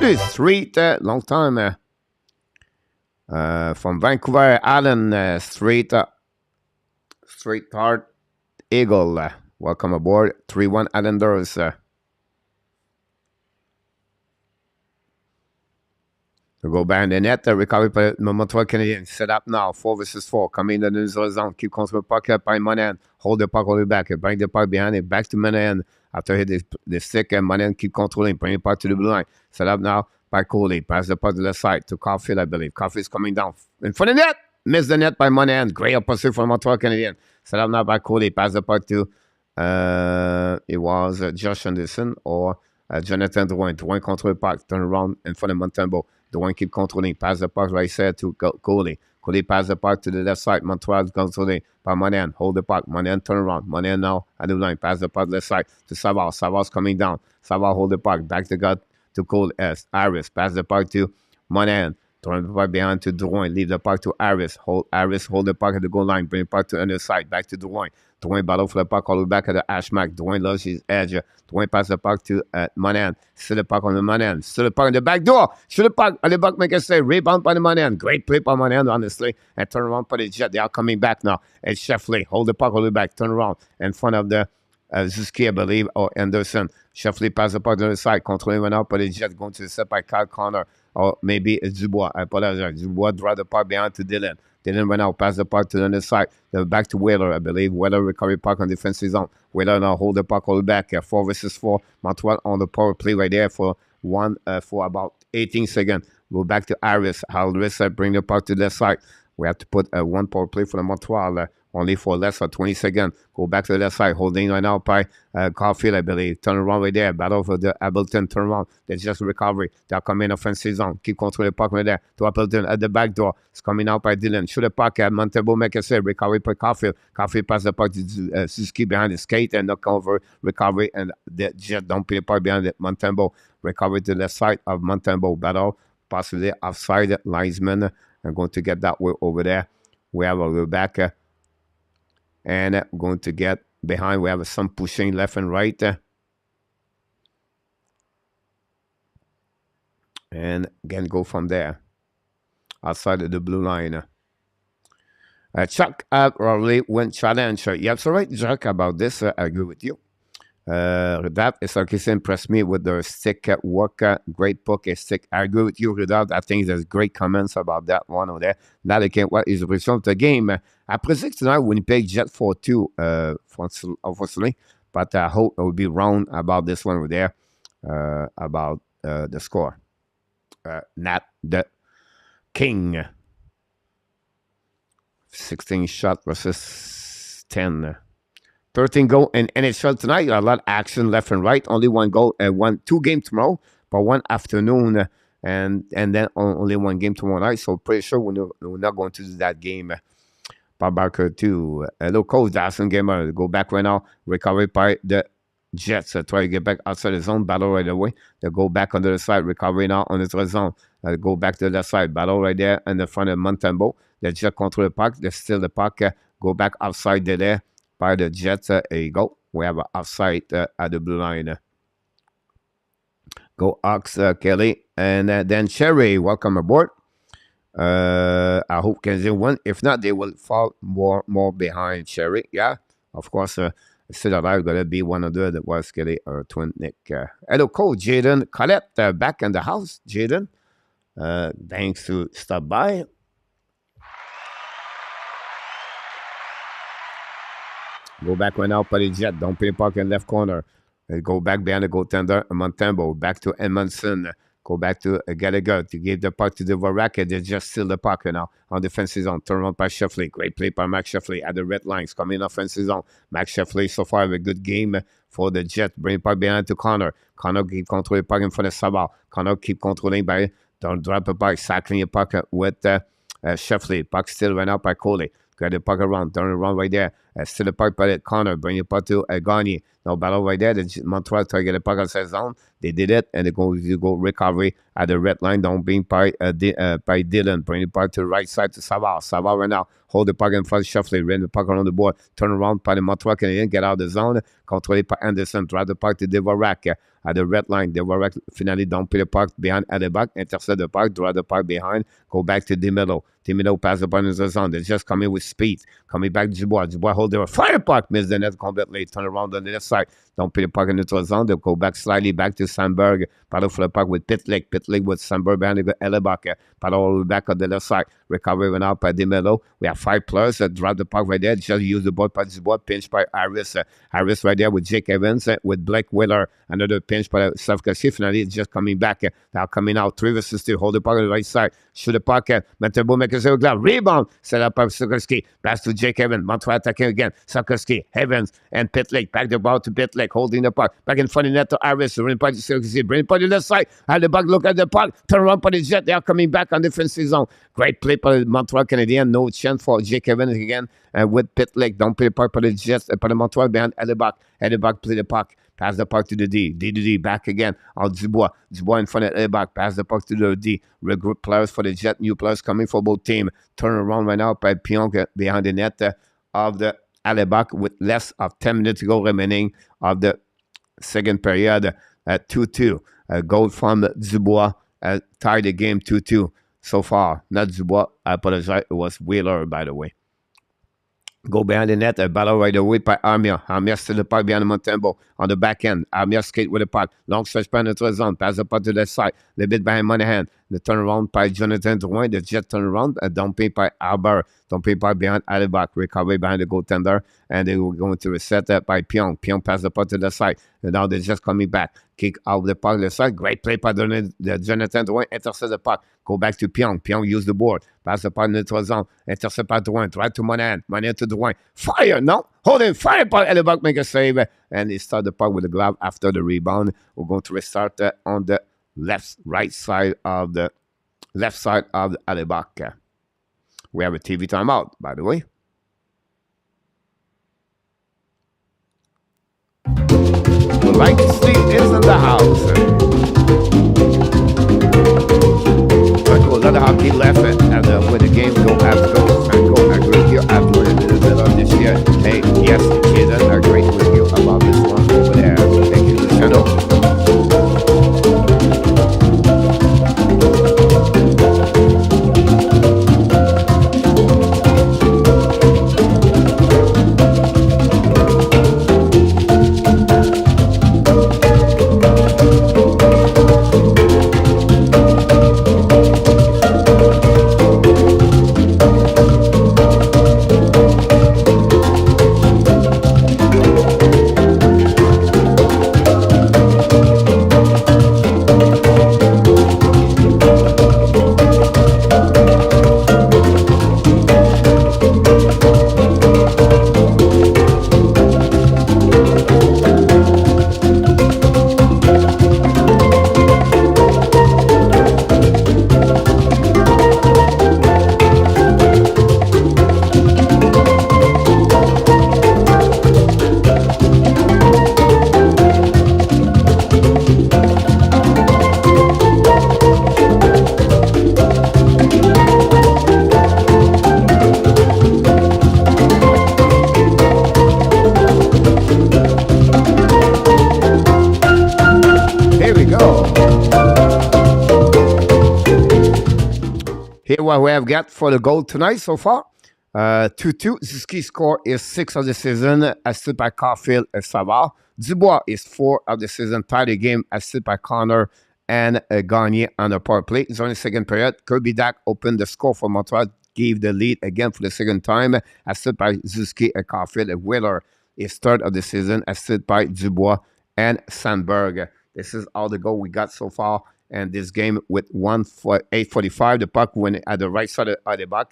Salut, Street, long time. From Vancouver, Allen Street, Street Heart Eagle. Welcome aboard. 3-1 Islanders. We go back in the net. Recovery by Montreal Canadiens. Set up now. 4 versus 4. Coming in the neutral zone. Keep control puck by Monahan. Hold the puck all the way back. Bring the puck behind it. Back to Monahan. After hit the stick, and Monahan keep controlling. Bring the puck to the blue line. Set up now by Coley. Pass the puck to the side to Caulfield, I believe. Caulfield is coming down in front of the net. Missed the net by Monahan. Great opposite from Montreal Canadiens. Set up now by Coley. Pass the puck to it was Josh Anderson or Jonathan Drouin. Drouin control the puck. Turn around in front of Montembeault. Drouin keep controlling. Pass the puck right side to Coley. Coley pass the puck to the left side. Montreal controlling by Monahan. Hold the puck. Monahan turn around. Monahan now at the line. Pass the puck left side to Savard. Savard's coming down. Savard hold the puck. Back the gut to Cole S. Harris. Pass the puck to Monahan. Turn the puck behind to Drouin. Leave the puck to Harris. Hold the puck at the goal line. Bring the puck to the other side. Back to Drouin. Drouin battle for the puck all the way back at the Ashmack. Drouin loves his edge. Drouin pass the puck to Monahan. Still the puck on the Monahan. Still the puck on the back door. Shoot the puck. On the buck make a save. Rebound by the Monahan. Great play by Monahan, honestly. And turn around for the Jet. They are coming back now. It's Sheffley. Hold the puck all the way back. Turn around in front of the Zuski, I believe, or Anderson. Sheffley pass the puck to the side. Controlling one out by the Jet. Going to the set by Kyle Connor. Or maybe it's Dubois. I apologize. Dubois draw the puck behind to Dylan. Dylan went out, pass the puck to the other side. Then back to Wheeler, I believe. Wheeler recovery puck on defensive zone. Wheeler now hold the puck all the back. 4 versus 4. Montreal on the power play right there for about 18 seconds. Go back to Harris. Harris bring the puck to the left side. We have to put one power play for the Montreal. Only for less than 20 seconds. Go back to the left side. Holding right now by Caulfield, I believe. Turn around right there. Battle for the Appleton. Turn around. There's just recovery. They're coming offensive zone. Keep controlling the puck right there. To Appleton at the back door. It's coming out by Dylan. Shoot the puck at Montembeault. Make a save. Recovery by Caulfield. Caulfield pass the puck to Suzuki behind the skate and knock over. Recovery. And the Jet don't put the puck behind it. Montembeault. Recovery to the left side of Montembeault. Battle. Possibly offside linesman. I'm going to get that way over there. We have a little back. And going to get behind. We have some pushing left and right. And again, go from there. Outside of the blue line. Chuck probably went challenge. Yep, so right, Chuck, about this. I agree with you. Redab is like impressed me with their stick work. Great poke stick. I agree with you, Redab. I think there's great comments about that one over there. Now they can't what is the result of the game. I predict tonight Winnipeg Jet 4-2, unfortunately. But I hope it will be wrong about this one over there. About the score. Not the King. 16 shot versus 10. 13 goal in NHL tonight. A lot of action left and right. Only one goal, two games tomorrow, but one afternoon, and then only one game tomorrow night. So pretty sure we're not going to do that game. Bob Barker too. Hello, Coach Dawson Gamer. Go back right now. Recovery by the Jets. Try to get back outside the zone. Battle right away. They go back on the side. Recovery now on the zone. Go back to the left side. Battle right there in the front of Montembeault. The Jets control the puck. They steal the puck. Go back outside there. By the Jets, there you go. We have an offside at the blue line. Go Ox, Kelly, and then Cherry. Welcome aboard. I hope Canadiens win. If not, they will fall more behind Cherry. Yeah, of course. Still alive, gonna be one of the that was Kelly or Twin Nick. Hello, Coach Jaden Colette, back in the house. Jaden, thanks to stop by. Go back right now, Paddy Jet. Don't pay puck in left corner. Go back behind the goaltender, Montembeault. Back to Edmondson. Go back to Gallagher to give the puck to the Varaka. They just steal the puck now on defensive zone. Turn around by Sheffley. Great play by Max Sheffley at the red lines. Coming offensive zone. Max Sheffley so far have a good game for the Jet. Bring puck behind to Connor. Connor keep controlling the puck in front of Savard. Connor keep controlling by, don't drop the puck, cycling the puck with Sheffley. Puck still went out by Coley. Got the puck around, turn around right there. Still the puck by Connor, bring the puck to Garnier. Now battle right there. Montreal try to get the puck outside zone. They did it, and they go recovery at the red line. Down being by Dylan. Bring the puck to the right side to Savard. Savard right now. Hold the puck in front of Sheffley. Ran the puck around the board. Turn around by the Montreal Canadiens. Get out of the zone. Control it by Anderson. Drive the puck to Dvorak. at the red line. DeWarte finally dump the puck behind at the back, intercept the puck, draw the puck behind, go back to DeMelo. DeMelo pass the puck in the zone. They're just coming with speed. Coming back to Dubois. Dubois hold their fire puck, miss the net completely. Turn around on the left side. Don't put the puck in the zone. They'll go back slightly back to Sandberg. Paddle for the puck with Pitlick. Pitlick with Sandberg behind the Hellebuck. Paddle all the way back on the left side. Recovery went out by DeMelo. We have 5 players that drop the puck right there. Just use the ball by Dubois. Pinch by Harris. Harris right there with Jake Evans. With Blake Wheeler. Another pinch by Savkasi. Finally, it's just coming back. Now coming out. 3 versus 2. Hold the puck on the right side. Shoot the puck. Montembeault make a glove. Rebound. Set up by Savkasi. Pass to Jake Evans. Montreal attacking again. Savkasi, Evans, and Pitlick. Back the ball to Pitlick. Holding the puck. Back in front of the net to Harris. Running puck to Savkasi. Bring the puck to the left side. And the back look at the puck. Turn around for the Jet. They are coming back on defensive zone. Great play by the Montreal Canadiens. No chance for Jake Evans again. With Pitlick. Don't play the puck for the Jets. For the Montreal behind Hellebuck. Hellebuck play the puck. Pass the puck to the D. D to D. Back again on Dubois. Dubois in front of Hellebuck. Pass the puck to the D. Regroup players for the Jet. New players coming for both teams. Turn around right now by Pionk behind the net of the Hellebuck with less of 10 minutes to go remaining of the second period. 2-2. Goal from Dubois. Tied the game 2-2 so far. Not Dubois. I apologize. It was Wheeler, by the way. Go behind the net, a battle right away by Armia. Armia still the puck behind the Montembeault on the back end. Armia skate with the puck. Long stretch by the zone. Pass the puck to the side. A little bit behind Monahan. The turnaround by Jonathan Drouin. The Jet turnaround. Dumping by Albert. Dumping by behind Hellebuck. Recovery behind the goaltender. And they were going to reset that by Pionk. Pionk pass the puck to the side. And now they're just coming back. Kick out the puck to the side. Great play by the Jonathan Drouin. Intercept the puck. Go back to Pionk. Pionk use the board. Pass the puck in the zone. Intercept by Drouin. Right to Monahan. Monahan to Drouin. Fire! No! Hold him! Fire! Puck. Hellebuck make a save. And he start the puck with the glove after the rebound. We're going to restart on the right side of the Hellebuck. We have a TV timeout, by the way. The Light Street is in the house. A lot of hockey left, and when the game go Habs go. Franco, I agree with you. I've learned a little bit of this year. Hey, yes, Jason, I agree with you about this one over there. Thank you, Luciano. Here what we have got for the goal tonight so far. 2-2. Zuski score is 6 of the season, assisted by Caulfield and Savard. Dubois is 4 of the season, tied the game, assisted by Connor and Garnier on the power play. It's only second period. Kirby Dak opened the score for Montreal, gave the lead again for the second time, assisted by Zuski and Caulfield. And Wheeler is third of the season, assisted by Dubois and Sandberg. This is all the goal we got so far. And this game with 8:45, the puck went at the right side of the back,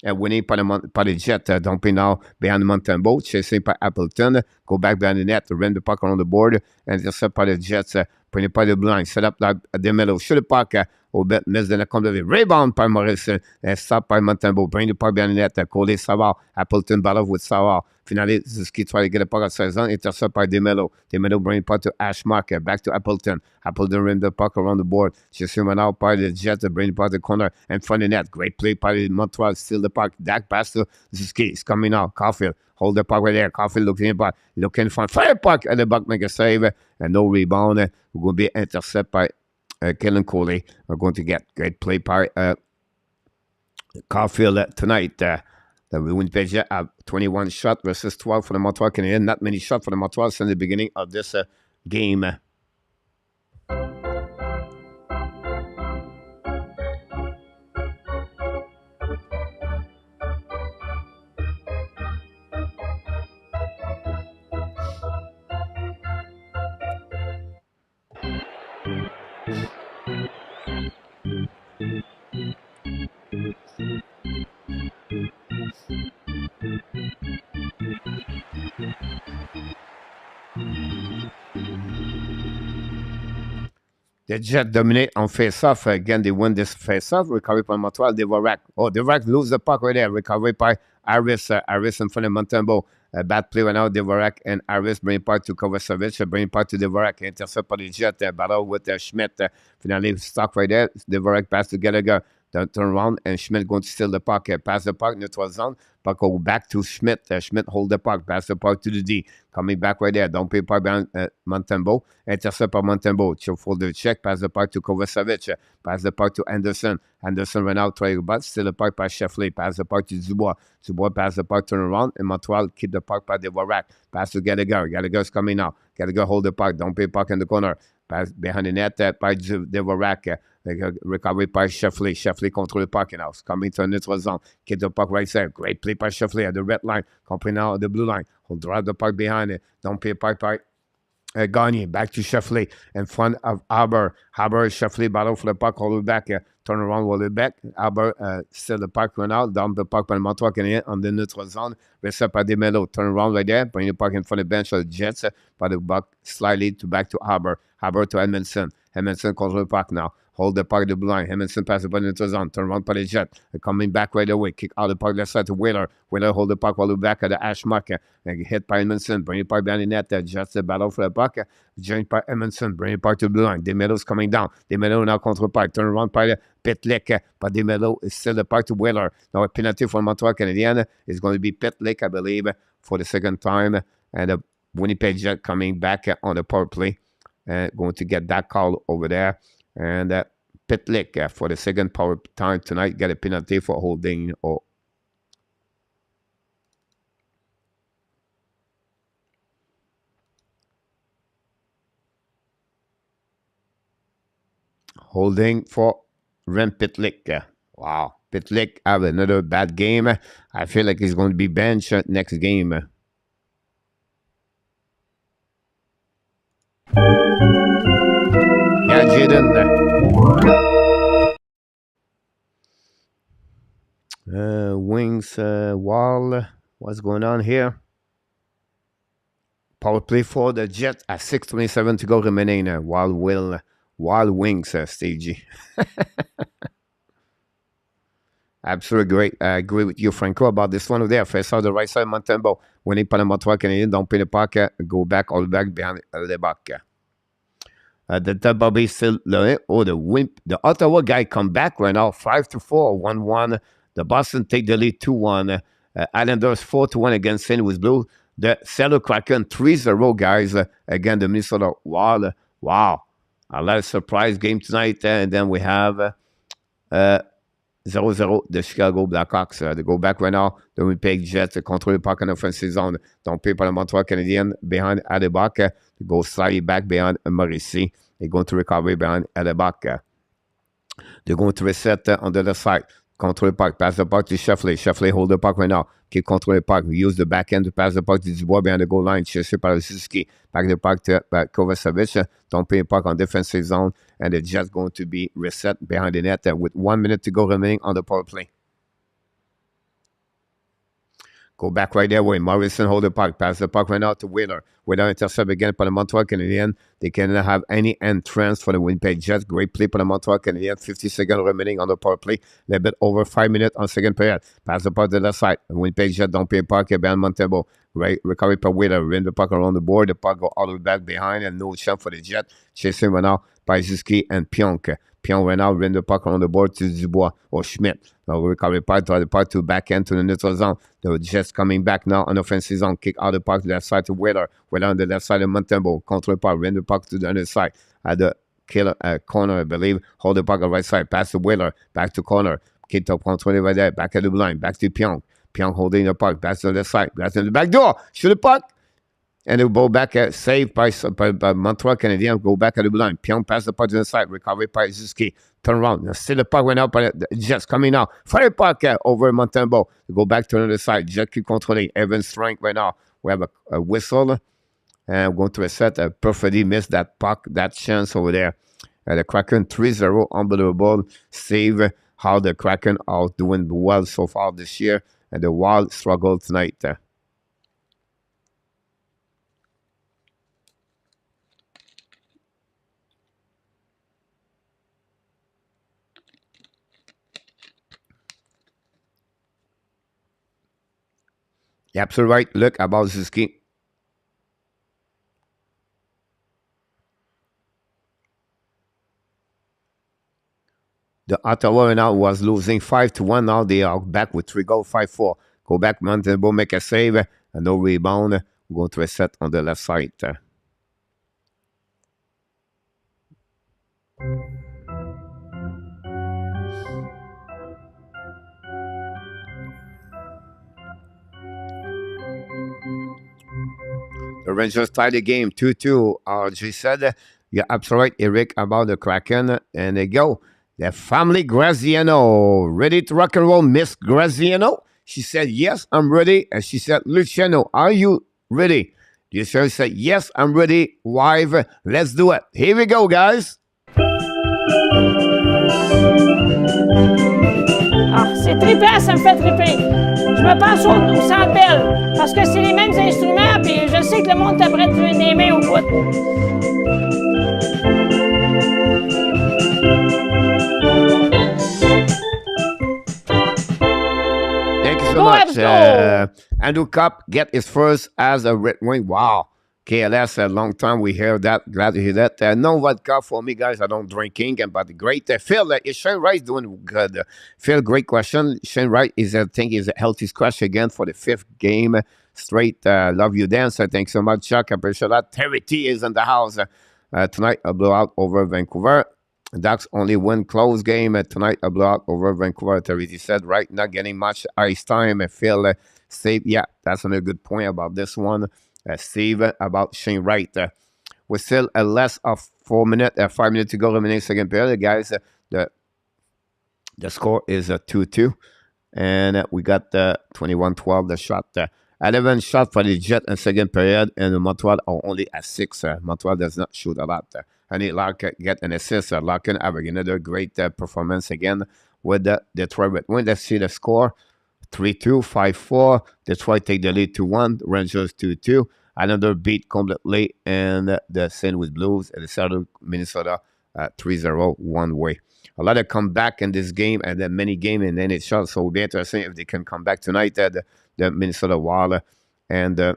winning by the Jet, dumping now behind Montembeault, chasing by Appleton, go back behind the net, run the puck around the board, and intercept by the Jets, putting by the blind, set up like the middle, shoot the puck, Aubert miss the net completely, rebound by Morrison, and stop by Montembeault, bring the puck behind the net, Coley Savard, Appleton battle with Savard. Finally, Zuski try to get a puck outside zone, intercept by DeMelo. DeMelo bring the puck to Ashmark, back to Appleton. Appleton rim the puck around the board. Just him out by the Jets, bring the puck to the corner and front of the net. Great play by Montreal, steal the puck. Dak pass to Zuski. He's coming out. Caulfield Hold the puck right there. Caulfield looking for fire puck at the back, make a save, and no rebound. We're going to be intercepted by Kellen Coley. We're going to get great play by Caulfield tonight. The Winnipeg Jets have 21 shots versus 12 for the Montreal Canadiens. Not many shots for the Montreal since the beginning of this game. The Jets dominate on face-off. Again, they win this face-off. Recovery by Montreal. Dvorak. Oh, Dvorak lose the puck right there. Recovery by Harris. Harris in front of Montembeault. Bad play right now. Dvorak and Harris bring puck to Kovacevic. Bring puck to Dvorak. Intercept by the Jets. Battle with Schmidt. Finally, stuck right there. Dvorak pass to Gallagher. Turn around, and Schmidt going to steal the puck. Pass the puck, neutral zone. Puck go back to Schmidt. Schmidt hold the puck. Pass the puck to the D. Coming back right there. Don't pay puck behind Montembeault. Intercept by Montembeault. Hold the check. Pass the puck to Kovacevic. Pass the puck to Anderson. Anderson ran out, try to butt. Steal the puck by Sheffley. Pass the puck to Dubois. Dubois pass the puck, turn around. And Montreal keep the puck by Dvorak. Pass to Gallagher. Gallagher's coming now. Gallagher hold the puck. Don't pay puck in the corner. Pass behind the net by Dvorak. Recovery by Sheffley. Sheffley control the puck now. Coming to a neutral zone. Keep the puck right there. Great play by Sheffley at the red line. Coming now at the blue line. He'll drive the puck behind it. Don't pay puck by Garnier. Back to Sheffley in front of Haber. Haber, Sheffley battle for the puck all the way back. Turn around, roll it back. Haber still the puck run out. Down the puck by Montreal Canadiens on the neutral zone. Reset by DeMello. Turn around right there. Bring the puck in front of the bench of the Jets. By the puck slightly back to Haber. Haber to Edmondson. Edmondson control the puck now. Hold the puck to the blind. Edmondson pass the ball into the zone. Turn around by the Jet. Coming back right away. Kick out the puck left side to Wheeler. Wheeler hold the puck all the way back at the ash mark. Hit by Edmondson. Bring the puck behind the net. Jets the battle for the puck. Joined by Edmondson. Bring the puck to the blue line. DeMello's coming down. DeMello now control the puck. Turn around by the Pitlick. But DeMello is still the puck to Wheeler. Now a penalty for Montreal Canadiens is going to be Pitlick, I believe, for the second time. And the Winnipeg Jet coming back on the power play. Going to get that call over there. And Pitlick for the second power time tonight get a penalty for holding. Holding for Rem Pitlick. Wow. Pitlick have another bad game. I feel like he's going to be benched next game. Yeah, Jaden. Wings, Wall. What's going on here? Power play for the Jets at 6:27 to go remaining. Wild Wings, Stagey. Absolutely great. I agree with you, Franco, about this one over there. First out the right side, Montembeault. Winning by the Montreal Canadiens. Don't pay the puck. Go back, all back behind the back. The Tampa Bay still the Ottawa guy come back right now. 5-4, 1-1. The Boston take the lead 2-1. Islanders 4-1 against St. Louis Blues. The Seattle Kraken 3-0, guys. Again, the Minnesota Wild. Wow. A lot of surprise game tonight. And then we have 0-0, the Chicago Blackhawks. They go back right now. The Winnipeg Jets control the puck in the offensive zone. Don't pay by the Montreal Canadiens behind Adebak. They go slightly back behind Mauricie. They're going to recover behind Adebak. They're going to reset on the left side. Control the puck. Pass the puck to Sheffley. Sheffley hold the puck right now. Keep control the puck. Use the back end to pass the puck to Dubois behind the goal line. Chased by Lucianski. Back the puck to Kovacevic. Don't pay the puck on defensive zone. And the Jets going to be reset behind the net with 1 minute to go remaining on the power play. Go back right there way. Morrison hold the puck. Pass the puck right now to Wheeler. Wheeler intercept again for the Montreal Canadiens. They cannot have any entrance for the Winnipeg Jets. Great play for the Montreal Canadiens. 50 seconds remaining on the power play. A little bit over 5 minutes on second period. Pass the puck to the left side. The Winnipeg Jets don't pay puck. Behind Montembeault. Right, recovery per Wheeler. Win the puck around the board. The puck go all the way back behind and no chance for the Jet. Chasing right now by Ziski and Pionk. Pion right now, win the puck on the board to Dubois or Schmidt. Now recovery puck to the puck to back end to the neutral zone. The Jets coming back now on offensive zone. Kick out the puck to the left side to Wheeler. Wheeler on the left side of Montembeault. Control puck, win the puck to the other side. At the killer corner, I believe. Hold the puck on the right side. Pass to Wheeler. Back to corner. Kick up control right there. Back at the line. Back to Pion. Pion holding the puck. Back to the left side. Back to the back door. Shoot the puck. And it will go back, saved by Montreal Canadiens, go back at the line. Pion pass the puck to the side, recovery by Zuski. Turn around. Now, still the puck went up, but Jets coming out. Fire puck over Montembeault. Go back to another side. Jets keep controlling. Evan's strength right now. We have a whistle. And we're going to reset. Perfectly missed that puck, that chance over there. The Kraken 3-0, unbelievable. Save how the Kraken are doing well so far this year. And the Wild struggle tonight. You're absolutely right. Look about Zuski. The Ottawa now was losing 5-1. Now they are back with 3 goals, 5-4. Go back, Montembeault make a save. And no rebound. Go to a set on the left side. The Rangers tied the game 2-2. RG said, you're absolutely right, Eric, about the Kraken. And they go. The family Graziano. Ready to rock and roll, Miss Graziano? She said, yes, I'm ready. And she said, Luciano, are you ready? Luciano said, yes, I'm ready. Wife, let's do it. Here we go, guys. Ah, c'est trippant, ça me fait tripper. Je me pense au Centre Bell, parce que c'est les mêmes instruments, puis je sais que le monde t'apprête des mains au bout. Thank you so much. Andrew Cup get his first as a Red Wing. Wow. KLS, a long time we hear that. Glad to hear that. No vodka for me, guys. I don't drinking, but great. Phil, is Shane Wright doing good? Phil, great question. Shane Wright is, I think, is a healthy scratch again for the 5th game straight. Love you, Dan. So thanks so much, Chuck. I appreciate that. Terry T is in the house tonight. A blowout over Vancouver. Ducks only win close game tonight. A blowout over Vancouver. Terry T said, right, not getting much ice time. Phil, save. Yeah, that's another good point about this one. Steve, about Shane Wright. We're still less of 5 minutes to go remaining second period, guys. The score is 2-2. And we got 21-12, the shot. 11 shot for the Jet in second period, and Montreal are only at 6. Montreal does not shoot a lot. I need Larkin get an assist. Larkin having another great performance again with the Detroit Red Wings. Let's see the score. 3-2, 5-4. Detroit take the lead 2-1. Rangers 2-2. Another beat completely. And the St. Louis Blues and the Southern Minnesota 3-0 one way. A lot of comeback in this game and then many games in NHL. So it'll be interesting if they can come back tonight. The Minnesota Wild and they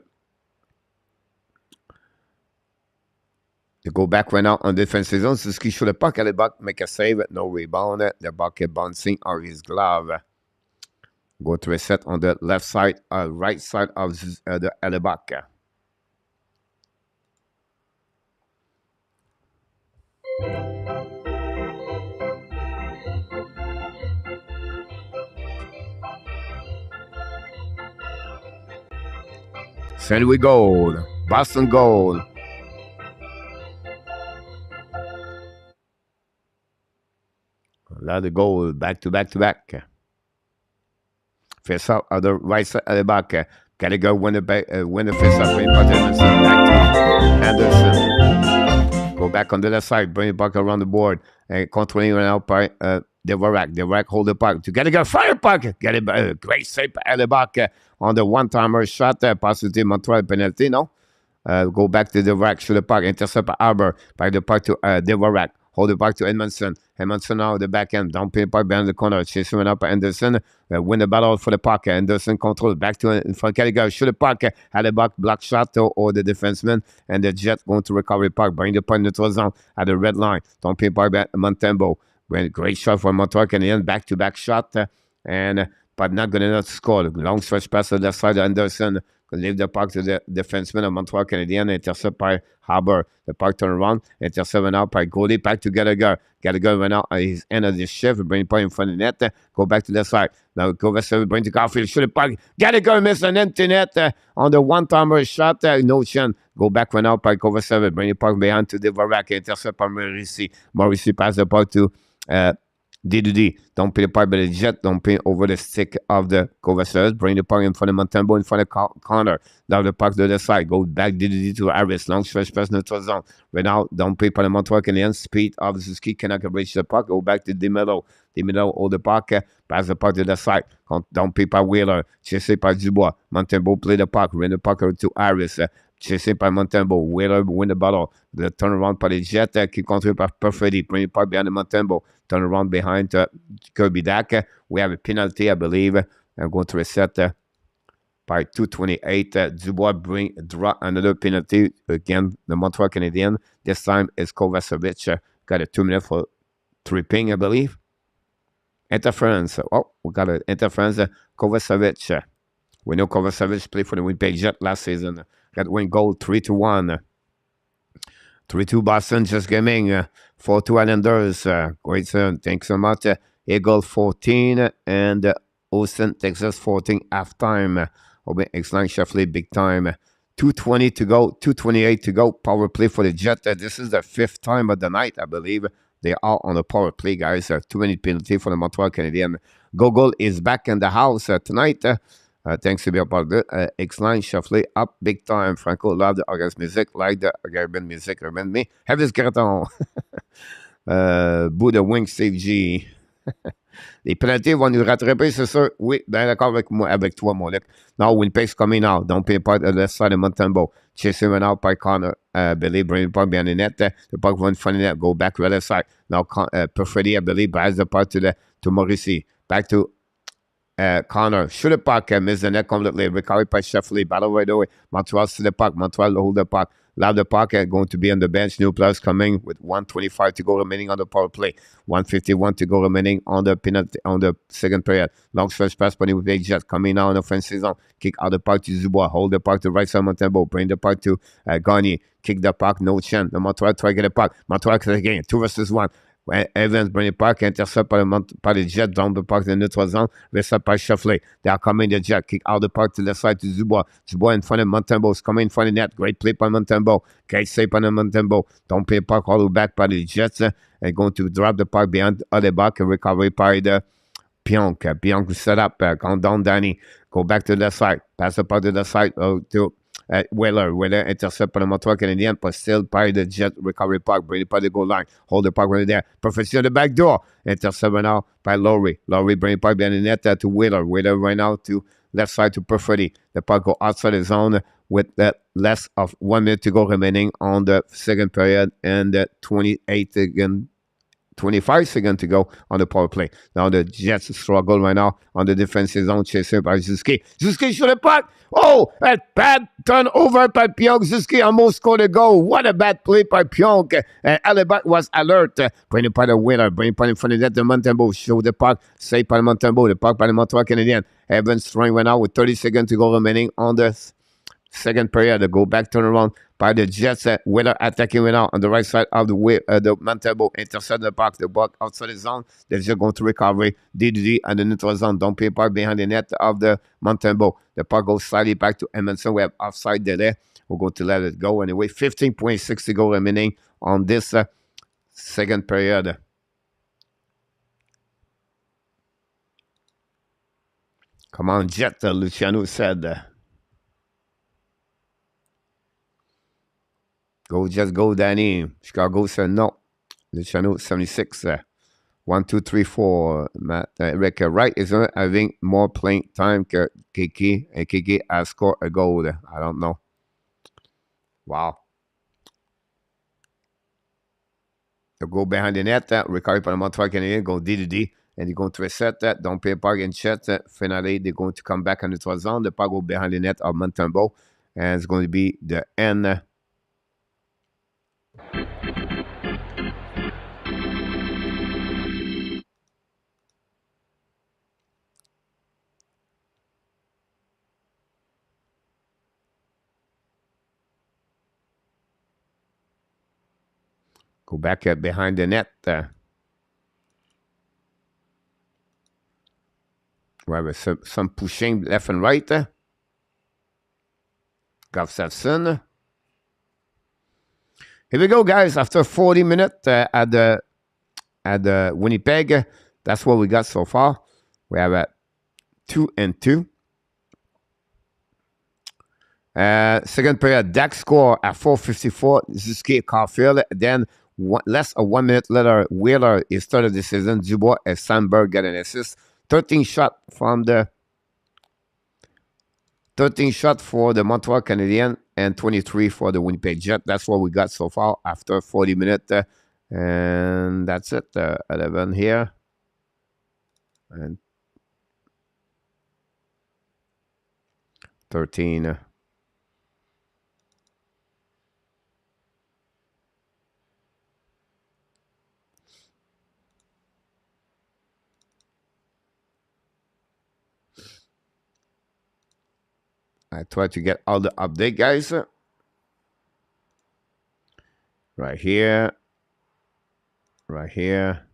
go back right now on defensive zone. Suzuki shoot the puck at the buck, make a save, no rebound. The bucket bouncing on his glove. Go to a set on the left side, right side of the Alebak. St. Louis gold, Boston gold. A lot of goal, back to back to back. Face up on the right side of the back. Gotta go win the face up. Back to Anderson. Go back on the left side. Bring it back around the board. And controlling right now by Devarak. Devarak hold the puck. Together go fire puck. Get it. Great save at the back on the one-timer shot. Positive Montreal penalty. No. Go back to Devarak. Shoot the puck. Intercept by Arbor. Back the puck to Devarak. Hold it back to Edmondson. Edmondson now the back end. Down pin puck behind the corner. Chasing up Anderson. Win the battle for the puck. Anderson control. Back to in front. Caliga. Shoot the puck. Had a block shot or the defenseman. And the Jet going to recover the puck. Bring the puck in the neutral zone at the red line. Down pin puck behind Montembeault. Great shot for Montreal Canadiens, back-to-back shot, but not good enough to score. Long stretch pass to the side of Anderson. Leave the puck to the defenseman of Montreal Canadiens, intercept by Haber. The puck turn around, intercept went out by Goldie, back to Gallagher. Gallagher went out at his end of the shift, bring the puck in front of the net, go back to the side. Now Kovacevic bring to Caulfield, shoot the puck. Gallagher missed an empty net on the one-timer shot. No chance. Go back, went out by Kovacevic, bring the puck behind to Dvorak, intercept by Morrissey. Morrissey pass the puck to D2D. Don't pay the puck by the jet. Don't pay over the stick of the Kovacevic. Bring the puck in front of Montembeault, in front of Connor. Down the puck to the side. Go back D2D to Harris. Long stretch pass neutral zone. Right now, don't pay by the Montreal Canadiens. Speed of Suzuki cannot reach the puck. Go back to DeMello. DeMello hold the puck. Pass the puck to the side. Don't pay by Wheeler. Chasé par Dubois. Montembeault play the puck. Run the puck to Harris. Chasé par Montembeault. Wheeler win the battle. The turnaround par les Jets qui contrôlé par Perfetti. Bring the puck behind the Montembeault. Turn around behind Kirby Dak. We have a penalty, I believe. I'm going to reset by 2:28. Dubois draw another penalty again. The Montreal Canadiens. This time is Kovacevic. Got a 2 minute for tripping, I believe. Interference. Oh, we got an interference. Kovacevic. We know Kovacevic played for the Winnipeg Jets last season. Got win goal 3-1. 3-2 Boston, just gaming. 4-2 Islanders. Great, thanks so much. Eagle 14 and Austin, Texas 14 halftime. Excellent, Sheffley, big time. 2:20 to go, 2:28 to go. Power play for the Jets. This is the 5th time of the night, I believe. They are on the power play, guys. 2-minute penalty for the Montreal Canadiens. Gogol is back in the house tonight. Thanks to be a part of it. Excellent, Sheffley up big time. Franco love the August music, like the Arabian music. Remind me. Heavis Graton. Bout de Wing Steve G. Les pénalités vont nous rattraper, c'est sûr. Oui, bien d'accord avec moi, avec toi, mon Luc. Now, Winnipeg's coming out. Don't pay part of the side of Montembeault. Chasing went out by Connor. Billy bring the puck behind the net. The puck went front of the net. Go back to the other side. Now, Perfetti, I believe, buys the puck to Morrissey. Back to Connor. Shoot the puck. Miss the net completely. Recovered by Sheffley. Battle right away. Montreal to the puck. Montreal hold the puck. Love the puck, going to be on the bench. New players coming with 1:25 to go remaining on the power play. 1:51 to go remaining on the penalty on the second period. Long stretch pass by the Winnipeg Jets coming now in the offensive zone. Kick out the puck to Dubois. Hold the puck to right side Montembeault. Bring the puck to Garnier. Kick the puck, no chance. The Montreal try to get the puck. Montreal again, 2 versus 1. Evans bring the puck, intercept par the Jet, down the puck in the neutral zone, reset by Sheffley. They are coming the Jet, kick out the puck to the side to Dubois. Dubois in front of Montembeault, coming in front of the net. Great play by Montembeault. Great save by Montembeault. Don't play the puck all the way back by the Jets. And going to drop the puck behind the back and recovery by the Pionk. Pionk set up, count down Danny. Go back to the side. Pass the puck to the side to Wheeler intercept par le Montreal Canadien, but still by the Jet recovery puck. Bring the puck to the goal line. Hold the puck right there. Perfection the back door. Intercept right now by Laurie. Laurie bring the puck behind the net to Wheeler. Wheeler right now to left side to Perfetti. The puck go outside the zone with less of 1 minute to go remaining on the second period and 28 again. 25 seconds to go on the power play. Now the Jets struggle right now on the defensive zone, chasing by Zuski. Zuski shoot the puck. Oh, a bad turnover by Pionk. Zuski almost scored a goal. What a bad play by Pionk. Alibak was alert. Bring the puck to Wheeler. Bring the puck in front of that to Montembeault. Show the puck. Save by Montembeault. The puck by the Montreal Canadiens. Evans throwing right now with 30 seconds to go remaining on the second period. The go back turnaround by the Jets. Wheeler attacking right now on the right side of the Montembeault. Intercept the puck. The puck outside the zone. They're just going to recovery. DDD and the neutral zone. Don't pay puck behind the net of the Montembeault. The puck goes slightly back to Edmondson. We have offside there. We're going to let it go anyway. 15.6 to go remaining on this second period. Come on, Jet, Luciano said. Go, just go, Danny. Chicago said no. Luciano 76. 1, 2, 3, 4. Matt, Rick, right is having more playing time que Kiki, and Kiki has scored a goal. I don't know. Wow. They'll go behind the net. Recovery by the Montreal Canadiens. Go D, and they're going to reset that. Don't pay a puck in chat. Finally, they're going to come back on the 12 zone. The puck go behind the net of Montembeault, and it's going to be the end. Go back behind the net. We have some pushing left and right. Gustafsson. Here we go, guys. After 40 minutes at the Winnipeg, that's what we got so far. We have a 2-2. Second period, Dax score at 4:54. Zuski Caulfield. Then less than 1 minute later, Wheeler is started the season. Dubois and Sandberg get an assist. 13 shot for the Montreal Canadiens and 23 for the Winnipeg Jet. That's what we got so far after 40 minutes. And that's it. 11 here. And 13. I try to get all the update, guys. Right here. Right here.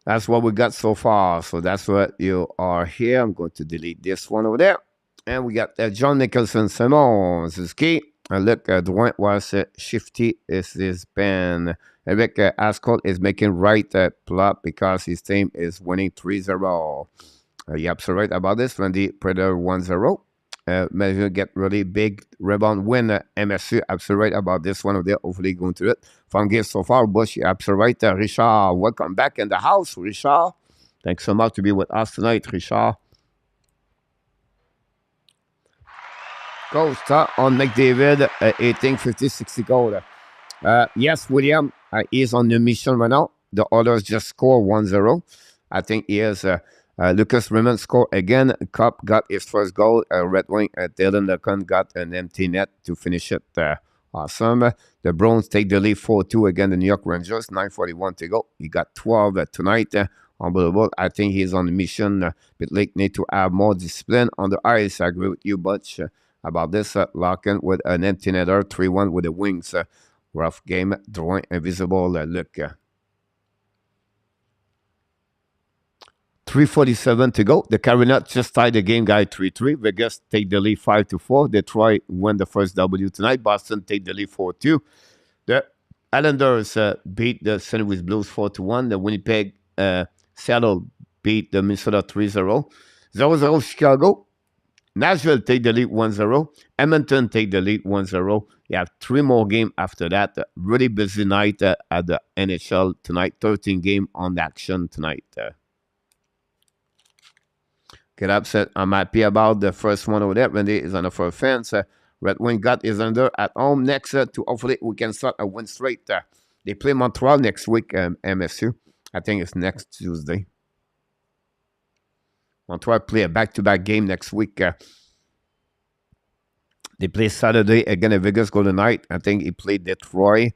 That's what we got so far. So that's what you are here. I'm going to delete this one over there. And we got John Nicholson, Simon, Suzuki. Look, Drouin was shifty. Is his pen. Eric Ascot is making right plot because his team is winning 3-0. You absolutely right about this. Randy Predator 1-0. Measure get really big rebound win. MSU absolutely right about this one over there. Hopefully going to it. From game so far, Bush, you absolutely right. Richard, welcome back in the house, Richard. Thanks so much to be with us tonight, Richard. Go start on McDavid, 18, 50, 60 goal. Yes, William is on the mission right now. The others just score 1-0. I think he is. Lucas Raymond scored again. Cup got his first goal. Red Wing, Dylan Lecon got an empty net to finish it. Awesome. The Browns take the lead 4-2 against the New York Rangers. 9:41 to go. He got 12 tonight. Unbelievable. I think he's on the mission. But Lake need to have more discipline on the ice. I agree with you, Butch, about this. Larkin with an empty netter. 3-1 with the Wings. Rough game. Drawing invisible. Look. 3:47 to go. The Carolina just tied the game, guy, 3-3. Vegas take the lead 5-4. Detroit won the first W tonight. Boston take the lead 4-2. The Islanders beat the St. Louis Blues 4-1. The Winnipeg Seattle beat the Minnesota 3-0. 0-0 Chicago. Nashville take the lead 1-0. Edmonton take the lead 1-0. You have 3 more games after that. Really busy night at the NHL tonight. 13 game on action tonight. Get upset. I'm happy about the first one over there. Randy is on the first fence. Red Wing got his under at home next to hopefully we can start a win straight. They play Montreal next week, MSU. I think it's next Tuesday. Montreal play a back-to-back game next week. They play Saturday again at Vegas Golden Knight. I think he played Detroit.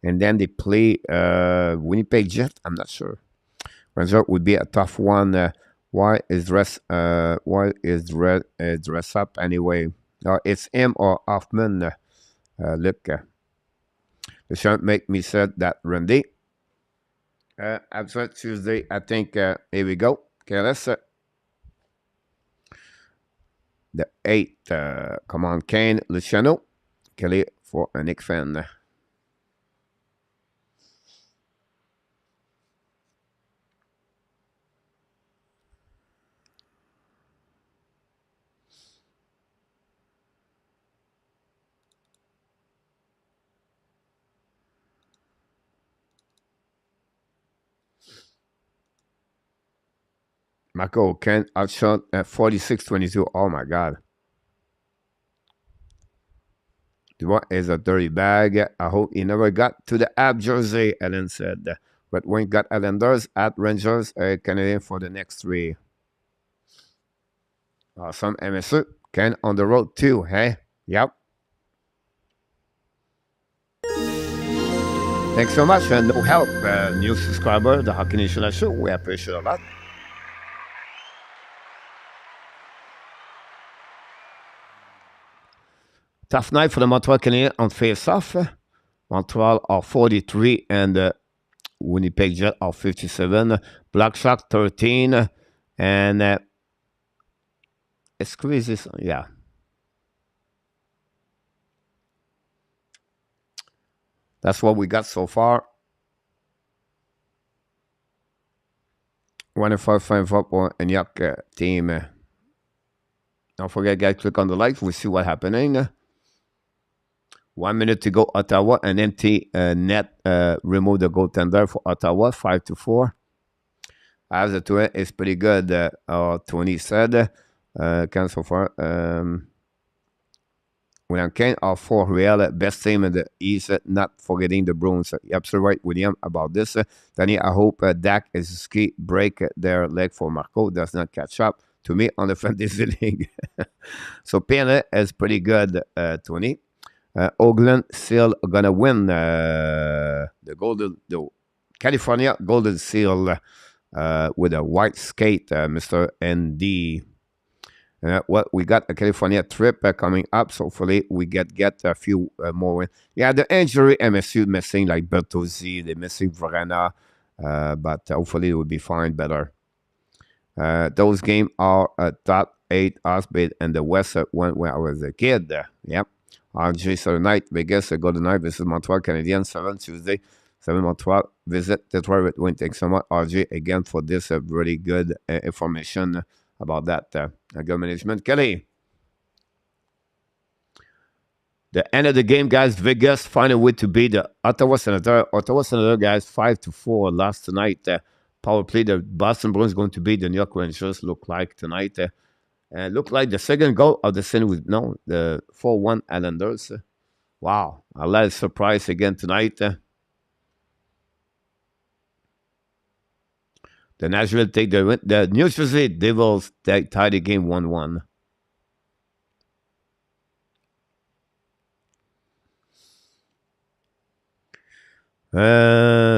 And then they play Winnipeg Jet. I'm not sure. Result would be a tough one. Why is dress up anyway? No, it's him or Hoffman. Look. The shot make me said that Randy. Absolute Tuesday, I think. Here we go. Okay, let's the 8th. Come on, Kane, Luciano. Kelly for a Nick fan. Marco Kent outshot at 46-22. Oh my God. What is a dirty bag? I hope he never got to the app jersey, Ellen said. But when got Islanders at Rangers, Canadian for the next 3. Awesome, MSU. Ken on the road too, hey? Yep. Thanks so much. No help. New subscriber, the Hockey Nation Show. We appreciate a lot. Tough night for the Montreal Canadiens on face-off. Montreal are 43 and Winnipeg Jet are 57. Black Shark 13 and it's crazy. Yeah. That's what we got so far. 1-5 football and Yuck team. Don't forget, guys, click on the likes. We'll see what's happening. 1 minute to go, Ottawa. An empty net. Remove the goaltender for Ottawa, 5-4. As the twin is pretty good, Tony said. So far. William Kane are for real best team in the East, not forgetting the Bruins. You're absolutely right, William, about this. Danny, I hope Dak is ski break their leg for Marco. Does not catch up to me on the fantasy league. So PNA is pretty good, Tony. Oakland still gonna win the California Golden Seal with a white skate, Mr. ND. What we got a California trip coming up, so hopefully we get a few more wins. Yeah, the injury MSU missing like Bertozzi, they're missing Verena, but hopefully it will be fine better. Those games are top 8 Osbade and the West when I was a kid. Yep. RJ Saturday night, Vegas, Golden Night versus Montreal Canadiens, 7 Tuesday, 7 Montreal. Visit Detroit Win. Thanks so much, RJ, again for this really good information about that. Good management. Kelly. The end of the game, guys. Vegas find a way to beat the Ottawa Senator. Ottawa Senator, guys, 5-4 last tonight. Power play. The Boston Bruins going to beat the New York Rangers. Look like tonight. Look like the second goal of the scene with the 4-1 Islanders. Wow, a lot of surprise again tonight. The Nashville take the win. The New Jersey Devils tie the game 1-1.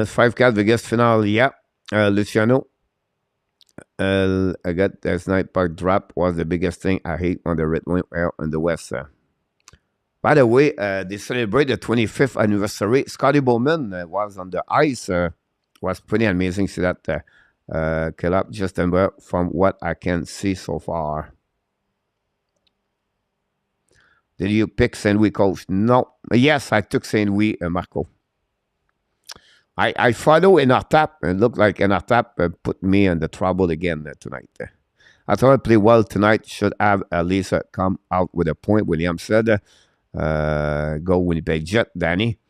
Five Cat Vegas finale. Yeah, Luciano. I got that night park drop was the biggest thing I hate on the Red Wing in the West. By the way, they celebrate the 25th anniversary. Scotty Bowman was on the ice. Was pretty amazing. See that kill up just from what I can see so far. Did you pick Saint Louis, coach? No. Yes, I took Saint Louis, Marco. I follow Enartap and looked like Enartap put me in the trouble again tonight. I thought I played well tonight. Should have at least come out with a point, William said. Go Winnipeg Jet, Danny.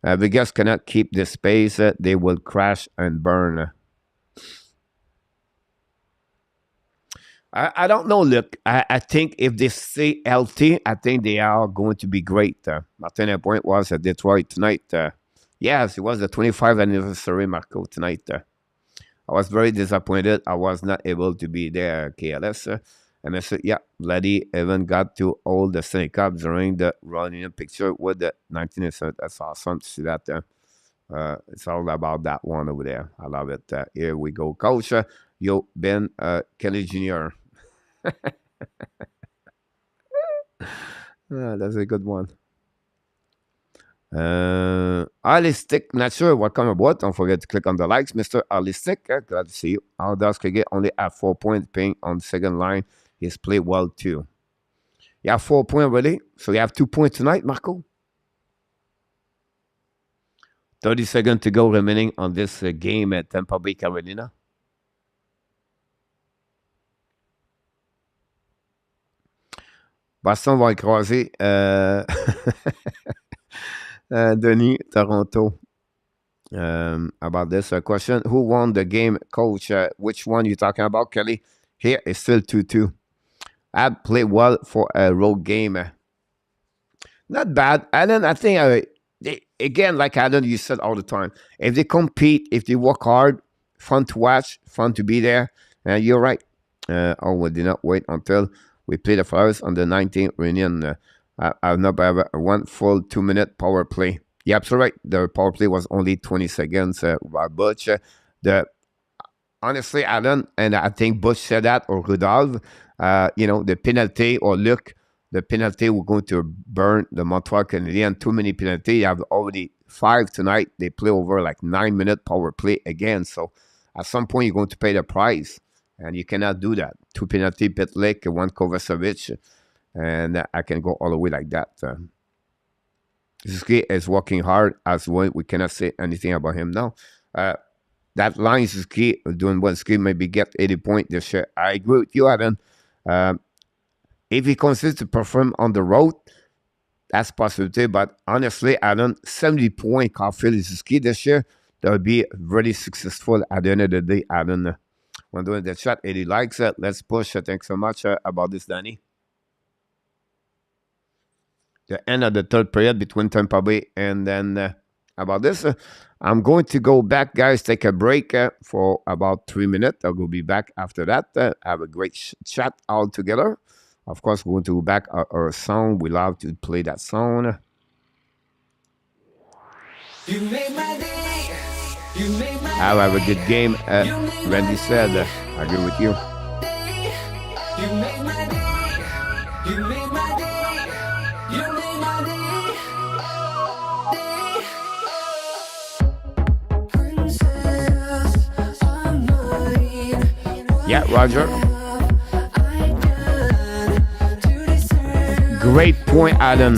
Vegas cannot keep this space. They will crash and burn. I don't know. Look, I think if they stay healthy, I think they are going to be great. Martin Point was at Detroit tonight. Yes, it was the 25th anniversary, Marco, tonight. I was very disappointed. I was not able to be there, KLS. And I said, yeah, Vladdy even got to hold the Stanley Cup during the running picture with the 1970. That's awesome to see that. It's all about that one over there. I love it. Here we go, Coach. Yo, Ben Kelly Jr. That's a good one. Alistic, not sure what kind of what. Don't forget to click on the likes, Mr. Alistic. Glad to see you. How does Kage only have 4 points paying on second line? He's played well too. You have 4 points already, so you have 2 points tonight, Marco. 30 seconds to go remaining on this game at Tampa Bay, Carolina. Boston va écraser Denis, Toronto. About this question. Who won the game, Coach? Which one you talking about, Kelly? Here it's still 2-2. I played well for a road game. Not bad. Alan, I think, again, like Alan, you said all the time, if they compete, if they work hard, fun to watch, fun to be there. You're right. We did not wait until we played the Flyers on the 19th reunion. I've not ever 1 full 2-minute power play. Yeah, absolutely right. The power play was only 20 seconds. Butch, honestly, Alan, and I think Butch said that, or Rudolph, the penalty, or Luke, the penalty we're going to burn the Montreal Canadiens. Too many penalties. You have already 5 tonight. They play over like 9-minute power play again. So at some point, you're going to pay the price. And you cannot do that. 2 penalty, Pitlick, 1 Kovacevic. And I can go all the way like that. Suzuki is working hard as well. We cannot say anything about him now. That line, Suzuki, doing well. Suzuki maybe get 80 points this year. I agree with you, Adam. If he continues to perform on the road, that's a possibility. But honestly, Adam, 70 point Caulfield Suzuki this year, that would be really successful at the end of the day, Adam. When doing the chat, 80 likes. Let's push. Thanks so much about this, Danny. The end of the third period between Tampa Bay and then about this. I'm going to go back, guys, take a break for about 3 minutes. I will be back after that. Have a great chat all together. Of course, we're going to go back our song. We love to play that song. You made my day. You made my I'll have a good game. Randy said, I agree with you. You made my day. You made my day. Yeah, Roger. Great point, Adam.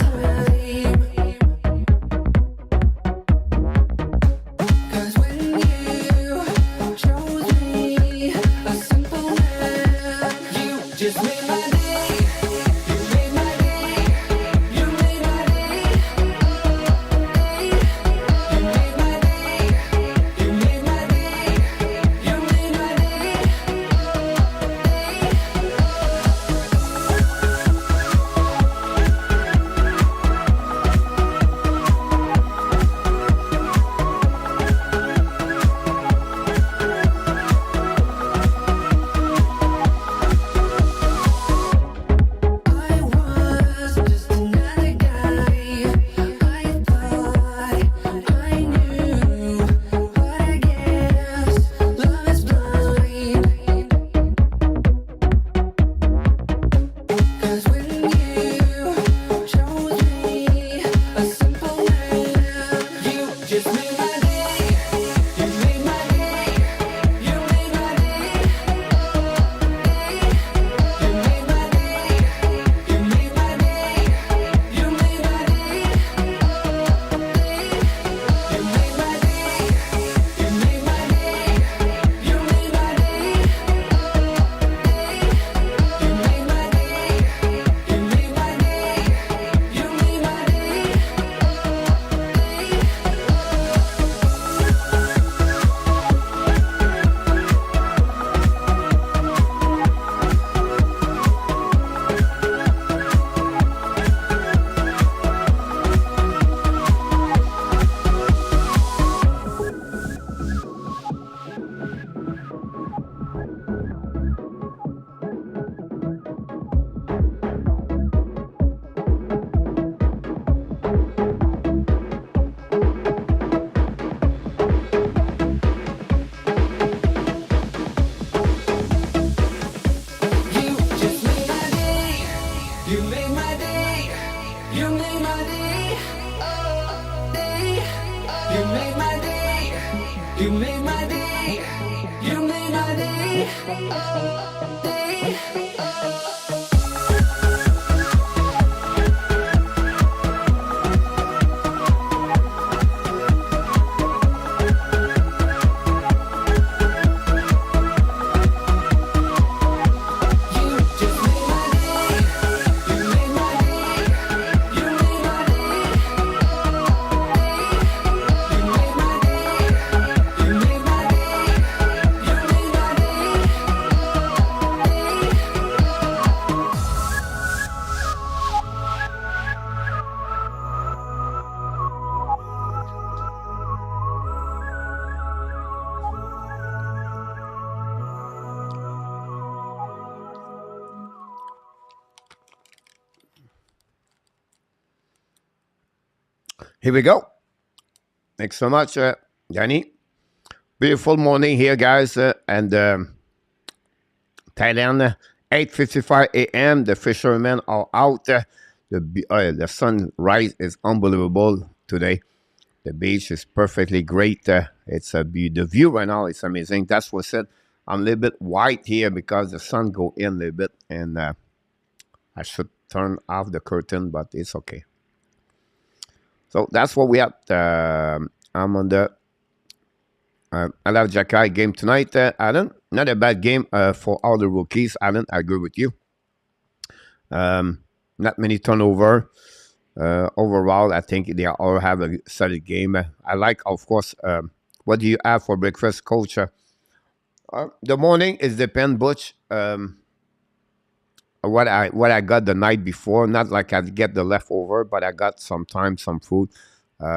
Here we go. Thanks so much, Danny. Beautiful morning here, guys. And Thailand 8:55 a.m. The fishermen are out. The sunrise is unbelievable today. The beach is perfectly great. The view right now is amazing. That's what I said. I'm a little bit white here because the sun go in a little bit, and I should turn off the curtain, but it's okay. So that's what we have. I'm on the I love Jacky game tonight, Alan. Not a bad game for all the rookies, Alan. I agree with you. Not many turnover. Overall, I think they all have a solid game. I like, of course, what do you have for breakfast, Coach? The morning is depend, Butch. What I got the night before, not like I get the leftover, but I got sometimes some food.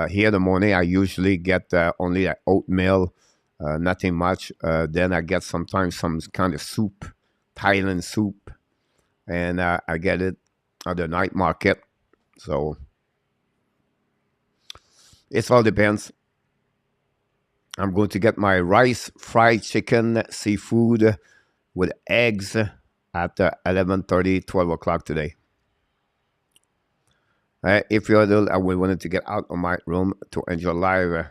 Here in the morning, I usually get only oatmeal, nothing much. Then I get sometimes some kind of soup, Thailand soup, and I get it at the night market. So it all depends. I'm going to get my rice, fried chicken, seafood with eggs at 11:30, 12 o'clock today. If you're adult, I will wanted to get out of my room to enjoy live.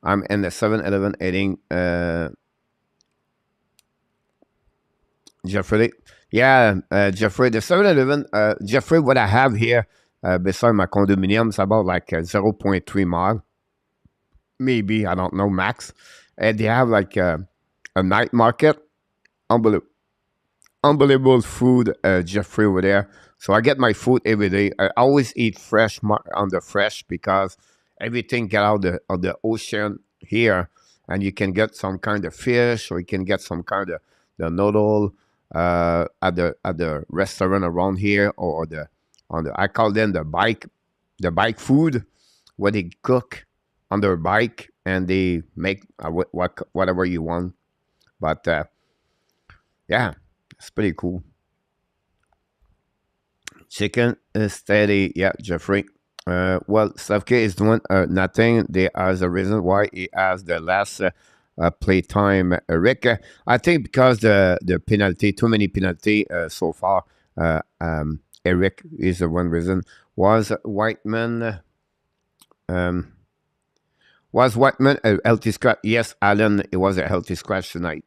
I'm in the 7-Eleven eating Jeffrey. Yeah, Jeffrey, the 7-Eleven, Jeffrey, what I have here beside my condominium is about like 0.3 mile. Maybe, I don't know, max. And they have like a night market. Unbelievable food, Jeffrey, over there. So I get my food every day. I always eat fresh on the fresh because everything get out of the ocean here, and you can get some kind of fish, or you can get some kind of the noodle at the restaurant around here, or I call them the bike food, where they cook on their bike and they make whatever you want. But yeah, it's pretty cool. Chicken is steady. Yeah, Jeffrey. Well, Savke is doing nothing. There is a reason why he has the last play time. Rick, I think because the penalty, too many penalty so far. Eric is the one reason. Was Whiteman a healthy scratch? Yes, Alan, it was a healthy scratch tonight.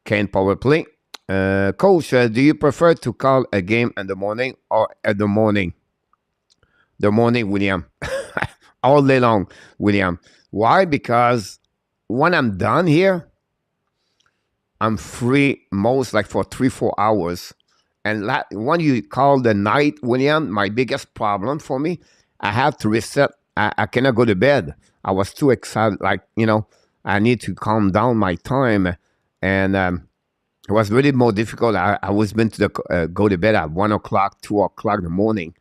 Kane power play. Coach, do you prefer to call a game in the morning or at the morning? The morning, William. All day long, William. Why? Because when I'm done here, I'm free most like for 3-4 hours. And when you call the night, William, my biggest problem for me, I have to reset. I cannot go to bed. I was too excited. Like, I need to calm down my time. And it was really more difficult. I was meant to go to bed at 1 o'clock, 2 o'clock in the morning.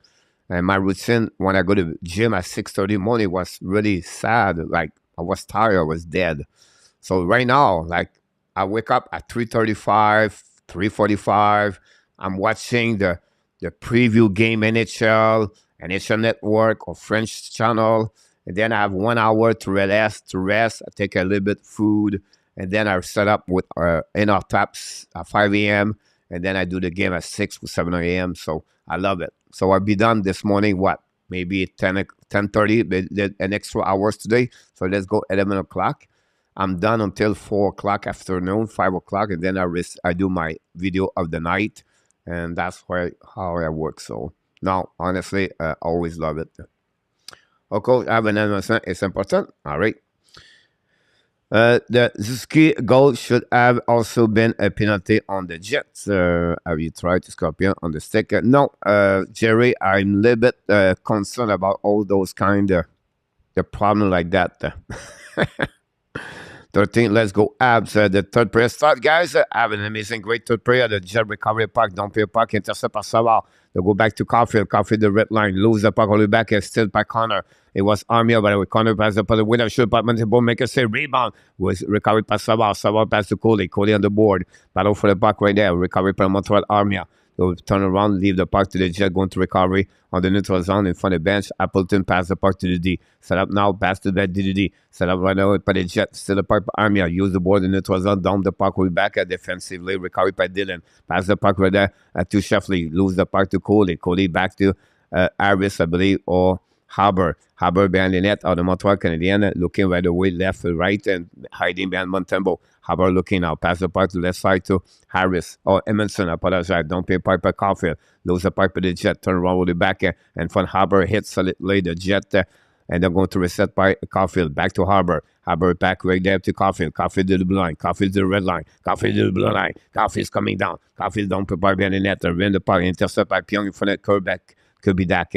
And my routine when I go to the gym at 6:30 in the morning was really sad. Like, I was tired. I was dead. So right now, like, I wake up at 3:35, 3:45. I'm watching the preview game NHL Network or French channel. And then I have 1 hour to rest. I take a little bit of food. And then I set up with in-off taps at 5 a.m. And then I do the game at 6 or 7 a.m. So I love it. So I'll be done this morning, maybe 10:30, an extra hours today. So let's go 11 o'clock. I'm done until 4 o'clock afternoon, 5 o'clock. And then I do my video of the night. And that's how I work. So now, honestly, I always love it. Okay, I have an announcement. It's important. All right. The Zuski goal should have also been a penalty on the Jets. Have you tried to scorpion on the stick? No, Jerry, I'm a little bit concerned about all those kind of the problem like that. 13, let's go Habs. The third period start, guys. Have an amazing, great third period. The Jet recovery puck, Dompier puck, intercept par Savard. They go back to Caulfield. Caulfield, the red line, lose the puck all the way back, still by Connor. It was Armia, but Connor passed the puck. The winner shoot, but MONTEMBEAULT make a save. Rebound was recovered by Savard. Savard passed to Coley. Coley on the board. Battle for the puck right there. Recovery by Montreal Armia. They'll turn around, leave the puck to the Jet, going to recovery on the neutral zone in front of the bench. Appleton pass the puck to the D. Set up now, pass to the D. Set up right now by the Jet. Still the puck by Armia. Use the board in the neutral zone. Down the puck. Will be back defensively. Recovery by Dylan. Pass the puck right there to Sheffley. Lose the puck to Cody. Cody back to Harris, I believe, or Haber. Haber behind the net of the Montreal Canadiens, looking right away, left, right, and hiding behind Montembeault. Haber looking now. Pass the puck to the left side to Harris. Or Emerson, I apologize. Don't pay puck by Caulfield. Lose the puck by the Jet. Turn around with the back. And from Haber hits solidly the Jet. And they're going to reset by Caulfield. Back to Haber. Haber back right there to Caulfield. Caulfield to the blue line. Caulfield to the red line. Caulfield to the blue line. Caulfield's coming down. Caulfield don't prepare behind the net. Win the puck. Intercept by Pyong in front of Kerbeck. Could be Dak.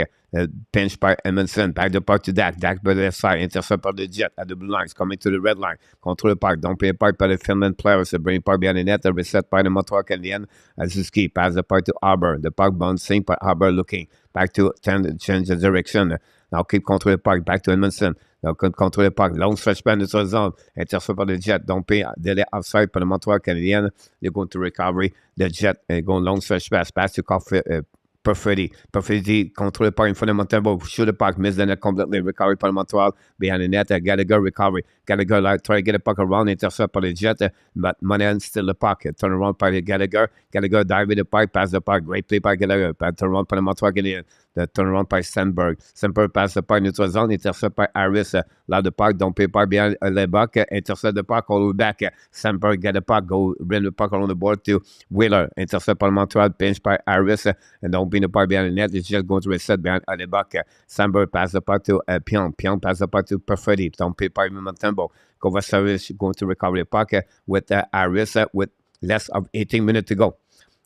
Pinch by Edmondson. Back the puck to Dak. Dak by the left side. Intercept by the Jet at the blue lines. Coming to the red line. Control the puck. Don't pay a puck by the Finland players. Bring puck behind the net. Reset by the Montreal Canadiens. Suzuki pass the puck to Arbor. The puck bouncing by Arbor looking. Back to change the direction. Now keep control the puck. Back to Edmondson. Now control the puck. Long stretch by the zone. Intercept by the Jet. Don't pay. Delay outside by the Montreal Canadiens. They're going to recovery. The Jet going long stretch pass. Pass to Caulfield. Perfetti control the puck in front of Montembeault. Shoot the puck, miss the net completely. Recovery by Montreal behind the net. Gallagher recovery. Gallagher try to get the puck around, intercept by the Jet, but Monahan still the puck. Turn around by Gallagher. Gallagher dive with the puck, pass the puck. Great play by Gallagher. Turn around by the Montreal Canadiens. The turn around by Sandberg. Sandberg pass the puck neutral zone, intercept by Harris. Loud the puck, don't pay puck behind Lebuck. Intercept the puck all the way back. Sandberg get the puck, go bring the puck around the board to Wheeler. Intercept by Montreal, pinch by Harris, and don't bring the puck behind the net. It's just going to reset behind Lebuck. Sandberg pass the puck to Pion. Pion pass the puck to Perfetti. Don't pay puck with Montembeault. Kovacevic going to recover the puck with Harris with less of 18 minutes to go.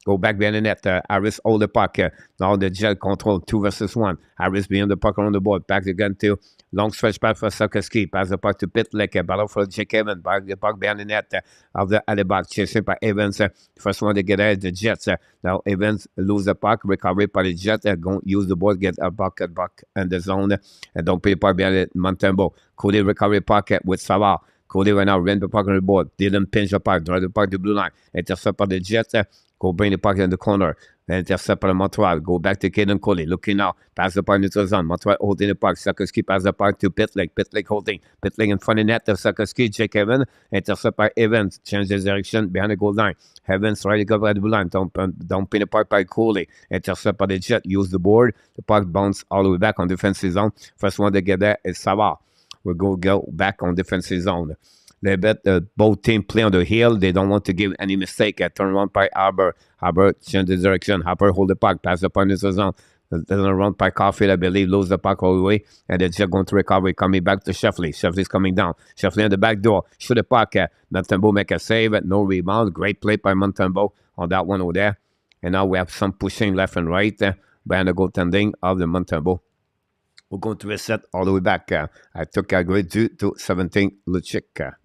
Go back behind the net. Harris hold the puck. Now the Jet control 2 versus 1. Harris behind the puck on the board. Back again to long stretch pass for Sarkowski. Pass the puck to Pitlick. Battle for Jake Evans. Back the puck behind the net of the Alebak. Chasing by Evans. First one to get there, the Jets. Now Evans lose the puck. Recovery by the Jet. Go use the board. Get a buck in the zone. And don't pay the puck behind it. Montembeault. Cody recovery puck with Savard. Cody right now ran the puck on the board. Didn't pinch the puck. Drive the puck to blue line. Intercept by the Jets. Go bring the puck in the corner. Intercept by Montreal. Go back to Caden Coley. Looking now. Pass the puck neutral zone. Montreal holding the puck. Sarkowski pass the puck to Pitlick. Pitlick holding. Pitlick in front of the net of Sarkowski. Jake Evans. Intercept by Evans. Change the direction behind the goal line. Evans try to go by the blue line. Don't pin the puck by Coley. Intercept by the Jet. Use the board. The puck bounce all the way back on defensive zone. First one to get there is Savard. We'll go back on defensive zone. They bet both teams play on the hill. They don't want to give any mistake. Turn around by Haber. Haber change the direction. Haber hold the puck. Pass the puck in the zone. Turn around by Caulfield, I believe. Lose the puck all the way. And they're just going to recover. Coming back to Sheffley. Sheffley's coming down. Sheffley on the back door. Shoot the puck. Montembeault make a save. No rebound. Great play by Montembeault on that one over there. And now we have some pushing left and right behind the goaltending of the Montembeault. We're going to reset all the way back. I took a grade 2 to 17 Lucic.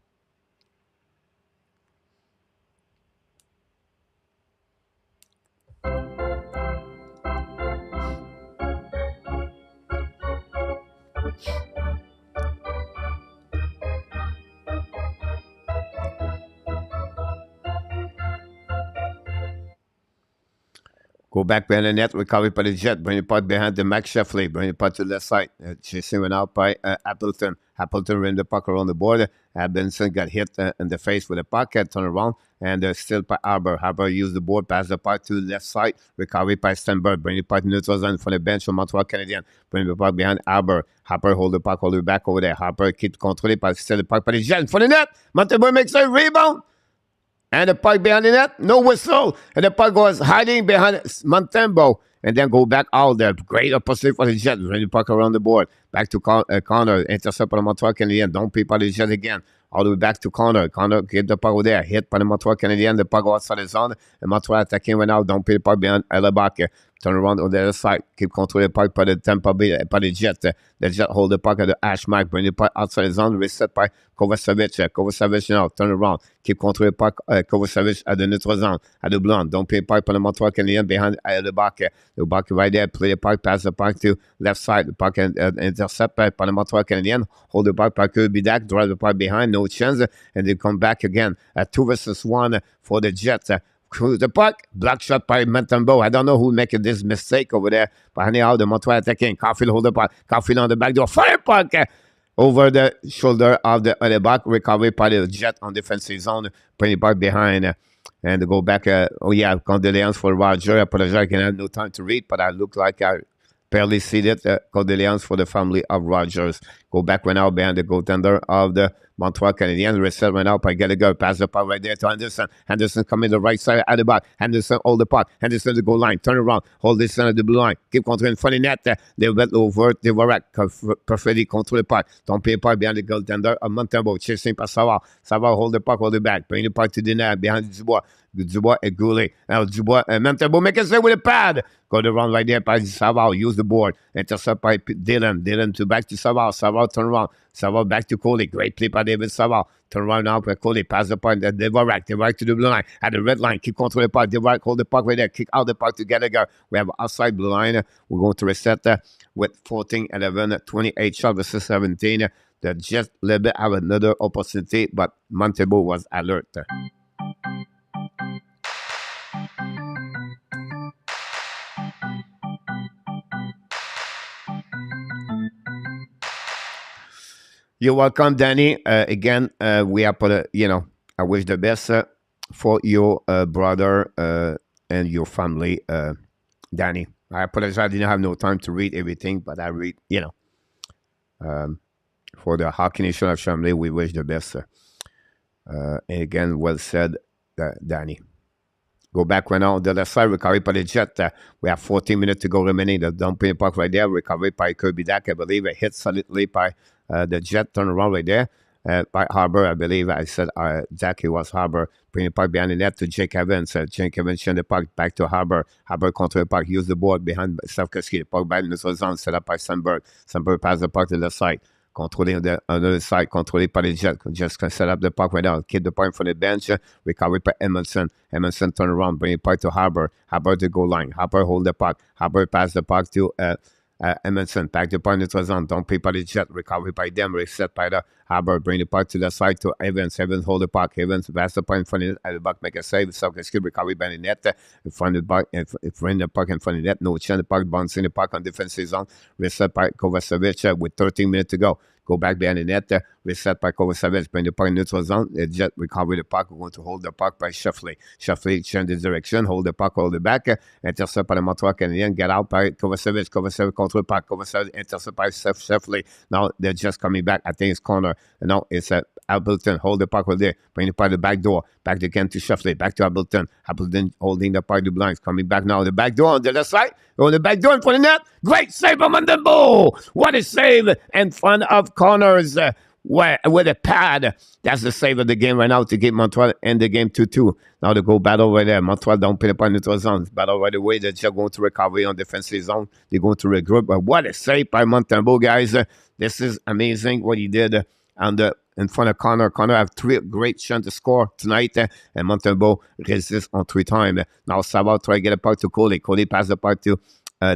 Go back behind the net, recovery by the Jet. Bring the puck behind the Max Sheffley. Bring the puck to the left side. Chasing went out by Appleton. Appleton ran the puck around the board. Benson got hit in the face with the puck. Turn around. And still by Arbor. Arbor used the board, pass the puck to the left side. Recovery by Stenberg. Bring the puck to neutral zone for the bench from Montreal Canadiens. Bring the puck behind Arbor. Harper hold the puck all the way back over there. Harper keeps controlling, but still the puck by the Jet for the net. Montembeault makes a rebound. And the puck behind the net, no whistle. And the puck goes hiding behind Montembeault. And then go back out there. Great opportunity for the Jet. Bring the puck around the board. Back to Connor. Intercept by the Montreal Canadiens. Don't pay by the Jet again. All the way back to Connor. Connor get the puck over there. Hit by the Montreal Canadiens. The puck outside the zone. And Montreal attacking right now. Don't pay the puck behind Ellerbach. Turn around on the other side. Keep controlling the puck by the Tampa Bay, by the Jet. The Jet hold the puck at the ash mark. Bring the puck outside the zone. Reset by Kovacevic. Kovacevic now. Turn around. Keep controlling the puck. Kovacevic at the neutral zone. At the blonde. Don't pay the puck by the Montreal Canadiens behind Ellerbach. The puck right there. Play the puck. Pass the puck to left side. The puck intercept by the Montreal Canadiens. Hold the puck. Puck could be that. Drive the puck behind. No chance. And they come back again at 2 versus 1 for the Jets. cruise the puck. Block shot by Montembeault. I don't know who making this mistake over there. But anyhow, the Montreal attacking. Caulfield hold the puck. Caulfield on the back door. Fire puck over the shoulder of the other back. Recovery by the Jet on defensive zone. Bring the puck behind. And to go back. Condoléances for Roger. I apologize. I can have no time to read, but I look like I barely see it. Condoléances for the family of Rogers. Go back right now behind the goaltender of the Montreal Canadiens. Reset right now by Gallagher. Pass the puck right there to Henderson. Henderson coming the right side at the back. Henderson hold the puck. Henderson the goal line. Turn around. Hold this center the blue line. Keep controlling funny net. They went over. They were at perfectly control the puck. Don't pay puck behind the goaltender of Montembeault. Chasing par Savard. Savard hold the puck, hold it back. Bring the puck to the net behind Dubois. Dubois et Goulet. Now Dubois and Montembeault make a save with a pad. Go the run right there by Savard. Use the board. Intercept by Dylan. Dylan to back to Savard. Savard turn around. Savard back to Coley. Great play by David Savard. Turn around now by Coley. Pass the puck. Devorak. Devorak to the blue line. At the red line. Keep control the puck. Devorak hold the puck right there. Kick out the puck to Gallagher. We have outside blue line. We're going to reset with 14-11. 28 shot versus 17. The Jets a little bit have another opportunity, but Montembeault was alert. You're welcome, Danny. Again, we have put I wish the best for your brother and your family, Danny. I apologize. I didn't have no time to read everything, but I read, for the Hockey Nation of family, we wish the best. And again, well said, Danny. Go back right now on the left side, recovery by the Jet. We have 14 minutes to go remaining. The dumping puck right there, recovery by Kirby Dack, I believe. It hit solidly by the Jet, turn around right there. By Harbour, I believe I said Jackie was Harbour. Bring the puck behind the net to Jake Evans. Jake Evans send the puck back to Harbour. Harbour control the puck, use the board behind Savkaski. The puck back in the zone, set up by Sandberg. Sandberg pass the puck to the side. Controlling the other side, controlled by the Jet. Just can set up the puck right now. Keep the puck for the bench. Recovery by Emerson. Emerson turn around, bring the puck to Harbour. Harbour to goal line. Harbour hold the puck. Harbour pass the puck to Emerson. Back the puck in the zone. Don't pay by the Jet. Recovery by them. Reset by the Harbour. Bring the puck to the side to Evans. Evans hold the puck. Evans pass the puck in front of it. At the back, make a save. Savkaski recovery by the net. In front of the puck. In the puck in front of the net. No chance. The puck bouncing the puck on defensive zone. Reset by Kovacevic with 13 minutes to go. Go back behind the net. Reset by Kovacevic. Bring the puck in neutral zone. Jet recover the puck. We're going to hold the puck by Sheffley. Sheffley change the direction. Hold the puck. Hold it back. Intercept by the Montreal Canadiens. Get out by Kovacevic. Kovacevic control the puck. Kovacevic intercept by Sheffley. Now they're just coming back. I think it's corner. Now it's Appleton. Hold the puck right there. Bring the puck to the back door. Back again to Sheffley. Back to Appleton. Appleton holding the puck to blinds. Coming back now. The back door on the left side. On the back door in front of the net. Great save by Montembeault. What a save in front of Connors with a pad. That's the save of the game right now to get Montreal in the game 2-2. Now they go battle right there. Montreal don't put up on neutral zone. Battle right away. They're just going to recover on defensive zone. They're going to regroup. But what a save by Montembeault, guys. This is amazing what he did in front of Connor. Connor have 3 great chances to score tonight, and Montembeault resists on 3 times. Now Savard try to get a puck to Coley. Coley pass the puck to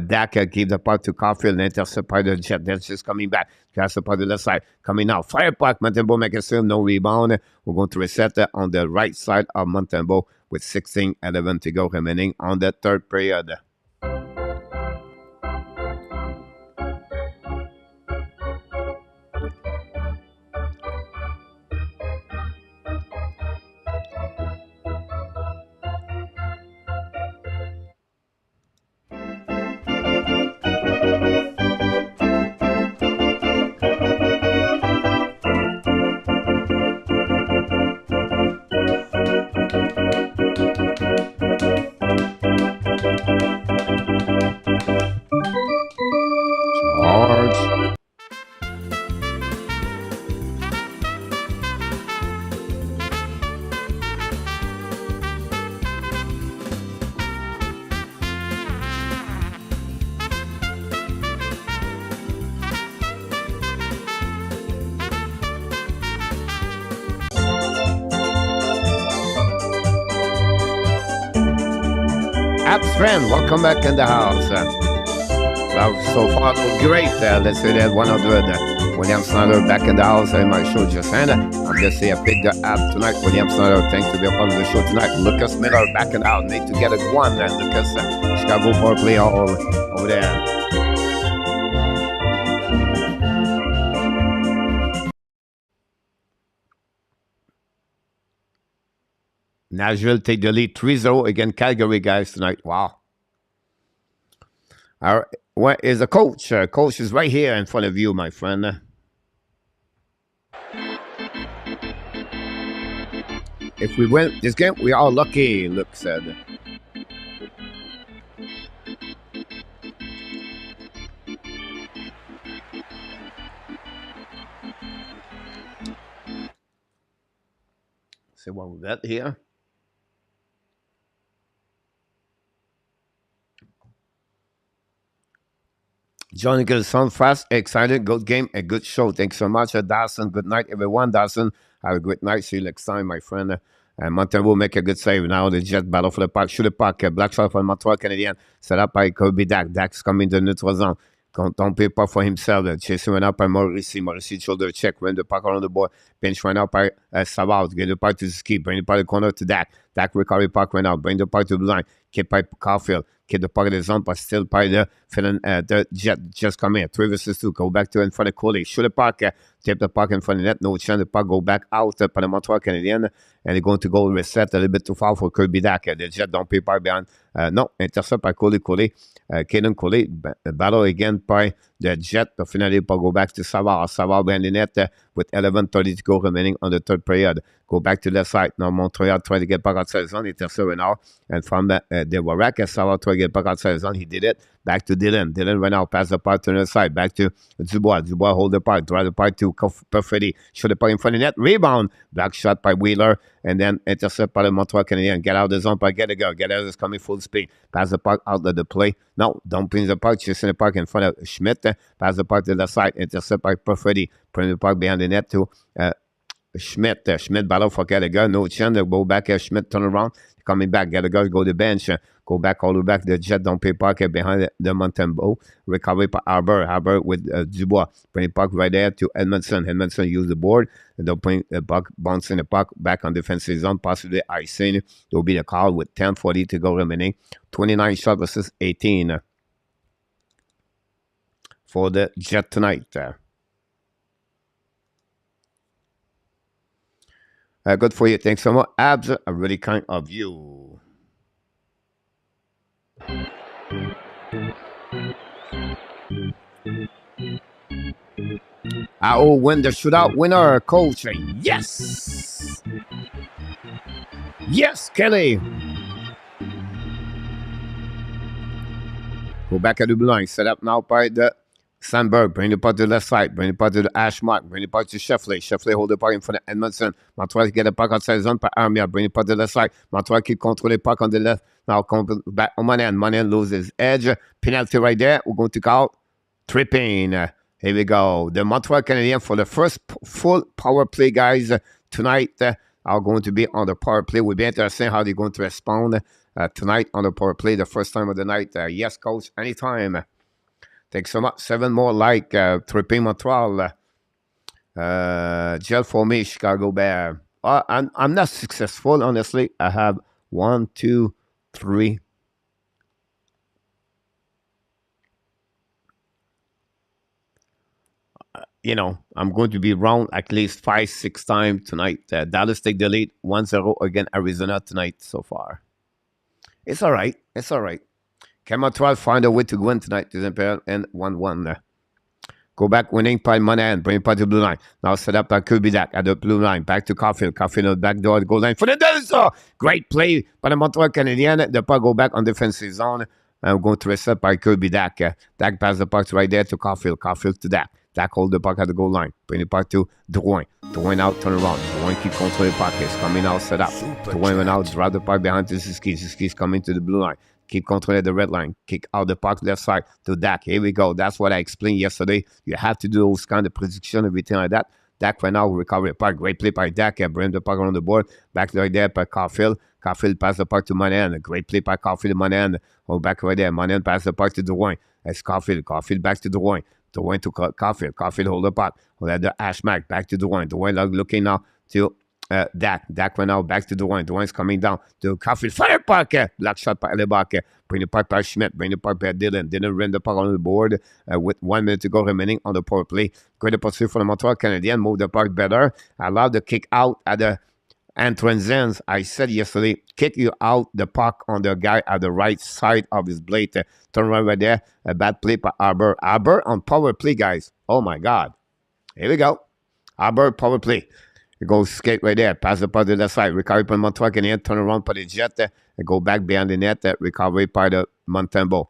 Dak, give the puck to Caulfield, and intercept by the Jet. That's just coming back. Pass the puck to the left side. Coming now. Fire puck. Montembeault make a save. No rebound. We're going to reset on the right side of Montembeault with 16-11 to go remaining on the third period. HABS friend, welcome back in the house. Well, so far, great. Let's say that 100 William Snyder back in the house. I my show just ended. I'm just saying I picked the app tonight. William Snyder, thanks to be a part of the show tonight. Lucas Miller back in the house. Need to get it one. And Lucas, Chicago power play all over there. Nashville take the lead 3-0 against Calgary, guys, tonight. Wow. All right. Where is the coach? Coach is right here in front of you, my friend. If we win this game, we are lucky, Luke said. See what we got here. John Nicholson, fast, excited, good game, a good show. Thanks so much, Dawson. Good night, everyone. Dawson, have a great night. See you next time, my friend. Montembeault make a good save. Now the Jet battle for the puck. Shoot the puck. Black shot for Montreal Canadiens. Set up by Kirby Dak. Dak's coming to neutral zone. Don't pay pas for himself. Chasing went up by Maurice. Maurice shoulder check. Ran the puck around the board. Pinch went out by Savard. Get the puck to Ski. Bring the puck to the corner to Dak. Dak recovery puck went out. Bring the puck to the line. Keep by Caulfield. Keep the puck in the zone, but still by the Jet just come in. 3 versus 2. Go back to in front of Coley. Shoot the puck. Tip the puck in front of the net. No chance. The puck go back out by the Montreal Canadiens. And they're going to go reset a little bit too far for Kirby Dak. The Jet don't pay par behind. No, intercept by Coley. Caden Coley. Battle again by the Jet. But finally, puck go back to Savard. Savard behind the net with 11:30 to go remaining on the third period. Go back to the side. Now Montreal try to get back outside the zone. Intercept right now. And from the Warrack, Savard try to get back outside the zone. He did it. Back to Dylan. Dylan went out, pass the puck to the side. Back to Dubois. Dubois hold the puck, drive the puck to Perfetti. Shoot the puck in front of the net. Rebound. Back shot by Wheeler. And then intercept by the Montreal Canadiens. Get out of the zone by Gallagher. Gallagher is coming full speed. Pass the puck out of the play. No, don't bring the puck. Chasing the puck in front of Schmidt. Pass the puck to the side. Intercept by Perfetti. Bring the puck behind the net to Schmidt. Schmidt battle for Gallagher. No chance. They go back. Schmidt turn around. Coming back. Gallagher go to the bench. Go back all the way back. The Jet don't pay puck behind the Montembeault. Recovery by Harbour. Harbour with Dubois. Bring the puck right there to Edmondson. Edmondson use the board. And they'll bring the puck, bouncing the puck back on defensive zone. Possibly icing. There will be the call with 10:40 to go remaining. 29 shots versus 18 for the Jet tonight. Good for you. Thanks so much. Abs are really kind of you. I will win the shootout winner, coach. Yes! Yes, Kelly. Go back at the blue line. Set up now by the Sandberg. Bring the puck to the left side. Bring the puck to the Ashmark. Bring the puck to Sheffley. Sheffley hold the puck in front of Edmondson. Montreal get the puck outside the zone by Armia. Bring the puck to the left side. Montreal keep controlling the puck on the left. Now come back on Manan. Manan loses edge. Penalty right there. We're going to call tripping. Here we go. The Montreal Canadiens for the first full power play, guys, tonight are going to be on the power play. We'll be interested how they're going to respond tonight on the power play, the first time of the night. Yes, coach, anytime. Thanks so much. 7 more like tripping Montreal. Gel for me, Chicago Bear. I'm not successful, honestly. I have 1, 2, 3. You know, I'm going to be wrong at least 5, 6 times tonight. Dallas take the lead 1-0 against Arizona tonight so far. It's all right. It's all right. Can Montreal find a way to win tonight to Imperial and 1-1? Go back winning by Monahan. Bring it to the blue line. Now set up by Kirby Dak at the blue line. Back to Caulfield. Caulfield on the back door. Goal line for the Delta. Great play by the Montreal Canadiens. The puck go back on defensive zone. I'm going to reset by Kirby Dak. Dak pass the puck right there to Caulfield. Caulfield to Dak. Dak hold the puck at the goal line. Bring the puck to Drouin. Drouin out, turn around. Drouin keep controlling the puck. He's coming out, set up. Drouin went out, drive the puck behind to Siski. Siski's coming to the blue line. Keep controlling the red line. Kick out the puck left side to Dak. Here we go. That's what I explained yesterday. You have to do those kind of prediction, everything like that. Dak went out, recover the puck. Great play by Dak. Bring the puck on the board. Back right there by Caulfield. Caulfield pass the puck to Monahan. Great play by Caulfield. Monahan. Oh, back right there. Monahan pass the puck to Drouin. It's Caulfield. Caulfield back to Drouin. Dwayne to Caulfield. Caulfield hold the puck. Hold at the Ashmack. Back to Dwayne. Dwayne looking now to Dak. Dak went out back to Dwayne. Dwayne's coming down to Caulfield. Fire puck. Black shot by Lebak. Bring the puck by Schmidt. Bring the puck by Dylan. Dylan ran the puck on the board with 1 minute to go remaining on the power play. Great opportunity for the Montreal Canadiens. Move the puck better. Allow the kick out at the entrance ends. I said yesterday, kick you out the puck on the guy at the right side of his blade. Turn right there. A bad play by Arbor. Arbor on power play, guys. Oh my God. Here we go. Arbor power play. He goes skate right there. Pass the puck to the side. Recovery by Montreal Canadiens. Turn around for the Jet. And go back behind the net. Recovery by the Montembeault.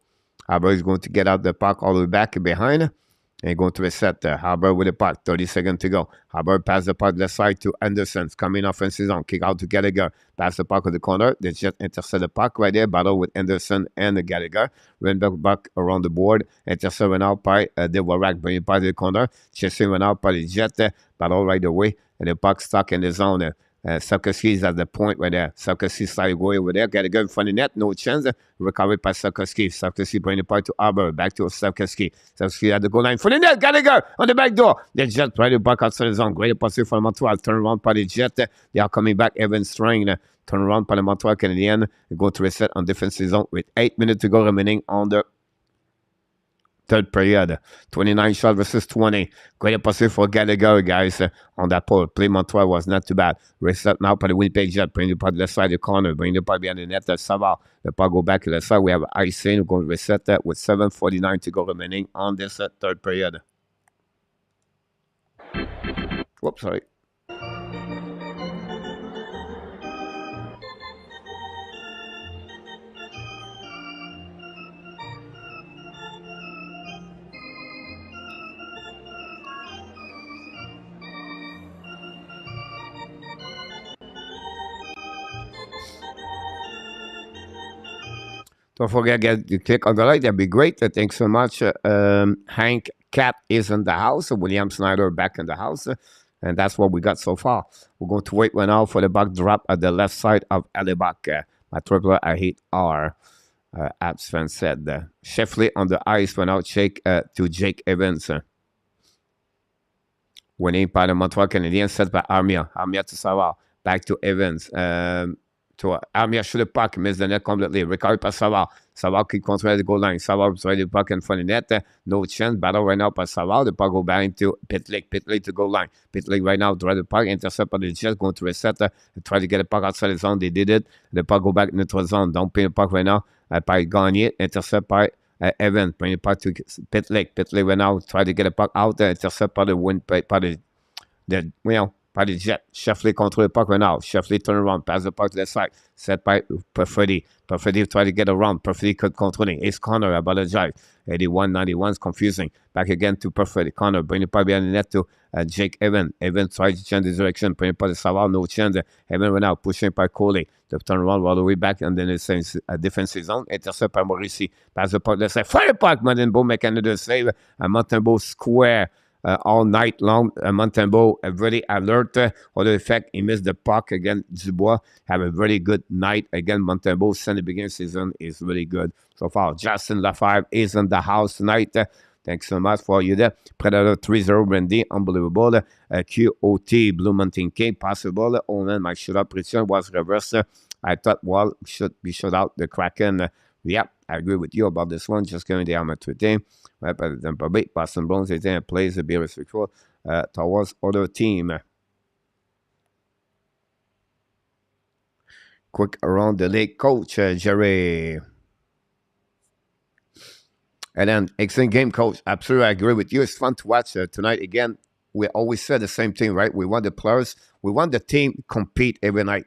Arbor is going to get out the puck all the way back behind. And going to reset there. Haber with the puck. 30 seconds to go. Haber pass the puck left side to Anderson. Coming offensive zone. Kick out to Gallagher. Pass the puck to the corner. They just intercept the puck right there. Battle with Anderson and the Gallagher. Run back around the board. Intercept went out by DeWarak. Bring it back to the corner. Chasing went out by the Jet. Battle right away. And the puck stuck in the zone. Sarkozy is at the point right there. Sarkozy started going over there. Got to go in front of the net. No chance. Recovered by Sarkozy. Sarkozy bring the puck to Arbor. Back to Sarkozy. Sarkozy at the goal line. For the net. Got to go on the back door. The Jet right back outside the zone. Great opportunity for Montreal. Turn around by the Jet. They are coming back. Evan Strang. Turn around by the Montreal Canadiens. Go to reset on defensive zone with 8 minutes to go remaining on the third period. 29 shots versus 20. Great opportunity for Gallagher, guys, on that power play. Montreal was not too bad. Reset now by the Winnipeg Jet. Bring the puck left side of the corner. Bring the puck behind the net. Savard. The puck go back to the side. We have icing. We're going to reset that with 7:49 to go remaining on this third period. Whoops, sorry. Don't forget to click on the like. That'd be great. Thanks so much. Hank Cat is in the house. William Snyder back in the house. And that's what we got so far. We're going to wait right now for the back drop at the left side of Alibak. My tripler, I hate R. Abs fan said. Sheffley on the ice went out shake to Jake Evans. Winning by the Montreal Canadiens, set by Armia. Armia to Savard. Back to Evans. To Armia shoot the puck, missed the net completely. Recovery by Savard. Savard can control the goal line. Savard try the puck in front of the net. No chance. Battle right now by Savard. The puck go back into Pitlick. Pitlick to goal line. Pitlick right now drive the puck. Intercept by the Jets. Going to reset. Try to get the puck outside the zone. They did it. The puck go back in the zone. Don't pay the puck right now by Garnier. Intercept by Evans. Bring the puck to Pitlick. Pitlick right now try to get the puck out there. Intercept by the wind by the Jet. Sheffley control the puck right now. Sheffley turn around, pass the puck to the side. Set by Perfetti. Perfetti try to get around. Perfetti could control it. Ace Connor, I apologize. 81-91 is confusing. Back again to Perfetti. Connor bring the puck behind the net to Jake Evans. Evans tries to change the direction. Bring the puck to Savard. No chance. Evans right now pushing by Coley. The turn around all the way back and then it's a defensive zone. Intercept by Maurici. Pass the puck to the side. Fire puck. Montembeault make another save. Montembeault square. All night long. Montembeault very alert. For the effect, he missed the puck again. Dubois have a very good night. Again, Montembeault since the beginning of the season is really good so far. Justin Lafave is in the house tonight. Thanks so much for you there. Predator 3-0 Brandy, unbelievable. QOT Blue Mountain King, possible. Oh man, my shootout prediction was reversed. I thought, well, should be shut out the Kraken. Yep, I agree with you about this one. Just going down my Twitter. Boston Bruins plays a bit respectful towards other team. Quick around the league, Coach Jerry. And then excellent game, Coach. Absolutely, I agree with you. It's fun to watch tonight. Again, we always said the same thing, right? We want the players, we want the team compete every night.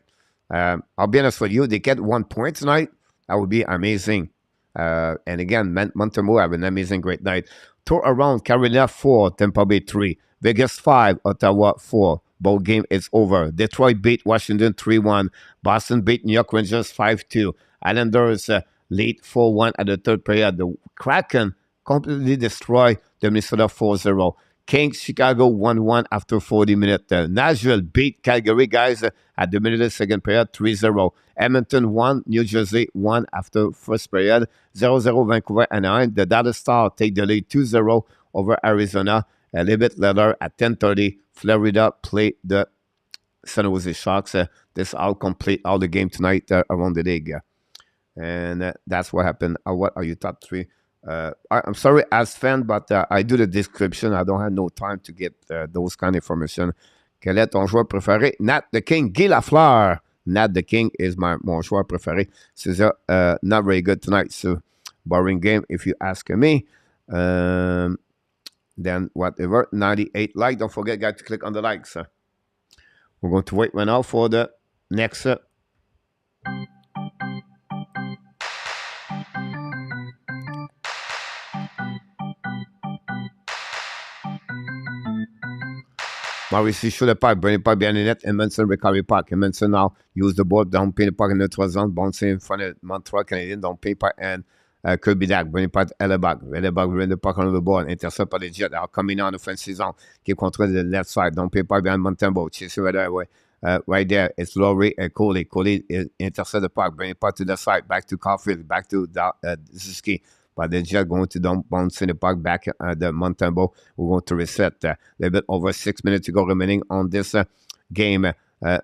I'll be honest with you, they get 1 point tonight. That would be amazing. And again, Montembeault have an amazing, great night. Tour around Carolina 4, Tampa Bay 3, Vegas 5, Ottawa 4. Bowl game is over. Detroit beat Washington 3-1. Boston beat New York Rangers 5-2. Islanders lead 4-1 at the third period. The Kraken completely destroyed the Minnesota 4-0. Kings, Chicago 1-1 after 40 minutes. Nashville beat Calgary, guys, at the middle of the second period, 3-0. Edmonton 1, New Jersey 1 after first period, 0-0 Vancouver, Anaheim. The Dallas Stars take the lead 2-0 over Arizona. A little bit later at 10:30, Florida play the San Jose Sharks. This all complete all the game tonight around the league. And that's what happened. What are your top three? I'm sorry, as fan, but I do the description. I don't have no time to get those kind of information. Quel est ton joueur préféré? Nat the King, Guy Lafleur. Nat the King is mon joueur préféré. C'est ça, not very good tonight. So, boring game if you ask me. Then whatever, 98 like. Don't forget, guys, to click on the likes. We're going to wait right now for the next Maurice sur le parc, Winnipeg bien net, Edmondson recovery park. Edmondson now use the board, don't pay the park in the 3 zone, bouncing in front of Montreal Canadiens, don't pay park, and Kirby Dak, Winnipeg, Hellebuck win the park on the board, intercept par les Jets, are coming on the offensive zone, keep control the left side, don't pay park behind Montembeault, chase right there, right there, it's Laurie and Coley. Coley intercept the park, bring it park to the side, back to Caulfield, back to Ziski. But they're just going to bounce in the park back at the Montembeault. We're going to reset. A little bit over 6 minutes to go remaining on this game. Well,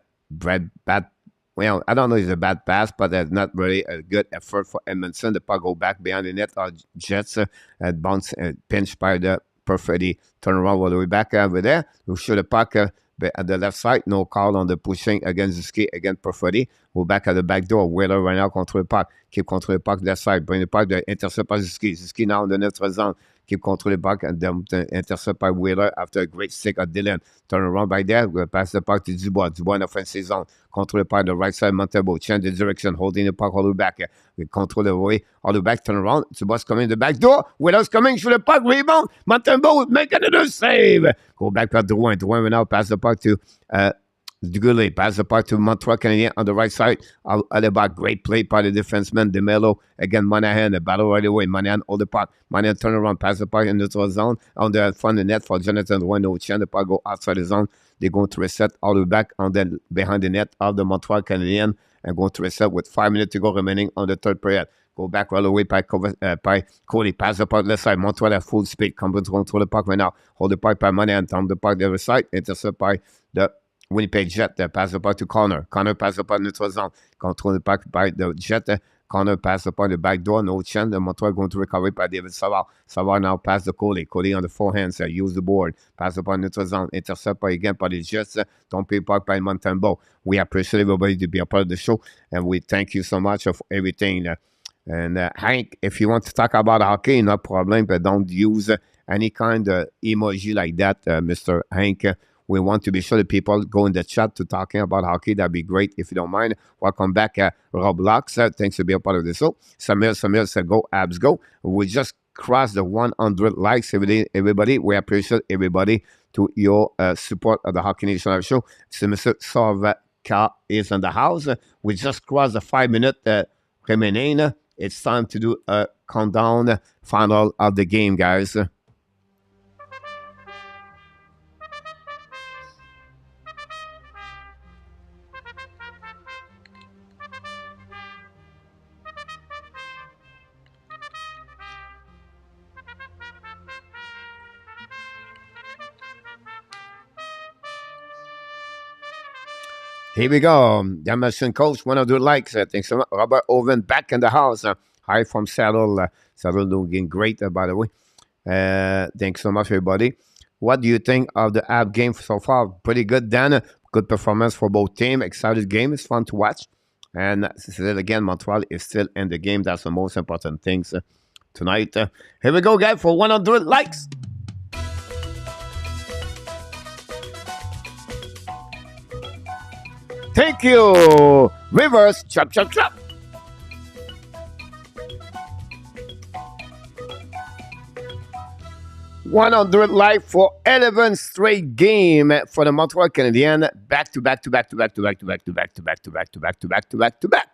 I don't know if it's a bad pass, but that's not really a good effort for Edmondson. The puck go back behind the net. Our Jets bounce pinch by the Perfetti. Turn around all the way back over there. We'll show the puck at the left side. No call on the pushing against the ski against Perfetti. We're back at the back door. Wheeler right now control the puck. Keep control the puck left side. Bring the puck. The intercept by Ziski. Ziski now in the net zone. Keep control the puck and then intercept by Wheeler after a great stick at Dylan. Turn around by there. We'll pass the puck to Dubois. Dubois in offensive zone. Control the puck the right side. Montembeault. Change the direction. Holding the puck all the way back. We control the way all the way back. Turn around. Dubois coming in the back door. Wheeler's coming through the puck. Rebound. Montembeault make another save. Go back to Drouin. Drouin will now pass the puck to Duguay. Pass the puck to Montreal Canadiens on the right side. Hellebuck, great play by the defenseman. DeMello. Again, Monahan. The battle right away. Monahan hold the puck. Monahan turn around. Pass the puck in the zone. On the front of the net for Jonathan Drouin. No chance. The puck go outside the zone. They're going to reset all the way back on the behind the net of the Montreal Canadiens and going to reset with 5 minutes to go remaining on the third period. Go back all the way by Cody. Pass the puck left side. Montreal at full speed. Come to control the puck right now. Hold the puck by Monahan. Down the puck the other side. Intercept by the Winnipeg Jet. Pass the puck to Connor. Connor pass the puck neutral zone. Control the puck by the Jet. Connor pass the puck the back door. No chance. The Montreal going to recover by David Savard. Savard now pass the Coley. Coley on the forehands. Use the board. Pass the puck neutral zone. Intercept by again by the Jets. Don't pay puck by Montembeault. We appreciate everybody to be a part of the show. And we thank you so much for everything. And Hank, if you want to talk about hockey, no problem. But don't use any kind of emoji like that, Mr. Hank. We want to be sure that people go in the chat to talking about hockey. That'd be great if you don't mind. Welcome back, Roblox. Thanks for being a part of the show. Samuel said, go, Abs, go. We just crossed the 100 likes, everybody. We appreciate everybody to your support of the Hockey Nation Live show. So Mr. Sarvaka is in the house. We just crossed the 5 minute remaining. It's time to do a countdown final of the game, guys. Here we go. Jamison coach, one of the likes. Thanks so much. Robert Owen back in the house. Hi from Seattle. Seattle doing great, by the way. Thanks so much, everybody. What do you think of the app game so far? Pretty good, Dan. Good performance for both teams. Excited game. It's fun to watch. And again, Montreal is still in the game. That's the most important things tonight. Here we go, guys, for 100 likes. Thank you. Reverse. Chop, chop, chop. $100 like for 11 straight game for the Montreal Canadiens. Back to back to back to back to back to back to back to back to back to back to back to back to back.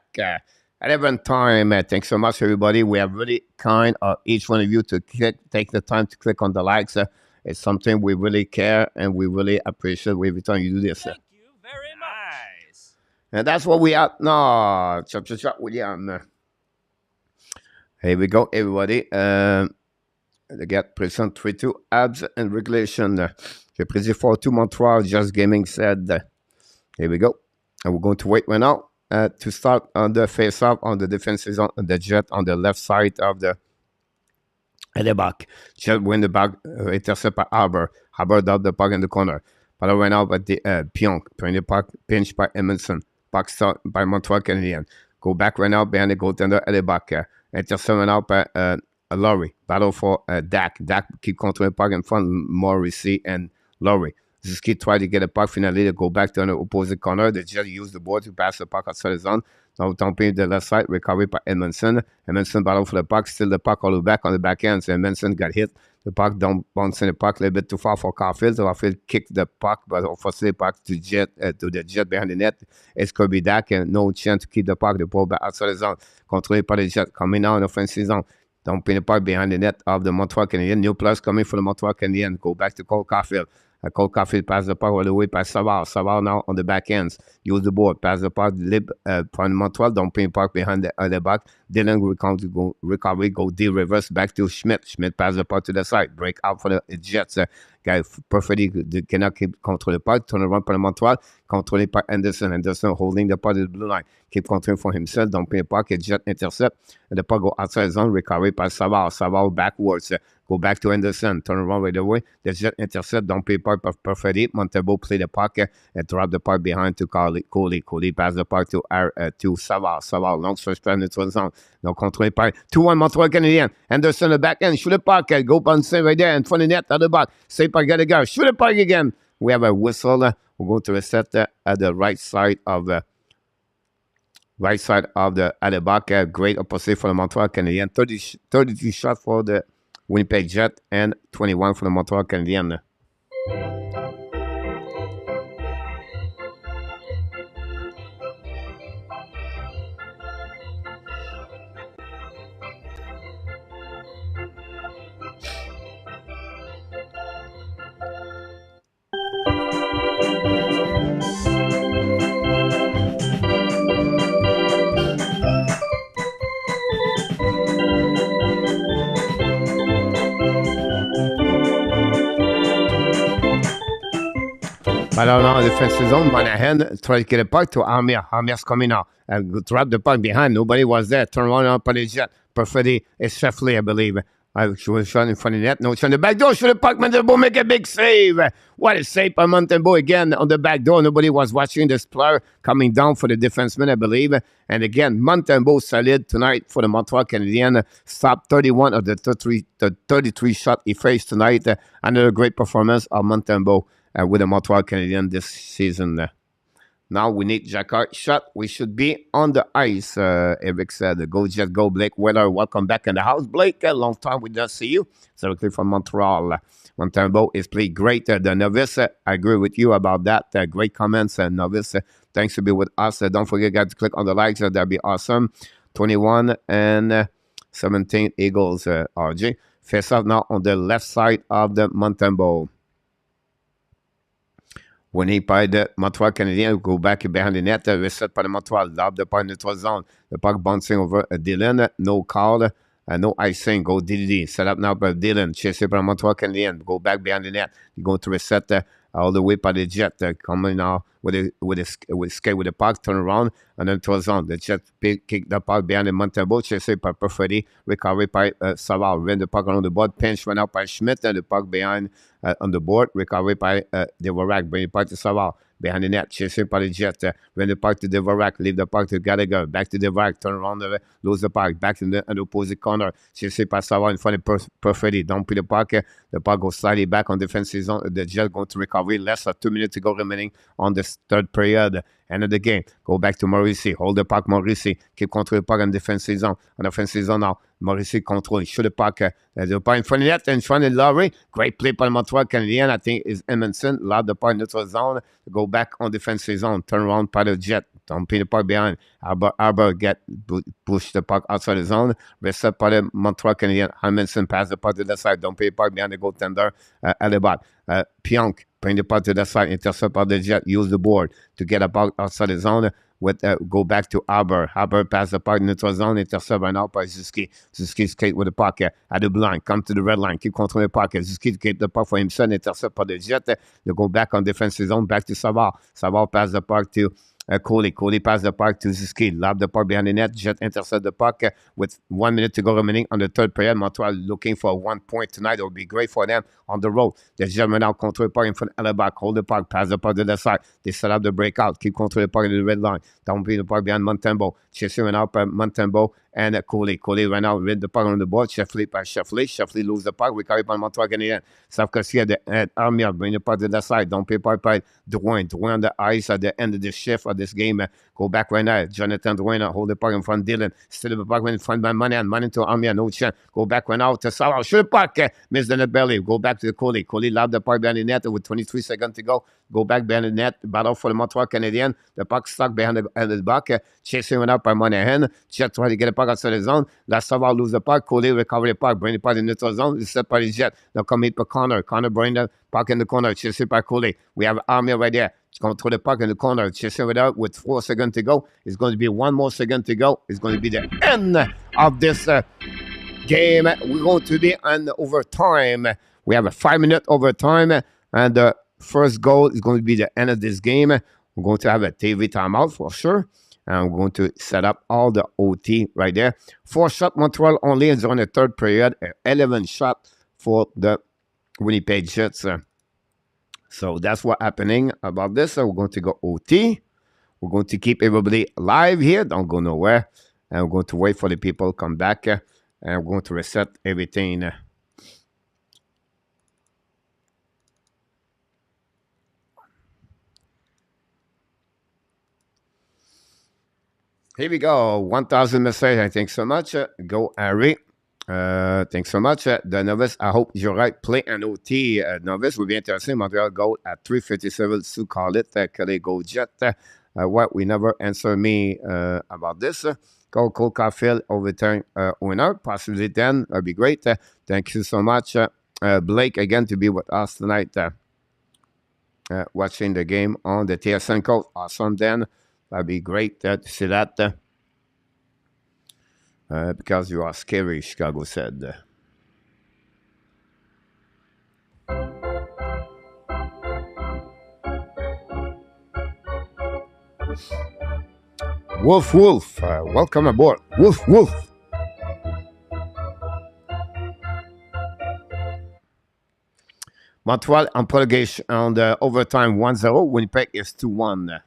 11 time. Thanks so much, everybody. We are really kind of each one of you to take the time to click on the likes. It's something we really care and we really appreciate every time you do this. Thank you very much. And that's what we are. No, chop, chop, chop, William. Here we go, everybody. They get present 3-2 HABS in regulation. J'ai prédit 4-2 Montreal. Just Gaming said, here we go. And we're going to wait right now to start on the face-off on the defensive zone, the Jet on the left side of the back. Jet win the back, intercept by Harbour. Harbour down the puck in the corner. But right now, but the Pionk, the puck, pinch by Edmondson. Puck start by Montreal Canadiens. Go back right now behind the goaltender at the back. Intercept right now by Laurie. Battle for Dak. Dak keep controlling the puck in front. Morrissey and Laurie. Ziski tried to get a puck finally to go back to the opposite corner. They just used the board to pass the puck outside the zone. Now dumping the left side, recovery by Edmondson. Edmondson battle for the puck, still the puck all the way back on the back end. So Edmondson got hit. The puck don't bounce in the puck a little bit too far for Caulfield. So Caulfield kicked the puck, but unfortunately the puck to the Jet behind the net. It's Kirby Dak and no chance to keep the puck. The ball back outside the zone. Controlled by the Jet coming now in the offensive zone. Dumping the puck behind the net of the Montreal Canadiens. New plus coming for the Montreal Canadiens. Go back to Cole Caulfield. Cole Caulfield pass the puck all the way by Savard. Savard now on the back ends. Use the board. Pass the puck. Lib from Montreal. Dumping the puck behind the back. Dylan will come to go recovery. Go D-reverse back to Schmidt. Schmidt pass the puck to the side. Break out for the Jets. Guy perfectly cannot keep control the puck. Turn around for the Montreal. Controlled by Anderson. Anderson holding the puck to the blue line. Keep controlling for himself. Dumping the puck. Jet intercept. And the puck go outside the zone. Recovery by Savard. Savard backwards. Go back to Anderson. Turn around right away. The Jet intercept. Dumping the puck perfectly. Montembeault play the puck and drop the puck behind to Coley. Coley pass the puck to Savard. Savard long stretch pass into the zone. No control by 2-1 Montreal Canadiens. Anderson the back end. Shoot the puck. Go bouncing right there in front of the net at the back. Save by Gallagher. Shoot the puck again. We have a whistle. We're going to reset at the right side of the at the back. Great opposite for the Montreal Canadiens. 32 shots for the Winnipeg Jet and 21 for the Montreal Canadiens. Alors now, defensive zone, Monahan try to get a puck to Armia. Armia's coming out. Drop the puck behind. Nobody was there. Turn around up on the Jet. Perfectly. It's Sheffley, I believe. She was shot in front of the net. No, it's on the back door. Shoot the puck. Montembeault make a big save. What a save by Montembeault again on the back door. Nobody was watching this player coming down for the defenseman, I believe. And again, Montembeault solid tonight for the Montreal Canadiens. Stopped 31 of the 33 shot he faced tonight. Another great performance of Montembeault with the Montreal Canadiens this season. Now we need Jacquard shot. We should be on the ice. Eric said, go Jet, go Blake Weller. Welcome back in the house, Blake. A long time we don't see you. Directly from Montreal. Montembeault is played great. The novice, I agree with you about that. Great comments, novice. Thanks to be with us. Don't forget, guys, to click on the likes. That'd be awesome. 21 and 17 Eagles, RJ. Face off now on the left side of the Montembeault. When he played the Montreal Canadiens, go back behind the net, reset by the Montreal, lob the puck in the neutral zone. The puck bouncing over Dylan, no call, no icing, go DDD. Set up now by Dylan, chase it by the Montreal Canadiens, go back behind the net. You're going to reset all the way by the Jet, coming now with skate with the puck, turn around, and then towards on. The Jet kick the puck behind the Montembeault, chase it by Perfetti, recovery by Savard, ran the puck around the board, pinch went out by Schmidt, and the puck behind on the board, recovery by Devorak, bring the puck to Savard, behind the net, chasing by the Jet, ran the puck to Devorak, leave the puck to Gallagher, back to Devorak, turn around, lose the puck, back in the opposite corner, chasing by Savard in front of Perfetti, don't put the puck goes slightly back on defensive zone, the Jet going to recovery, less than 2 minutes to go remaining on this third period. End of the game. Go back to Morrissey. Hold the puck, Morrissey. Keep control the puck on defensive zone. On offensive zone now. Morrissey control. Shoot the puck. The puck in front of that. In front of Laurie. Great play by the Montreal Canadiens. I think is Edmondson. Lob the puck in neutral zone. Go back on defensive zone. Turn around by the Jet. Don't pin the puck behind. Arbor get push the puck outside the zone. Reset by the Montreal Canadiens. Edmondson pass the puck to the side. Don't pin the puck behind the goaltender at the back. Pionk. Bring the puck to the side, intercept by the Jet, use the board to get a puck outside the zone. with go back to Haber. Haber pass the puck, neutral zone, intercept right now by Zuski. Zuski skate with the puck at the blind, come to the red line, keep controlling the puck. Zuski keep the puck for himself, intercept by the Jet. They go back on defensive zone, back to Savard. Savard pass the puck to Coley. Coley pass the puck to Zuski. Lob the puck behind the net. Jet intercept the puck with 1 minute to go remaining on the third period. Montreal looking for 1 point tonight. It would be great for them on the road. The Jet now control the puck in front of the back. Hold the puck. Pass the puck to the side. They set up the breakout. Keep control the puck in the red line. Down the puck behind Montembeault. Chasing right now by Montembeault and Coley. Coley right now with the puck on the board. Sheffley by Sheffley. Sheffley lose the puck. Recovery by Montreal Canadiens. Savkowski at the Armia. Bring the puck to the side. Don't pay puck by Drouin. Drouin on the ice at the end of the shift of this game. Go back right now. Jonathan Drouin hold the puck in front of Dylan. Still the puck in front by Money and Money to Armia. No chance. Go back right now to Savard. Shoot the puck. Miss the net belly. Go back to the Coley. Coley lobbed the puck behind the net with 23 seconds to go. Go back behind the net. Battle for the Montreal Canadiens. The puck stuck behind the back. Chasing it up by Monahan. Jet trying to get the puck outside the zone. La Savard lose the puck. Coley recover the puck. Bring the puck in the neutral zone. It's set by the Jet. Now come meet by Connor. Connor bring the puck in the corner. Chasing by Coley. We have Armia right there. Control the puck in the corner. Chasing it out with 4 seconds to go. It's going to be 1 more second to go. It's going to be the end of this game. We're going to be on overtime. We have a 5-minute overtime. And the first goal is going to be the end of this game. We're going to have a TV timeout for sure. And we're going to set up all the OT right there. 4 shot Montreal only during the third period. 11 shot for the Winnipeg Jets. So that's what's happening about this. So we're going to go OT. We're going to keep everybody live here. Don't go nowhere. And we're going to wait for the people to come back. And we're going to reset everything. Here we go. 1,000 messages. Thanks so much. Go, Harry. Thanks so much. The novice, I hope you're right. Play an OT. Novice will be interesting. Montreal goal at 3:57. Sue call it. Calais go Jet. What we never answer me about this. Cole Caulfield overturn winner. Possibly then. That'd be great. Thank you so much. Blake again to be with us tonight. Watching the game on the TSN code. Awesome then. That'd be great to see that. Because you are scary, Chicago said. Wolf, Wolf, welcome aboard. Wolf, Wolf. Montreal on prolongation on the overtime 1-0. Winnipeg is 2-1.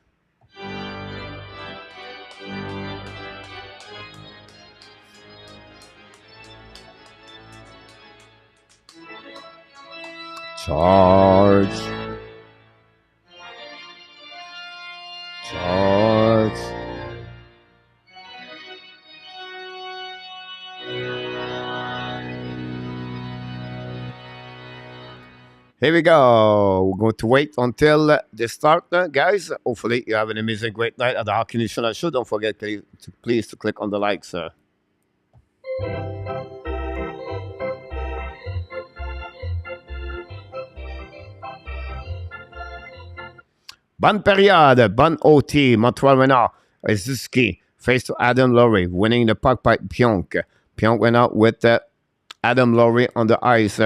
Charge. Charge. Here we go. We're going to wait until the start, guys. Hopefully you have an amazing, great night at the Hockey National Show. Don't forget, please, to click on the likes. Bonne période, bonne OT. Montreal Renard, Zuski, face to Adam Laurie, winning the puck by Pionk. Pionk went out with Adam Laurie on the ice.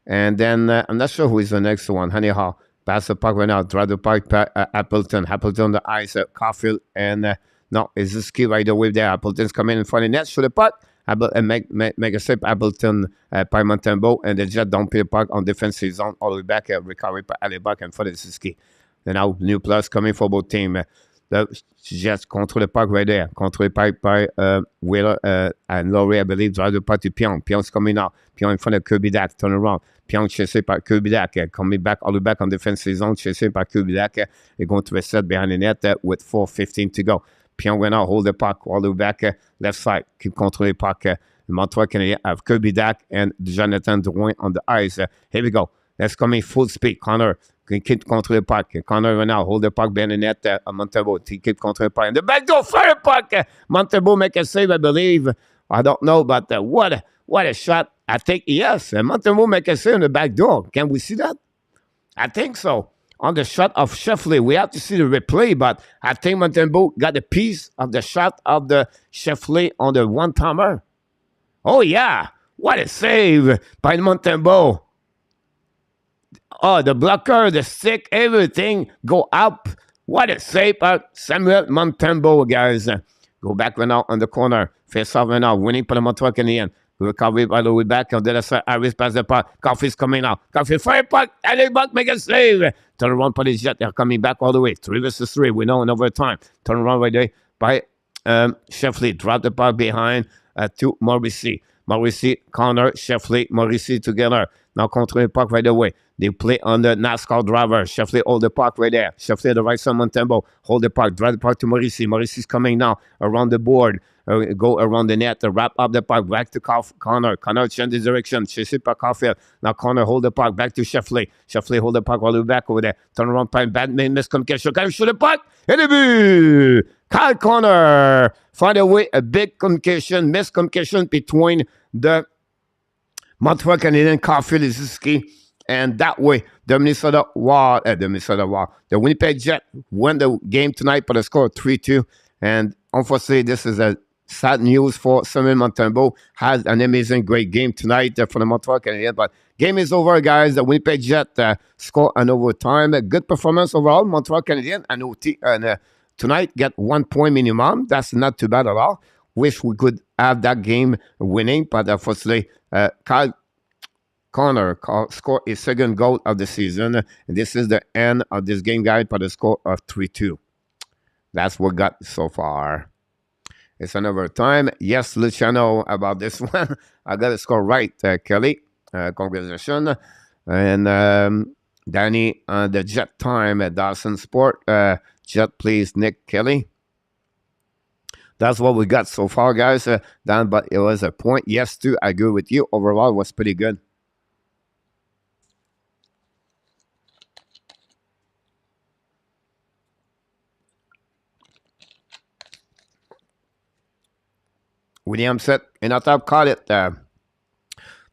And then, I'm not sure who is the next one. Honeyhaw, pass the puck right now, drive the puck by Appleton. Appleton on the ice, Caulfield, and no, it's Zuski right away there. Appleton's coming in front of the net, shoot the puck. Make a save, Appleton by Montembeault, and the Jet don't play the puck on defensive zone all the way back. Recovery by Alibak and for the Zuski. And now, new plus coming for both teams. The Jets control the puck right there. Control the puck by Wheeler and Laurie, I believe, drive the puck to Pion. Pion's coming out. Pion in front of Kirby Dak. Turn around. Pion chasé par Kirby Dak. Coming back, all the way back on defensive zone. Chasé par Kirby Dak. They're going to reset behind the net with 4:15 to go. Pion went out, hold the puck all the way back, left side. Keep controlling the puck. Montreal Canadiens have Kirby Dak and Jonathan Drouin on the ice. Here we go. Let's come in full speed. Connor. Keep control the puck. Connor right now, hold the puck behind the net. Montembeault, he keep control the puck. In the back door, fire puck. Montembeault make a save, I believe. I don't know, but what a shot. I think, yes, Montembeault make a save in the back door. Can we see that? I think so. on the shot of Sheffley. We have to see the replay, but I think Montembeault got a piece of the shot of the Sheffley on the one-timer. Oh, yeah. What a save by Montembeault. Oh, the blocker, the stick, everything go up. What a save by Samuel Montembeault, guys. Go back right now on the corner. Face off right now. Winning for the Montreal Canadiens. Recovery by the way back. On the other side, Harris pass the puck. Coffey's coming out. Coffey fire puck. Alex Buck make a save. Turn around for the Jet. They're coming back all the way. 3 versus 3. We know in overtime. Turn around right there by Sheffley. Drop the puck behind to Morrissey. Morrissey, Connor, Sheffley, Morrissey together. Now control the puck right away. They play on the NASCAR driver. Sheffley hold the puck right there. Sheffley the right side, Montembeault. Hold the puck. Drive the puck to Morrissey. Morrissey's coming now around the board. Go around the net to wrap up the puck. Back to Connor. Connor change the direction. Chase it by Caulfield. Now Connor hold the puck. Back to Sheffley. Sheffley hold the puck all the way back over there. Turn around, bad miscommunication. Can you shoot the puck? And a boo! Kyle Connor find a way, a big miscommunication between the Montreal Canadiens, Caulfield is ski, and that way the Winnipeg Jet won the game tonight by the score of 3-2. And unfortunately, this is a sad news for Samuel Montembeault. Has an amazing, great game tonight for the Montreal Canadiens, but game is over, guys. The Winnipeg Jet score an overtime. A good performance overall. Montreal Canadiens and OT and tonight get 1 point minimum. That's not too bad at all. Wish we could have that game winning, but unfortunately, Kyle Connor scored his second goal of the season. And this is the end of this game, guys, by the score of 3-2. That's what we got so far. It's another time. Yes, Luciano, about this one. I got to score right, Kelly. Congratulations. And Danny on the Jet time at Dawson Sport. Jet, please, Nick Kelly. That's what we got so far, guys. Dan, but it was a point. Yes, too. I agree with you. Overall, it was pretty good. William said, in a top call it.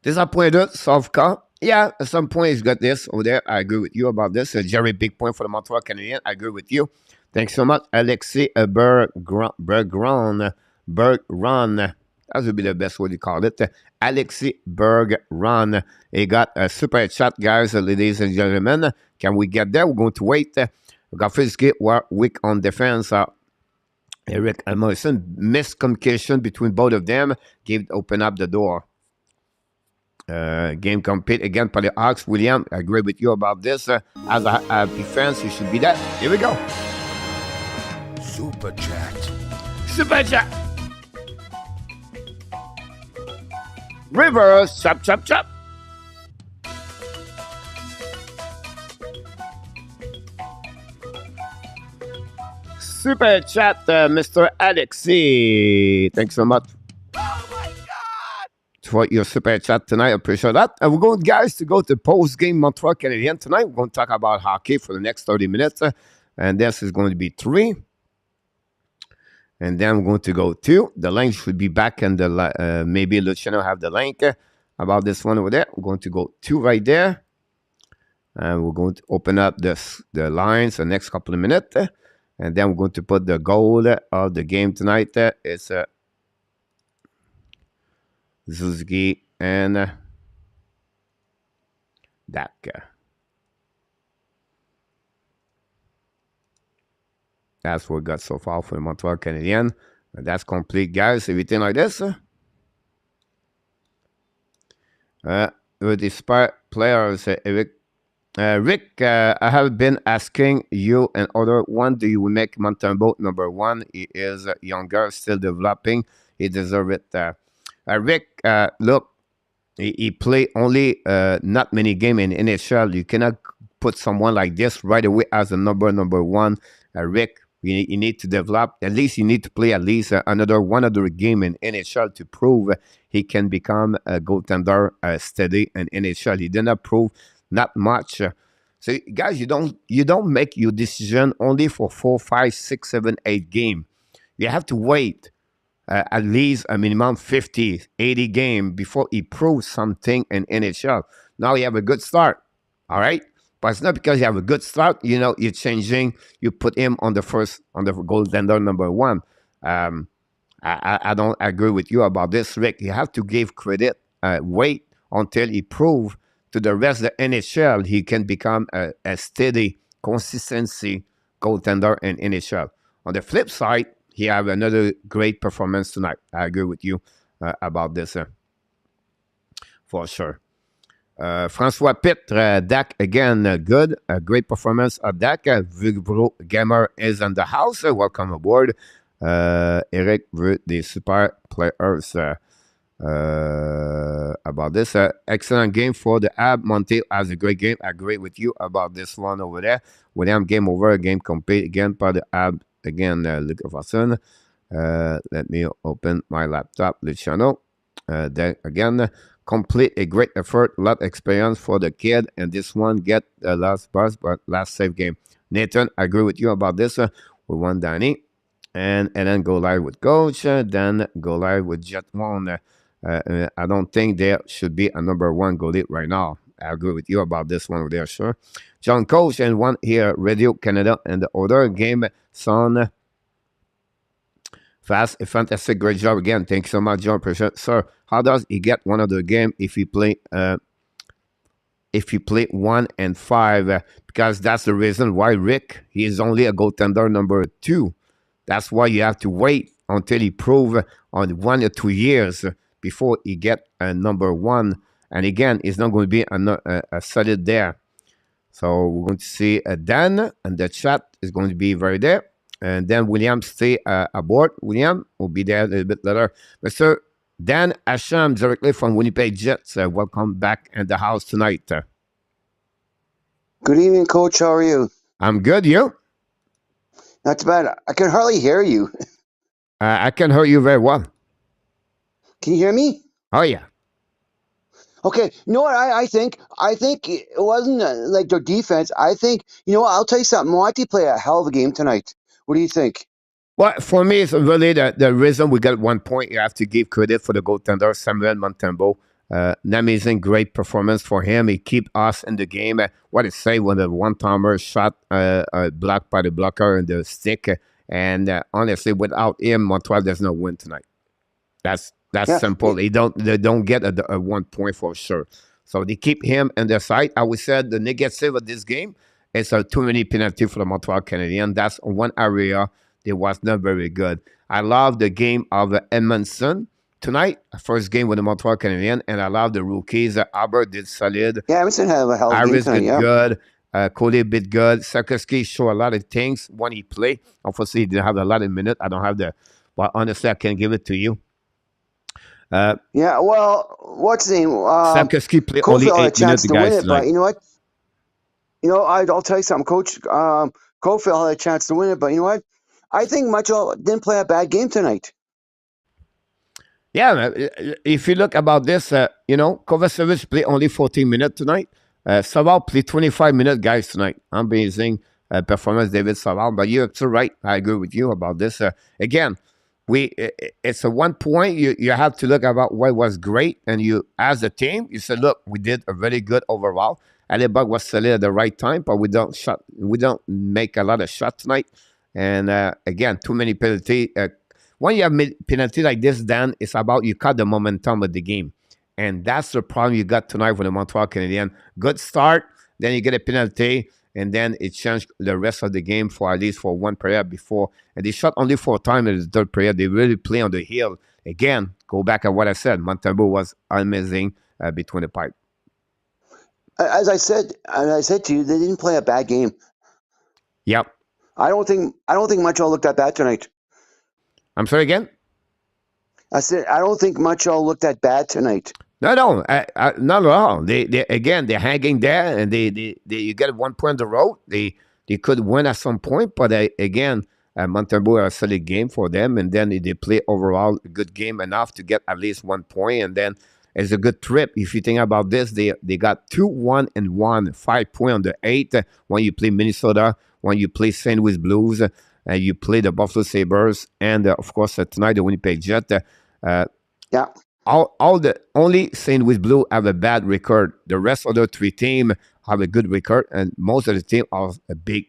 Disappointed, soft call. Yeah, at some point he's got this over there. I agree with you about this. A very big point for the Montreal Canadiens. I agree with you. Thanks so much, Alexis Bergeron. That would be the best way to call it. Alexis Bergeron. He got a super chat, guys, ladies and gentlemen. Can we get there? We're going to wait. We got first get weak on defense. Eric and Morrison, miscommunication between both of them open up the door. Game compete again for the Hawks. William, I agree with you about this. As a defense, you should be that. Here we go. Super chat. Super chat. Reverse. Chop, chop, chop. Super chat, Mr. Alexi. Thanks so much. Oh my God! For your super chat tonight. I appreciate that. And we're going, guys, to go to post-game Montreal Canadiens tonight. We're going to talk about hockey for the next 30 minutes. And this is going to be 3. And then we're going to go 2. The link should be back, and the maybe Luciano have the link about this one over there. We're going to go 2 right there. And we're going to open up the lines the next couple of minutes. And then we're going to put the goal of the game tonight. It's Suzuki and Dak. That's what we got so far for the Montreal Canadiens. And that's complete, guys. Everything like this. With the spare players, Eric. Rick, I have been asking you and other one, do you make Montembeault number 1? He is younger, still developing. He deserves it. Rick, look, he played only not many games in NHL. You cannot put someone like this right away as a number 1. Rick, you need to develop. At least you need to play at least one other game in NHL to prove he can become a goaltender steady in NHL. He did not prove not much. So, guys, you don't make your decision only for 4, 5, 6, 7, 8 games. You have to wait at least a minimum 50, 80 games before he proves something in NHL. Now you have a good start. All right? But it's not because you have a good start. You know, you're changing. You put him on the goaltender number 1. I don't agree with you about this, Rick. You have to give credit. Wait until he prove to the rest of the NHL he can become a steady consistency goaltender in NHL. On the flip side, he have another great performance tonight. I agree with you about this for sure. François Pitre, Dak again, good. A great performance of Dak. Vibro Gamer is in the house. Welcome aboard. Eric veut des super players. About this. Excellent game for the AB. Monte has a great game. I agree with you about this one over there. William, game over. Game complete again by the AB. Again, Luc Vasson. Let me open my laptop. Luciano. Then again, complete a great effort. A lot of experience for the kid. And this one get the last buzz, but last save game. Nathan, I agree with you about this. We won Danny. And then go live with Coach. Then go live with Jet One. I don't think there should be a number 1 goalie right now. I agree with you about this one there, sure. John Coach and one here, Radio Canada and the other game, son. Fast, a fantastic, great job again. Thank you so much, John. Appreciate it. Sir, how does he get one of the game if he play 1 and 5? Because that's the reason why Rick, he is only a goaltender number 2. That's why you have to wait until he prove on 1 or 2 years before he get a number 1. And again, it's not going to be a solid there. So we're going to see Dan, and the chat is going to be very there. And then William stay aboard. William will be there a little bit later. Mr. Dan Asham, directly from Winnipeg Jets. Welcome back in the house tonight. Good evening, Coach. How are you? I'm good. You? Not too bad. I can hardly hear you. I can hear you very well. Can you hear me? Oh, yeah. Okay. You know what I think? I think it wasn't like their defense. I think, I'll tell you something. Monty played a hell of a game tonight. What do you think? Well, for me, it's really the reason we got 1 point. You have to give credit for the goaltender, Samuel Montembeault. An amazing, great performance for him. He keep us in the game. What it say when the one-timer shot blocked by the blocker and the stick. And honestly, without him, Montreal does not win tonight. That's simple. They don't get a 1 point for sure. So they keep him in their side. I would say the negative of this game is too many penalties for the Montreal Canadiens. That's one area that was not very good. I love the game of Edmondson tonight, first game with the Montreal Canadiens, and I love the rookies. Albert did solid. Yeah, Edmondson had a hell of a game tonight. Did good. Cody bit good. Sarkowski showed a lot of things when he played. Obviously, he didn't have a lot of minutes. I don't have but honestly, I can give it to you. Yeah, well, what's his name? Sarkowski played only 8 minutes, guys. But you know what? I'll tell you something, Coach. Cofield had a chance to win it, but you know what? I think Montreal didn't play a bad game tonight. Yeah, if you look about this, Kovacevic played only 14 minutes tonight. Savard played 25 minutes, guys, tonight. Amazing performance, David Savard. But you're so right. I agree with you about this. Again, it's a 1 point. You have to look about what was great. And you, as a team, you said, look, we did a very good overall. Alibug was solid at the right time, but we don't make a lot of shots tonight. And again, too many penalties. When you have penalty like this, Dan, it's about you cut the momentum of the game. And that's the problem you got tonight with the Montreal Canadiens. Good start, then you get a penalty, and then it changed the rest of the game for at least for one period before. And they shot only 4 times in the third period. They really play on the hill. Again, go back at what I said. Montembeault was amazing between the pipe. As I said to you, they didn't play a bad game. Yep. I don't think Montreal looked that bad tonight. I'm sorry again? I said I don't think Montreal looked that bad tonight. No, not at all. They're hanging there, and you get 1 point on the road. They could win at some point, but again, Montembeault a solid game for them, and then they play overall a good game enough to get at least 1 point, and then it's a good trip. If you think about this, they got 2-1-1, 5 points on the 8th when you play Minnesota, when you play St. Louis Blues, and you play the Buffalo Sabres, and of course tonight the Winnipeg Jets. Only St. Louis Blues have a bad record. The rest of the 3 teams have a good record, and most of the team are a big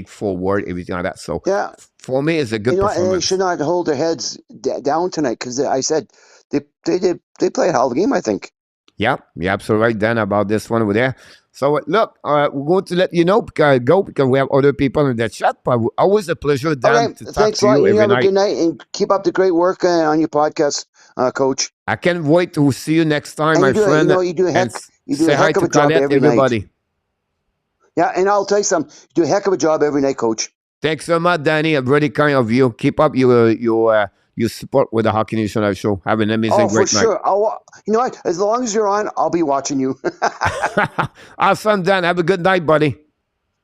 forward, everything like that. So Yeah, for me, it's a good you know what? And they performance. should not hold their heads down tonight because I said they played a hell of a game. I think. Yeah, you're absolutely right, Dan, about this one over there. So look, we're going to let you know because we have other people in the chat. But always a pleasure, Dan, Okay, to talk thanks to a lot. you You every have a night. good night and keep up the great work on your podcast, Coach. I can't wait to see you next time, And my you do, friend. you do a and say hi heck of to a job Colette, every night. everybody. Yeah, and I'll tell you something. You do a heck of a job every night, Coach. Thanks so much, Danny. I'm really kind of you. Keep up your support with the Hockey National Show. Have an amazing, Oh, for great sure. You know what? As long as you're on, I'll be watching you. night. Awesome, Dan. Have a good night, buddy.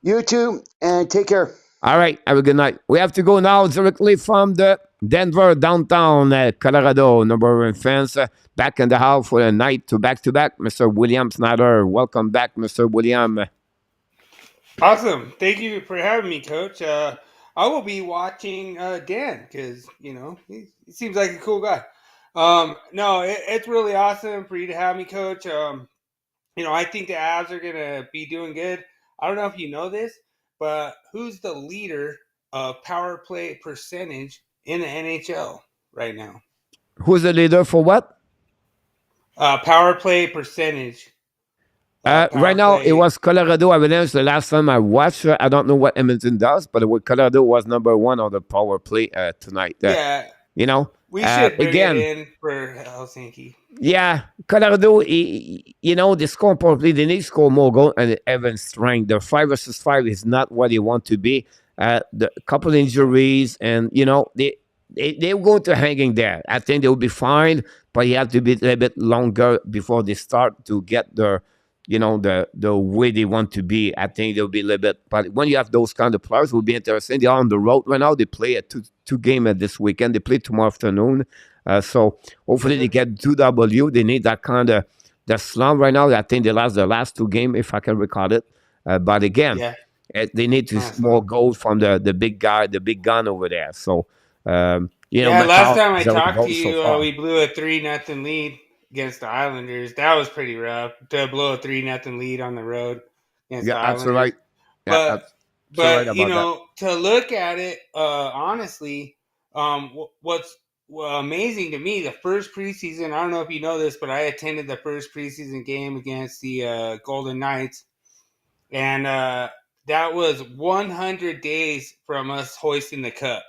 You too, and take care. All right, have a good night. We have to go now directly from the Denver downtown, Colorado. Number one fans back in the house for a night to back, Mr. William Snyder. Welcome back, Mr. William. Awesome. Thank you for having me, Coach. I will be watching Dan because, he seems like a cool guy. No, it's really awesome for you to have me, Coach. I think the Avs are going to be doing good. I don't know if you know this, but who's the leader of power play percentage in the NHL right now? Who's the leader for what? Power play percentage. Right now, it was Colorado Avalanche the last time I watched. I don't know what Edmonton does, but Colorado was number one on the power play tonight. Yeah. We should bring it in for Helsinki. Yeah, Colorado, they score power play. They need to score more goals and even strength. The 5 versus 5 is not what they want to be. The couple injuries, and they're going to hanging there. I think they will be fine, but you have to be a little bit longer before they start to get the way they want to be. I think they'll be a little bit. But when you have those kind of players, it will be interesting. They are on the road right now. They play a two game this weekend. They play tomorrow afternoon. So hopefully they get 2W. They need that kind of the slump right now. I think they lost the last 2 games, if I can recall it. But again, they need to more goals from the big guy, the big gun over there. So last time I talked to you, we blew a 3-0 lead against the Islanders. That was pretty rough to blow a 3-0 lead on the road against the Islanders. That's right. But to look at it, honestly, what's amazing to me, the first preseason, I don't know if you know this, but I attended the first preseason game against the Golden Knights, and that was 100 days from us hoisting the cup.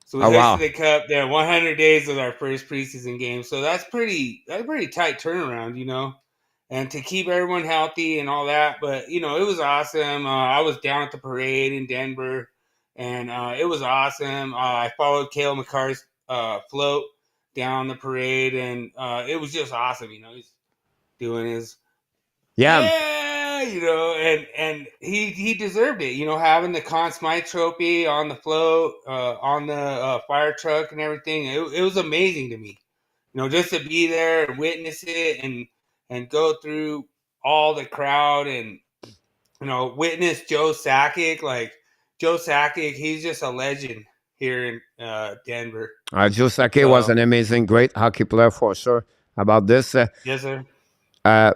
So we hoisted the cup. There 100 days of our first preseason game. So that's a pretty tight turnaround, and to keep everyone healthy and all that. But it was awesome. I was down at the parade in Denver, and it was awesome. I followed Cale McCarr's float down the parade, and it was just awesome. He's doing his and he deserved it. Having the Conn Smythe trophy on the float, on the fire truck and everything. It was amazing to me. Just to be there and witness it and go through all the crowd and witness Joe Sakic. Like Joe Sakic, he's just a legend here in Denver. Joe Sakic was an amazing, great hockey player for sure. About this, yes, sir.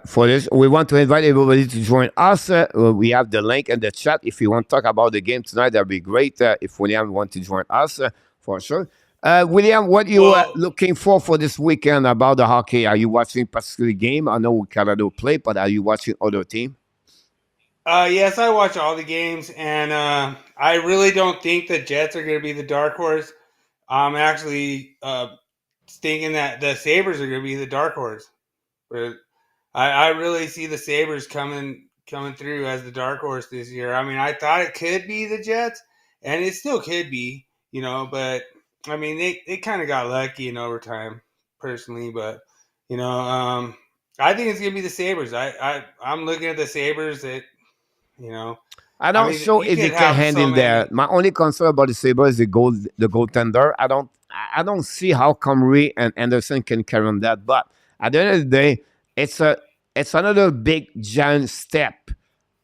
For this, we want to invite everybody to join us. We have the link in the chat. If you want to talk about the game tonight, that'd be great. If William want to join us, for sure. William, what you looking for this weekend about the hockey? Are you watching particular game? I know Colorado play, but are you watching other team? Yes, I watch all the games, and I really don't think the Jets are going to be the dark horse. I'm actually thinking that the Sabres are going to be the dark horse. But I really see the Sabres coming through as the dark horse this year. I mean, I thought it could be the Jets, and it still could be, but I mean, they kind of got lucky in overtime, personally. But I think it's gonna be the Sabres. I'm looking at the Sabres that, I'm not sure if they can handle that. My only concern about the Sabres is the goaltender. I don't see how Comrie and Anderson can carry on that. But at the end of the day, it's another big giant step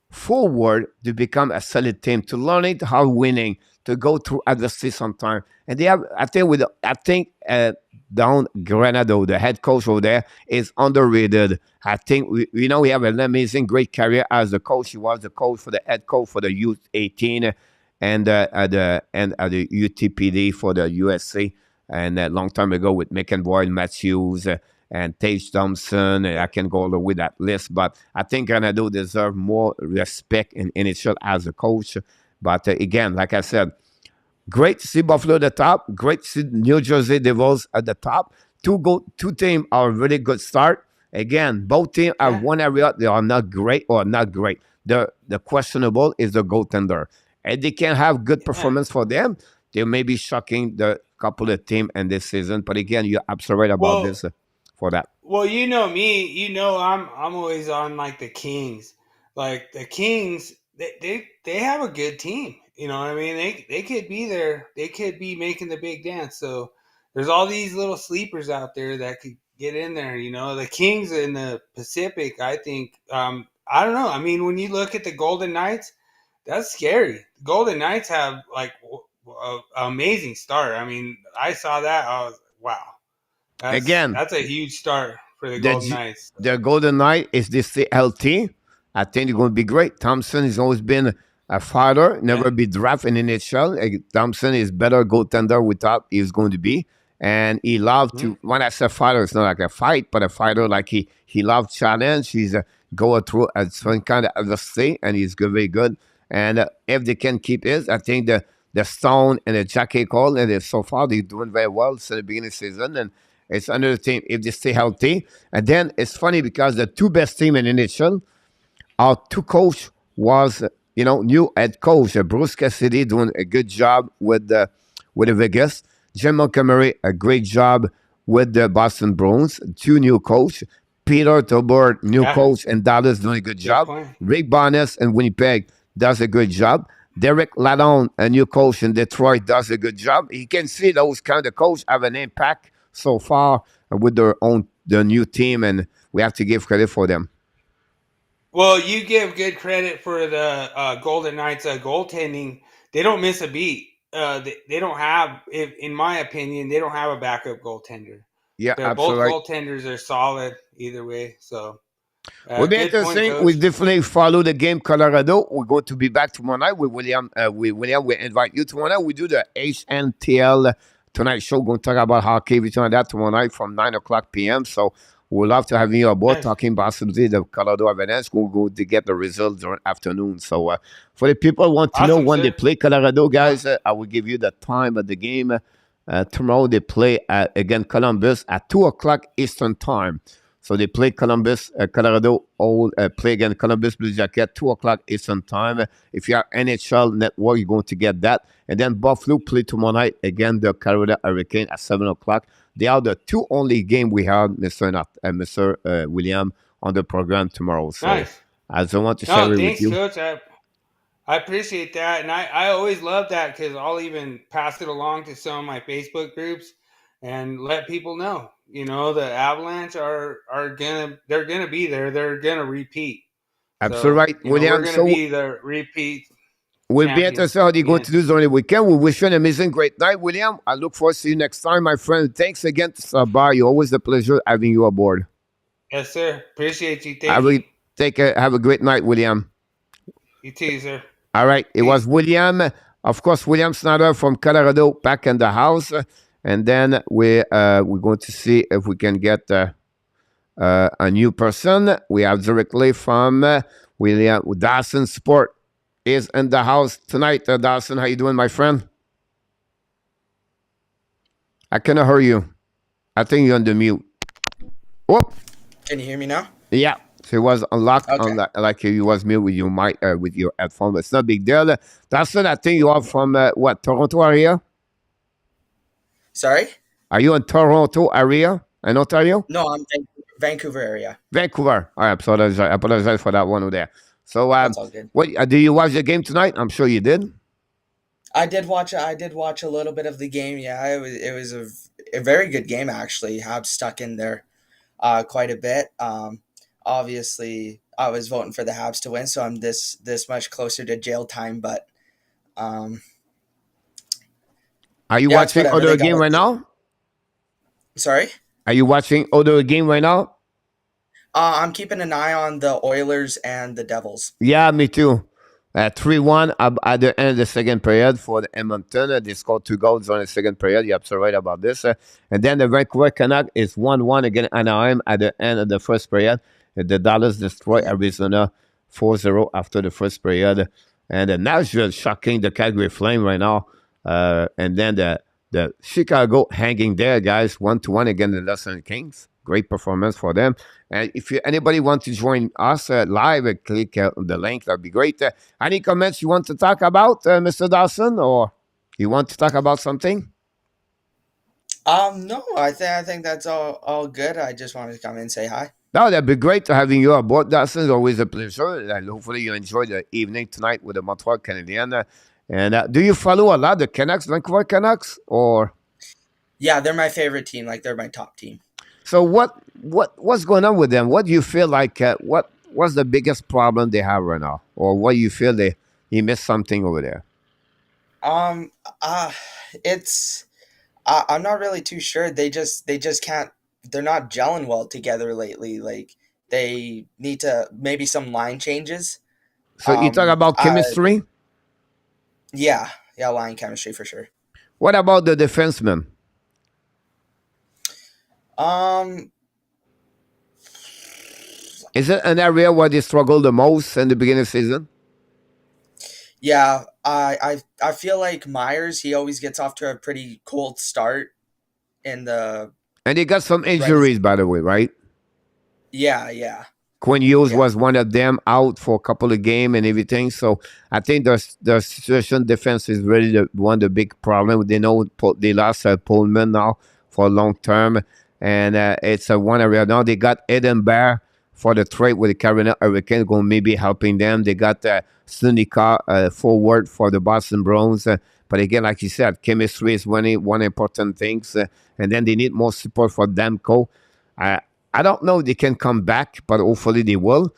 forward to become a solid team, to learn it how winning, to go through adversity sometime. And they have, I think, Don Granado, the head coach over there, is underrated. I think we have an amazing, great career as a coach. He was the coach for the head coach for the U18 and at the UTPD for the USC, and a long time ago with McEnroy, Matthews, and Tage Thompson. I can go all the way that list, but I think Granado deserves more respect in NHL as a coach. But again, like I said, great to see Buffalo at the top. Great to see New Jersey Devils at the top. Two teams are a really good start. Again, both teams have one area they are not great or not great. The questionable is the goaltender. And they can have good performance for them. They may be shocking the couple of teams in this season. But again, you're absolutely right about this for that. Well, you know me. You know I'm always on like the Kings. Like the Kings, they have a good team. You know what I mean? They could be there. They could be making the big dance. So there's all these little sleepers out there that could get in there. You know, the Kings in the Pacific. I think. I don't know. I mean, when you look at the Golden Knights, that's scary. The Golden Knights have like an amazing start. I mean, I saw that. I was wow. That's a huge start for the Golden Knights. The Golden Knight is this healthy. I think they're going to be great. Thompson has always been a fighter, never be drafted in NHL. Thompson is better goaltender we thought he was going to be. And he loved to, when I say fighter, it's not like a fight, but a fighter like he loved challenge. He's going through some kind of adversity, and he's good, very good. And if they can keep this, I think the Stone and the Jackie Cole, and so far they're doing very well since the beginning of the season. And it's another team if they stay healthy. And then it's funny because the two best team in the NHL, our two coach was, new head coach, Bruce Cassidy doing a good job with the Vegas. Jim Montgomery, a great job with the Boston Bruins. Two new coach. Peter Tolbert, new coach in Dallas, doing a good job. Rick Barnes in Winnipeg does a good job. Derek Ladon, a new coach in Detroit, does a good job. You can see those kind of coaches have an impact so far with their new team, and we have to give credit for them. Well, you give good credit for the Golden Knights goaltending. They don't miss a beat. They don't have, in my opinion, they don't have a backup goaltender. Yeah, both absolutely. goaltenders are solid either way. So will be interesting. We definitely follow the game Colorado. We're going to be back tomorrow night with William. We invite you tomorrow night. We do the HNTL Tonight Show. We're going to talk about hockey. We turn that tomorrow night from 9:00 p.m. So we'd love to have you aboard talking about the Colorado Avalanche. We'll go to get the results during afternoon. So for the people who want to know when they play Colorado, guys, I will give you the time of the game. Tomorrow they play against Columbus at 2:00 Eastern Time. So they play Columbus, Colorado, play against Columbus Blue Jacket, 2:00 Eastern Time. If you are NHL Network, you're going to get that. And then Buffalo play tomorrow night again, the Carolina Hurricane at 7:00. They are the two only game we have, Mr. William, on the program tomorrow. So nice. I just want to share it with you. Coach. I appreciate that. And I always love that because I'll even pass it along to some of my Facebook groups and let people know. The Avalanche they're gonna be there. They're gonna repeat. Absolutely right, William. We're gonna be the repeat. We'll be interested how they're going to do this on the weekend. We wish you an amazing, great night, William. I look forward to see you next time, my friend. Thanks again to Sabah. You're always a pleasure having you aboard. Yes, sir. Appreciate you. Thank you. Have a great night, William. You too, sir. All right. It was William. Of course, William Snyder from Colorado back in the house. And then we're going to see if we can get a new person. We have directly from William Dawson Sport is in the house tonight. Dawson, how you doing, my friend? I cannot hear you. I think you're on the mute. Whoop. Can you hear me now? Yeah. So it was unlocked on like you was mute with your mic with your headphone, but it's not a big deal. Dawson, I think you are from Toronto area? Sorry? Are you in Toronto area in Ontario? No, I'm Vancouver area. Vancouver. All right, I apologize for that one over there. So, that's all good. What do you watch the game tonight? I'm sure you did. I did watch a little bit of the game. Yeah, it was a very good game actually. HABS stuck in there quite a bit. Obviously, I was voting for the HABS to win, so I'm this much closer to jail time. But are you watching other game right now? Sorry. Are you watching other game right now? I'm keeping an eye on the Oilers and the Devils. Yeah, me too. 3-1 at the end of the second period for the Edmonton. They scored 2 goals on the second period. You're absolutely right about this. And then the Vancouver Canucks is 1-1 against Anaheim at the end of the first period. The Dallas destroy Arizona 4-0 after the first period. And the Nashville shocking the Calgary Flame right now. And then the Chicago hanging there, guys, 1-1 against the Los Angeles Kings. Great performance for them. And if anybody wants to join us live, click on the link. That'd be great. Any comments you want to talk about, Mr. Dawson, or you want to talk about something? No, I think that's all good. I just wanted to come in and say hi. No, that'd be great having you aboard, Dawson. It's always a pleasure. And hopefully you enjoy the evening tonight with the Montreal Canadiens. And do you follow a lot the Canucks, Vancouver Canucks, or? Yeah, they're my favorite team. Like, they're my top team. So what's going on with them? What do you feel like? What's the biggest problem they have right now, or what you feel he missed something over there? It's I'm not really too sure. They just can't. They're not gelling well together lately. Like, they need to maybe some line changes. So you talk about chemistry? Yeah, line chemistry for sure. What about the defenseman? Is it an area where they struggle the most in the beginning of the season? Yeah, I feel like Myers, he always gets off to a pretty cold start in the. And they got some injuries, by the way, right? Yeah. Quinn Hughes was one of them, out for a couple of games and everything. So I think the situation defense is really one of the big problems. They know they lost Pullman now for a long term, and it's one area. Now they got Eden Bear for the trade with the Carolina Hurricanes, going maybe helping them. They got Sunika forward for the Boston Bruins. But again, like you said, chemistry is one important thing. And then they need more support for Demko. I don't know if they can come back, but hopefully they will.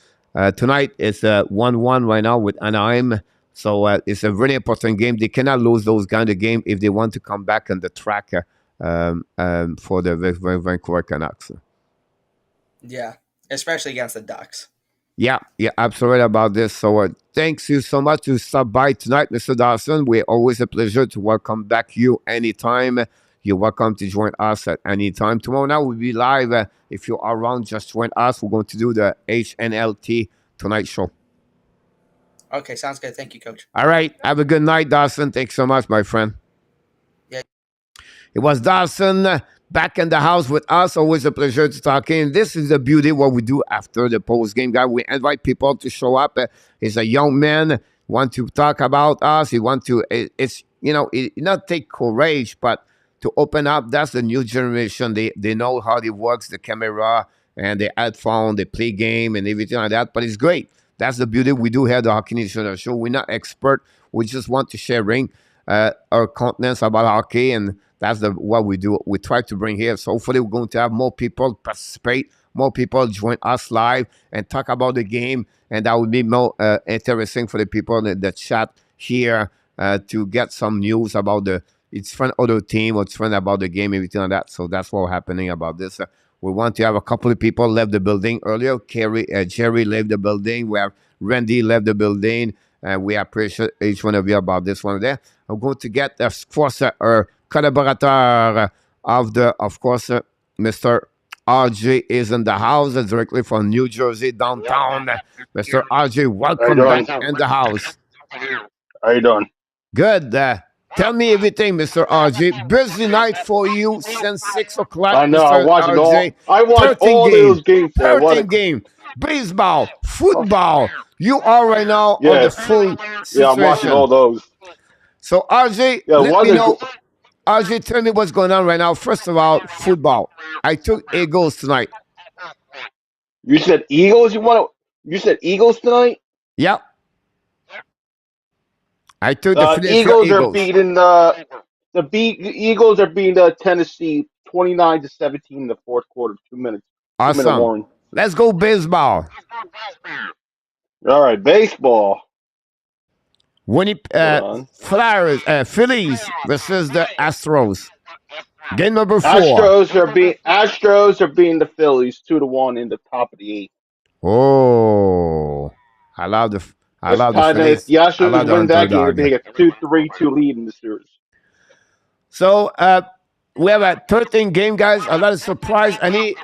Tonight it's 1-1 right now with Anaheim. So it's a really important game. They cannot lose those kind of games if they want to come back on the track for the Vancouver Canucks. Yeah, especially against the Ducks. Yeah, absolutely about this. So thanks you so much to stop by tonight, Mr. Dawson. We're always a pleasure to welcome back you anytime. You're welcome to join us at any time. Tomorrow night we'll be live. If you're around, just join us. We're going to do the HNLT Tonight Show. Okay, sounds good. Thank you, Coach. All right. Have a good night, Dawson. Thanks so much, my friend. Yeah. It was Dawson back in the house with us. Always a pleasure to talk in. This is the beauty of what we do after the post-game, guy. We invite people to show up. He's a young man, want to talk about us. He want to, it not take courage, but to open up. That's the new generation. They know how it works, the camera and the headphone, they play game and everything like that. But it's great. That's the beauty. We do have the Hockey Nation show. We're not expert. We just want to sharing our contents about hockey, and that's what we do. We try to bring here. So hopefully we're going to have more people participate, more people join us live and talk about the game, and that would be more interesting for the people in the chat here to get some news about it's friend other team or it's friend about the game, everything like that. So that's what's happening about this. We want to have a couple of people left the building earlier. Jerry left the building. We have Randy left the building. And we appreciate each one of you about this one there. I'm going to get, of course, our collaborateur of course, Mr. RJ is in the house directly from New Jersey, downtown. Mr. RJ, welcome back in the house. How you doing? Good. Tell me everything, Mr. RJ. Busy night for you since 6 o'clock. I know. Mr. I watched all those games. 13 game. Baseball, football. You are right now on the full situation. Yeah, I'm watching all those. So, RJ, let me know. RJ, tell me what's going on right now. First of all, football. I took Eagles tonight. You said Eagles? You said Eagles tonight? Yep. I took the Eagles are beating the Eagles are beating the Tennessee 29-17 in the fourth quarter. 2 minutes. Awesome. 2 minute warning. Let's go baseball. All right, baseball. Flyers, Phillies versus the Astros. Game number 4. Astros are beating the Phillies 2-1 in the top of the 8th. Oh, I love the If Phillies. the I love Astros the win that game, underdog. they get 2-3-2 lead in the series. So we have a 13 game, guys. A lot of surprise. Any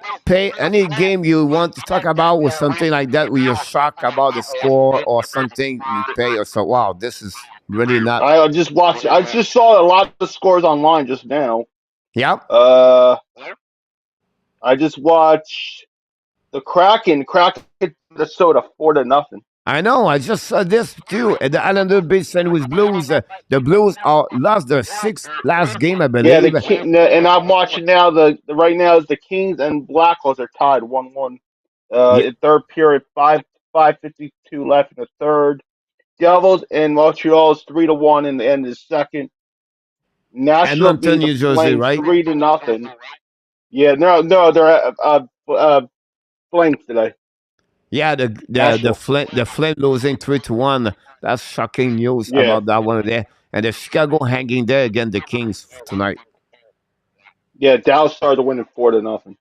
game you want to talk about with something like that, where you're shocked about the score or something you pay or so. Wow, this is really not. I just watched. I just saw a lot of scores online just now. Yep. I just watched the Kraken Minnesota 4-0. I know. I just saw this too. At the Islander beat St. Louis Blues. The Blues lost their 6th last game, I believe. Yeah, and I'm watching now. Right now is the Kings and Blackhawks are tied 1-1. In third period, 5:52 left in the third. Devils and Montreal is 3-1 in the end of the second. National Edmonton, beat New the Jersey, Flames right? 3-0. Yeah, no, they're Flames today. Yeah, the Flint losing 3-1. That's shocking news about that one there. And the Chicago hanging there against the Kings tonight. Yeah, Dallas started winning 4-0.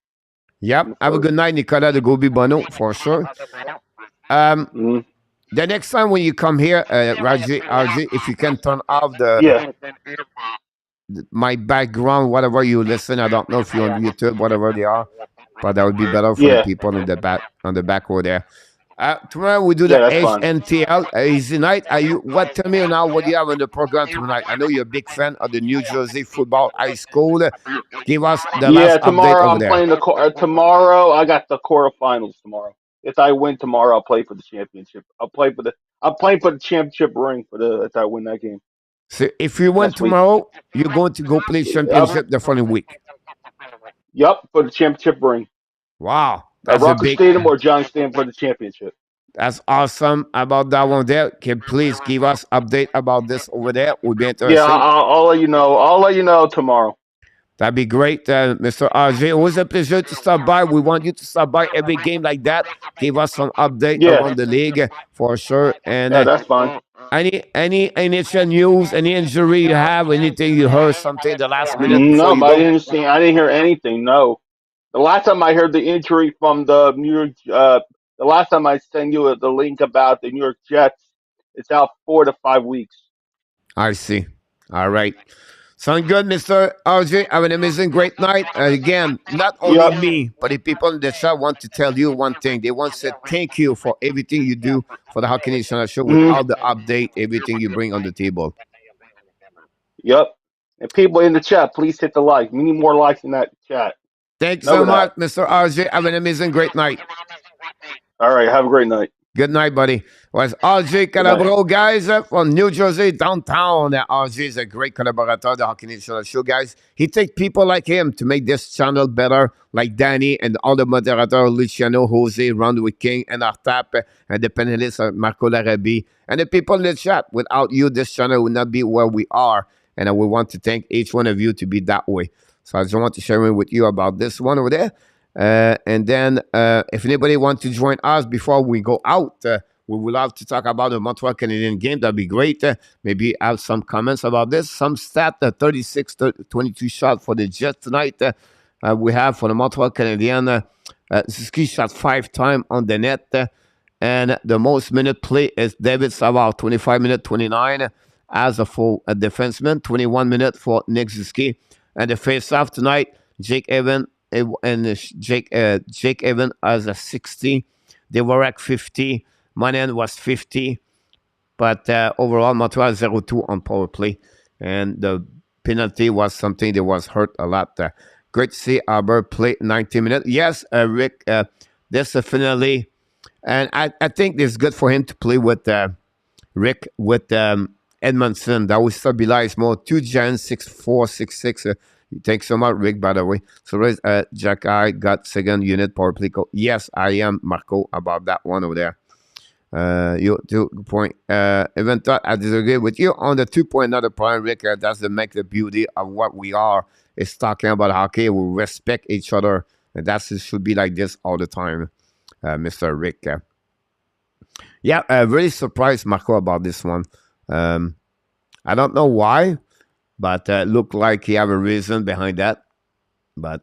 Yep. Have a good night, Nicolas de Gobi Bono, for sure. The next time when you come here, RJ, if you can turn off my background, whatever you listen. I don't know if you're on YouTube, whatever they are, but that would be better for the people in the back over there. Tomorrow we do the HNTL easy night. Tell me now what you have on the program tonight? I know you're a big fan of the New Jersey Football High School. Give us the last update over there. Tomorrow I got the quarterfinals tomorrow. If I win tomorrow, I'll play for the championship. I'm playing for the championship ring if I win that game. So if you win tomorrow, you're going to go play championship the following week. Yep, for the championship ring. Wow. That's a big Stadium or John Stadium for the championship. That's awesome about that one there. Can please give us update about this over there? Would be interesting. Yeah, I'll let you know. I'll let you know tomorrow. That'd be great, Mr. RJ. Always a pleasure to stop by. We want you to stop by every game like that. Give us some update around the league for sure. And that's fine. Any NHL news, any injury you have, anything you heard, something the last minute? No, I didn't hear anything. No. The last time I heard the injury from the New York, the last time I sent you the link about the New York Jets, it's out 4 to 5 weeks. I see. All right. Sound good, Mr. RJ. Have an amazing, great night. Again, not only me, but the people in the chat want to tell you one thing. They want to say thank you for everything you do for the Hockey Nation Show with all the update, everything you bring on the table. Yep. And people in the chat, please hit the like. We need more likes in that chat. Thanks so much, Mr. RJ. Have an amazing, great night. All right. Have a great night. Good night, buddy. Was RJ Calabro, guys, from New Jersey, downtown. RJ is a great collaborator, the Hockey Nation Show, guys. He takes people like him to make this channel better, like Danny and all the moderators, Luciano, Jose, Ron King, and Artap, and the panelists, Marco Larabi, and the people in the chat. Without you, this channel would not be where we are. And we want to thank each one of you to be that way. So I just want to share with you about this one over there. And then if anybody wants to join us before we go out, we would love to talk about the Montreal Canadiens game. That'd be great. Maybe have some comments about this. Some stat, 36-22 shot for the Jets tonight. We have for the Montreal Canadiens, Ski shot 5 times on the net. And the most minute play is David Savard, 25 minutes, 29 as a full defenseman, 21 minutes for Nick Ziski. And the face-off tonight, Jake Evans Jake Evans has a 60. Dvorak 50. Monahan was 50. But overall, Montreal 0-2 on power play. And the penalty was something that was hurt a lot. Great to see Albert play 90 minutes. Yes, Rick, this is finally. And I think it's good for him to play with Rick, with Edmondson. That will stabilize more. 2 Giants, 6'4", 6'6". Thanks so much, Rick, by the way. So Jack, I got second unit power play. Yes, I am, Marco, about that one over there. You 2 point. Even thought I disagree with you on the 2 point. Another point, Rick. That's the beauty of what we are. Is talking about hockey. We respect each other, and that should be like this all the time, Mr. Rick. Yeah, really surprised, Marco, about this one. I don't know why, but looked like he have a reason behind that. But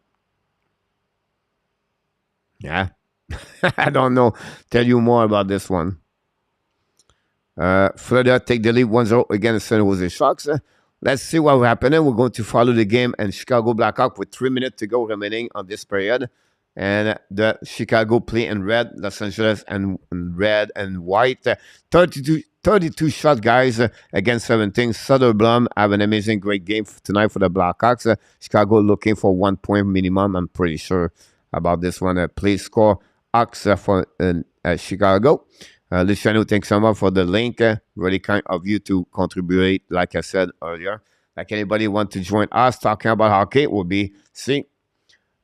yeah, I don't know. Tell you more about this one. Florida take the lead 1-0 against San Jose Sharks. Let's see what will happen. We're going to follow the game and Chicago Blackhawks with 3 minutes to go remaining on this period. And the Chicago play in red, Los Angeles and red and white. 32 shot, guys, against 17. Soderblom have an amazing, great game tonight for the Blackhawks. Chicago looking for 1 point minimum. I'm pretty sure about this one. Please score Hawks for Chicago. Luciano, thanks so much for the link. Really kind of you to contribute, like I said earlier. Like anybody want to join us talking about hockey, we'll be seeing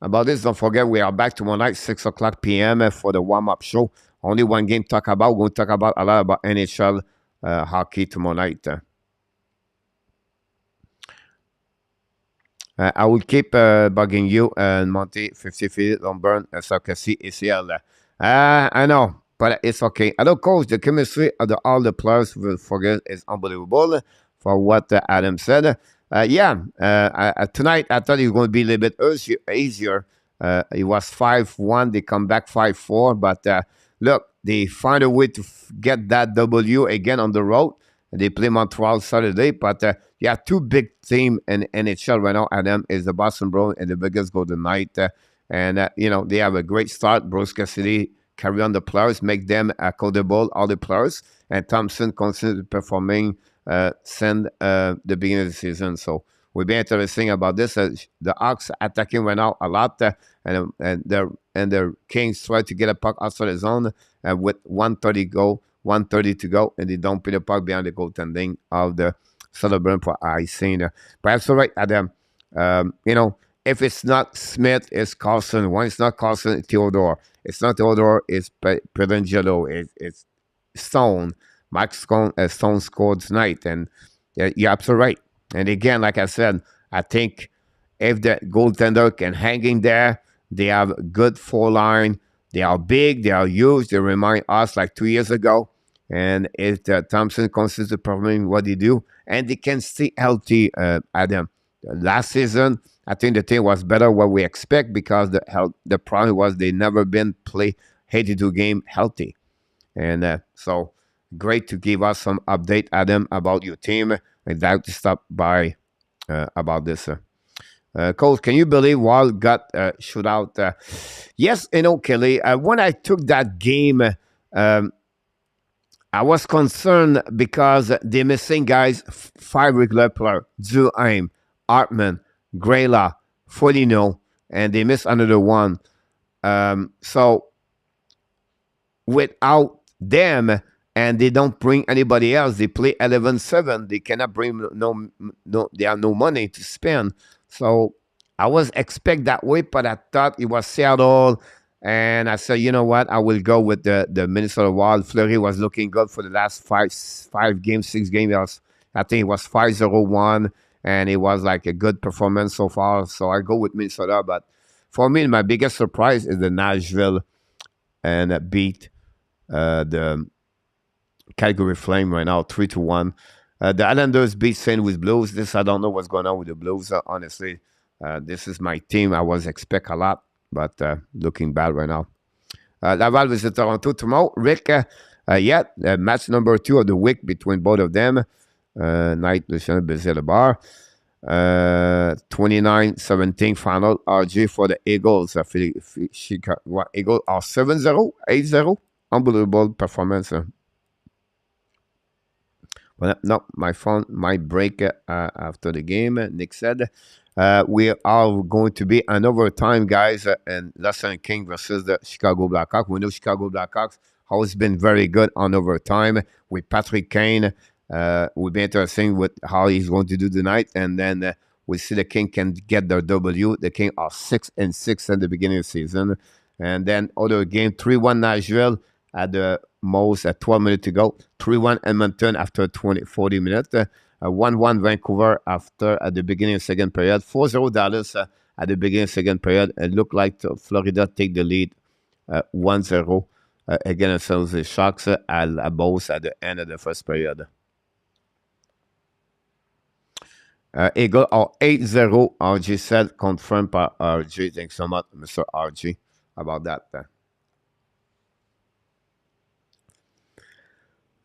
about this. Don't forget, we are back tomorrow night, 6 o'clock p.m. For the warm-up show. Only one game to talk about. We're going to talk about a lot about NHL hockey tomorrow night. I will keep bugging you and Monty, 50 feet, Lomburn, Sarkozy, ACL. I know. But it's okay. And of course, the chemistry of all the players will forget is unbelievable for what Adam said. Tonight I thought it was going to be a little bit easier. It was 5-1. They come back 5-4. But look, they find a way to get that W again on the road. They play Montreal Saturday. But two big teams in NHL right now. Adam is the Boston Bruins and the Vegas Golden Knights. They have a great start. Bruce Cassidy carry on the players, make them accountable, all the players. And Thompson continues performing since the beginning of the season. So we'll be interesting about this. The Hawks attacking right now a lot, and the Kings try to get a puck outside the zone with 1:30 to go, and they don't put the puck behind the goaltending of the Soderblom for icing. Perhaps all right, Adam. If it's not Smith, it's Carlson. When it's not Carlson, it's Theodore. It's not Theodore, it's Pedangelo. It's Stone. Max Stone scored tonight. And you're absolutely right. And again, like I said, I think if the goaltender can hang in there, they have a good four-line. They are big. They are huge. They remind us like 2 years ago. And if Thompson consistently performing what they do, and they can stay healthy, Adam. Last season, I think the team was better what we expect because the problem was they never been play 82 game healthy. And so great to give us some update, Adam, about your team. I'd like to stop by about this. Coach, can you believe Wild got shootout? Yes, Kelly. When I took that game, I was concerned because they're missing guys, 5 regular players, Duhaime, Hartman, Grayla, Foligno, and they missed another one. So without them, and they don't bring anybody else, they play 11-7. They cannot bring they have no money to spend. So I was expect that way, but I thought it was Seattle. And I said, you know what? I will go with the Minnesota Wild. Fleury was looking good for the last 6 games. I think it was 5-0-1. And it was like a good performance so far. So I go with Minnesota. But for me, my biggest surprise is the Nashville and beat the Calgary Flame right now, 3-1. The Islanders beat St. Louis Blues. I don't know what's going on with the Blues. Honestly, this is my team. I was expect a lot, but looking bad right now. Laval visit Toronto tomorrow. Rick, match number 2 of the week between both of them. Night, Luciano Bezil Bar. 29-17 final RG for the Eagles. Eagles are 7-0, 8-0. Unbelievable performance. Well, no, my phone might break after the game, Nick said. We are going to be an overtime, guys, and Los Angeles Kings versus the Chicago Blackhawks. We know Chicago Blackhawks has been very good on overtime with Patrick Kane. Will be interesting with how he's going to do tonight, and then we see the King can get their W. The King are 6-6 at the beginning of the season, and then other game 3-1 Nashville at the most at 12 minutes to go. 3-1 Edmonton after 40 minutes. 1-1 Vancouver at the beginning of second period. 4-0 Dallas at the beginning of second period. It looked like Florida take the lead 1-0 against the Sharks at both at the end of the first period. Eagle are 8-0. RG said, confirmed by RG. Thanks so much, Mr. RG, about that.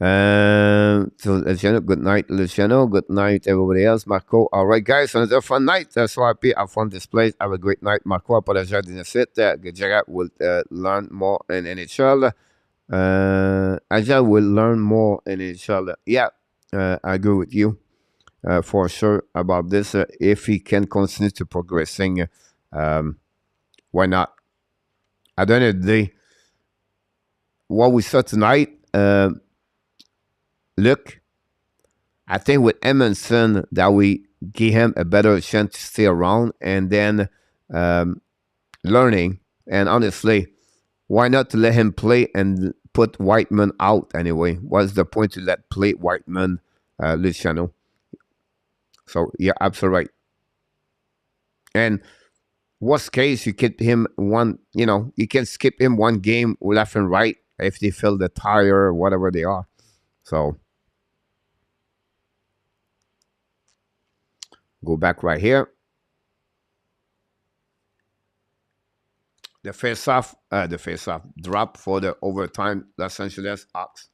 So Luciano, good night, Luciano. Good night, everybody else. Marco, all right, guys, another fun night. SYP, have fun displays. Have a great night. Marco, apologize, didn't sit. Gerard will learn more in NHL. Aja will learn more in NHL. Yeah, I agree with you for sure about this. If he can continue to progressing, why not? At the end of the day, what we saw tonight, look, I think with Emerson that we give him a better chance to stay around and then learning. And honestly, why not to let him play and put Whiteman out anyway? What's the point to let play Whiteman, Luciano? So yeah, absolutely right. And worst case, you keep him one. You can skip him one game left and right if they feel the tire or whatever they are. So go back right here. The face-off drop for the overtime Los Angeles Hawks.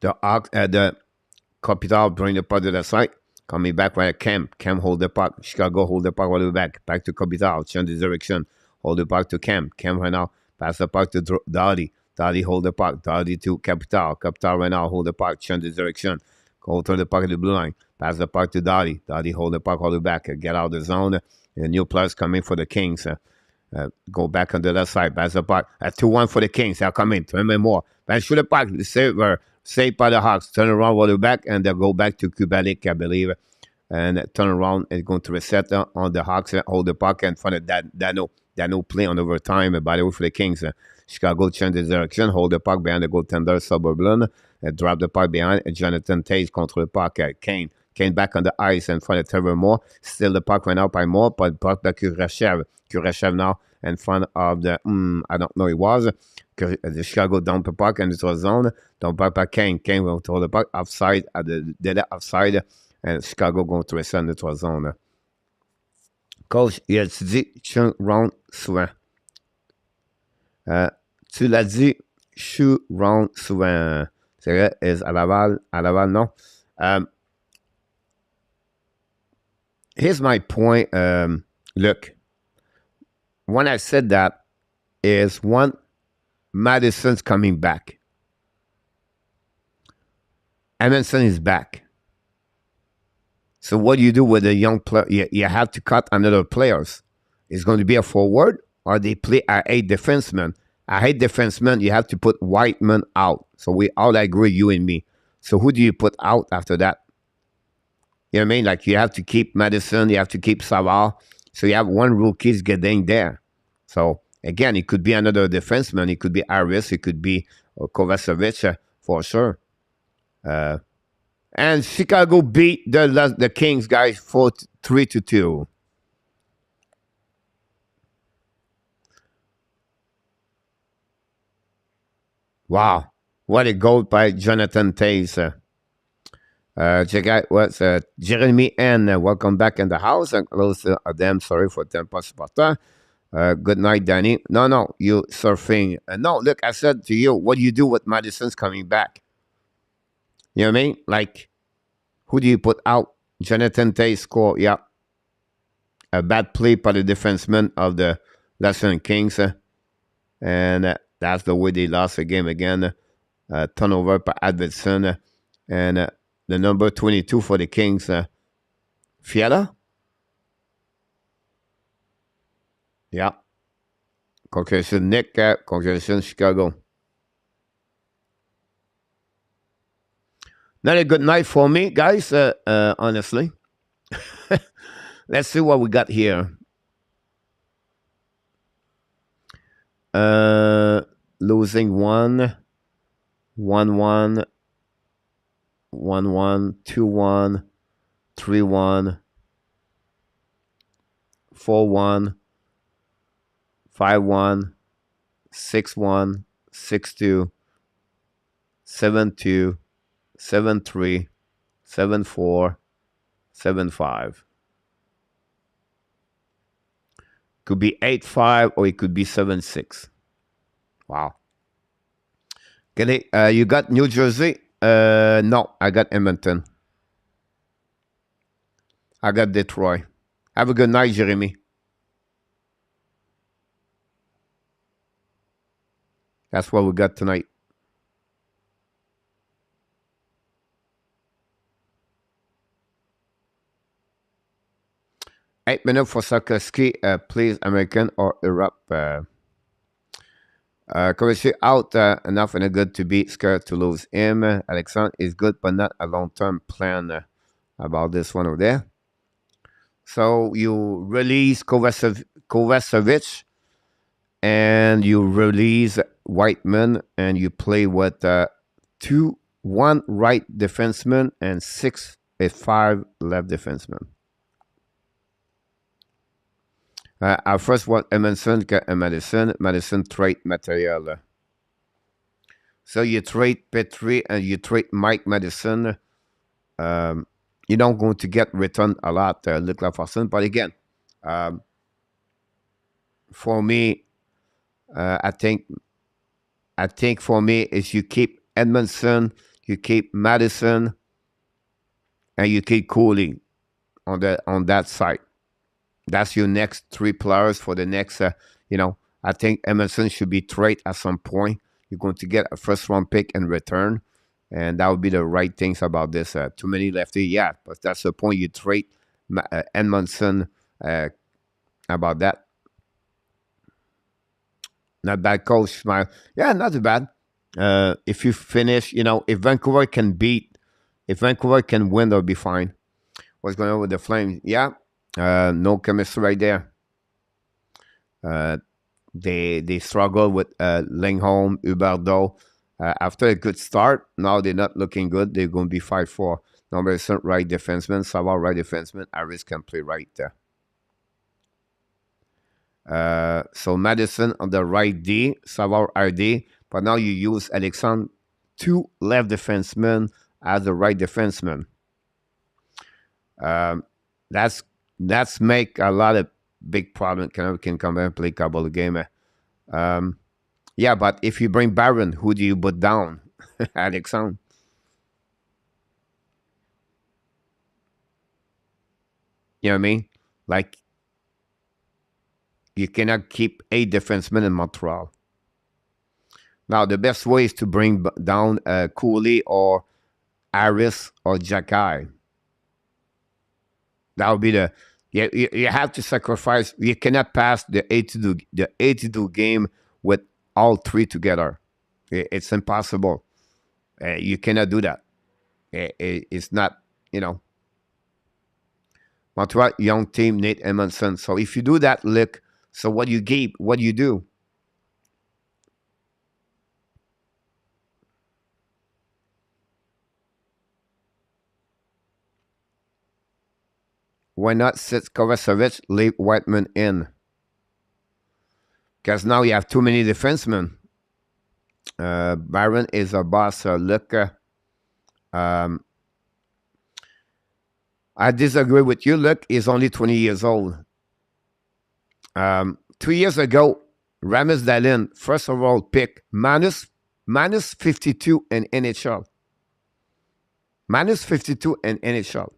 The Hawks at the Capital bring the puck to the side. Coming back right at Cam. Cam hold the puck. Chicago hold the puck all the way back. Back to Capital. Change the direction. Hold the puck to Cam. Cam right now. Pass the puck to Dottie. Dottie hold the puck. Dottie to Capital. Capital right now. Hold the puck. Change the direction. Go turn the puck at the blue line. Pass the puck to Dottie. Dottie hold the puck all the way back. Get out of the zone. A new players coming for the Kings. Go back on the left side. Pass the puck. 2-1 for the Kings. They'll come in. 20 more. Pass shoot the puck. Saved by the Hawks. Turn around all the way back. And they'll go back to Kubalik, I believe. And turn around and going to reset on the Hawks. Hold the puck in front of Dano play on overtime. By the way, for the Kings. Chicago change the direction. Hold the puck behind the goaltender, Suburban. Drop the puck behind. Jonathan Taze control the puck. Kane back on the ice in front of Trevor Moore. Still the puck right now by Moore. But puck back to Kurashev. Kurashev now in front of the, I don't know, it was. The Chicago dump the puck in the zone. Dump puck by Kane. Kane will throw the puck offside at the offside. And Chicago going to reset the 3 zone. Coach, il a-tu dit shoot round souvent? Tu l'as dit shoot round souvent. C'est vrai, is à Laval, non. Here's my point. Look, when I said that is one, Madison's coming back. Emerson is back. So what do you do with a young player? You have to cut another players. It's going to be a forward or they play at 8 defensemen. At 8 defensemen, you have to put Whiteman out. So we all agree, you and me. So who do you put out after that? You know what I mean? Like you have to keep Madison, you have to keep Savard. So you have one rookie getting there. So again, it could be another defenseman. It could be Harris. It could be Kovacevic for sure. And Chicago beat the Kings, guys, 3-2. Wow. What a goal by Jonathan Taze. Check out what's Jeremy N. Welcome back in the house. And close to them. Sorry for temper supporter. Good night, Danny. No, you surfing. No, look, I said to you, what do you do with Madison's coming back? You know what I mean? Like, who do you put out? Jonathan Taze score, yeah. A bad play by the defenseman of the Los Angeles Kings. And that's the way they lost the game again. Turnover by Adverson. And the number 22 for the Kings, Fiala? Yeah. Congratulations, Nick. Congratulations, Chicago. Not a good night for me, guys, honestly. Let's see what we got here. Losing 1-1, 1-1, 1-1, 2-1, 3-1, 4-1, 5-1, 6-1, 6-2, 7-2, 7-3, 7-4, 7-5. Could be 8-5 or it could be 7-6. Wow. Kelly, you got New Jersey? No, I got Edmonton. I got Detroit. Have a good night, Jeremy. That's what we got tonight. Eight minutes for Sarkowski. Please, American or Europe. Currency out enough and good to be scared to lose him. Alexandre is good, but not a long-term plan about this one over there. So you release Kovacevic and you release Whiteman and you play with 1 right defenseman and 5 left defenseman. Our first one, Emerson and Madison. Madison trade material. So you trade Petrie and you trade Mike Madison. You're not going to get return a lot, Luc Laforson. But again, for me, I think for me is you keep Edmondson, you keep Madison, and you keep Cooley on that side. That's your next 3 players for the next, I think Emerson should be traded at some point. You're going to get a first-round pick in return, and that would be the right things about this. Too many lefty, yeah, but that's the point. You trade Edmondson about that. Not bad, coach. Smile. Yeah, not too bad. If you finish, if Vancouver can win, they'll be fine. What's going on with the Flames? Yeah. No chemistry right there. They struggle with Lingholm, Huberdeau. After a good start, now they're not looking good. They're going to be 5-4. Number 7 right defenseman, Savard right defenseman. Harris can play right there. So Madison on the right D, Savard RD. But now you use Alexandre, 2 left defensemen as the right defenseman. That's make a lot of big problem. Can come and play a couple of games. Yeah, but if you bring Barron, who do you put down? Alexandre. You know what I mean? Like, you cannot keep 8 defensemen in Montreal. Now, the best way is to bring down Cooley or Harris or Jacky. That would be the... You have to sacrifice. You cannot pass the 82 game with all 3 together. It's impossible. You cannot do that. It's not, Montreal, young team, Nate Edmondson. So if you do that, look, so what do you do? Why not sit Kovacevic, leave Whiteman in? Because now you have too many defensemen. Byron is a boss. Look, I disagree with you. Look, he's only 20 years old. 2 years ago, Ramis Dallin, first overall pick, minus 52 in NHL. Minus 52 in NHL.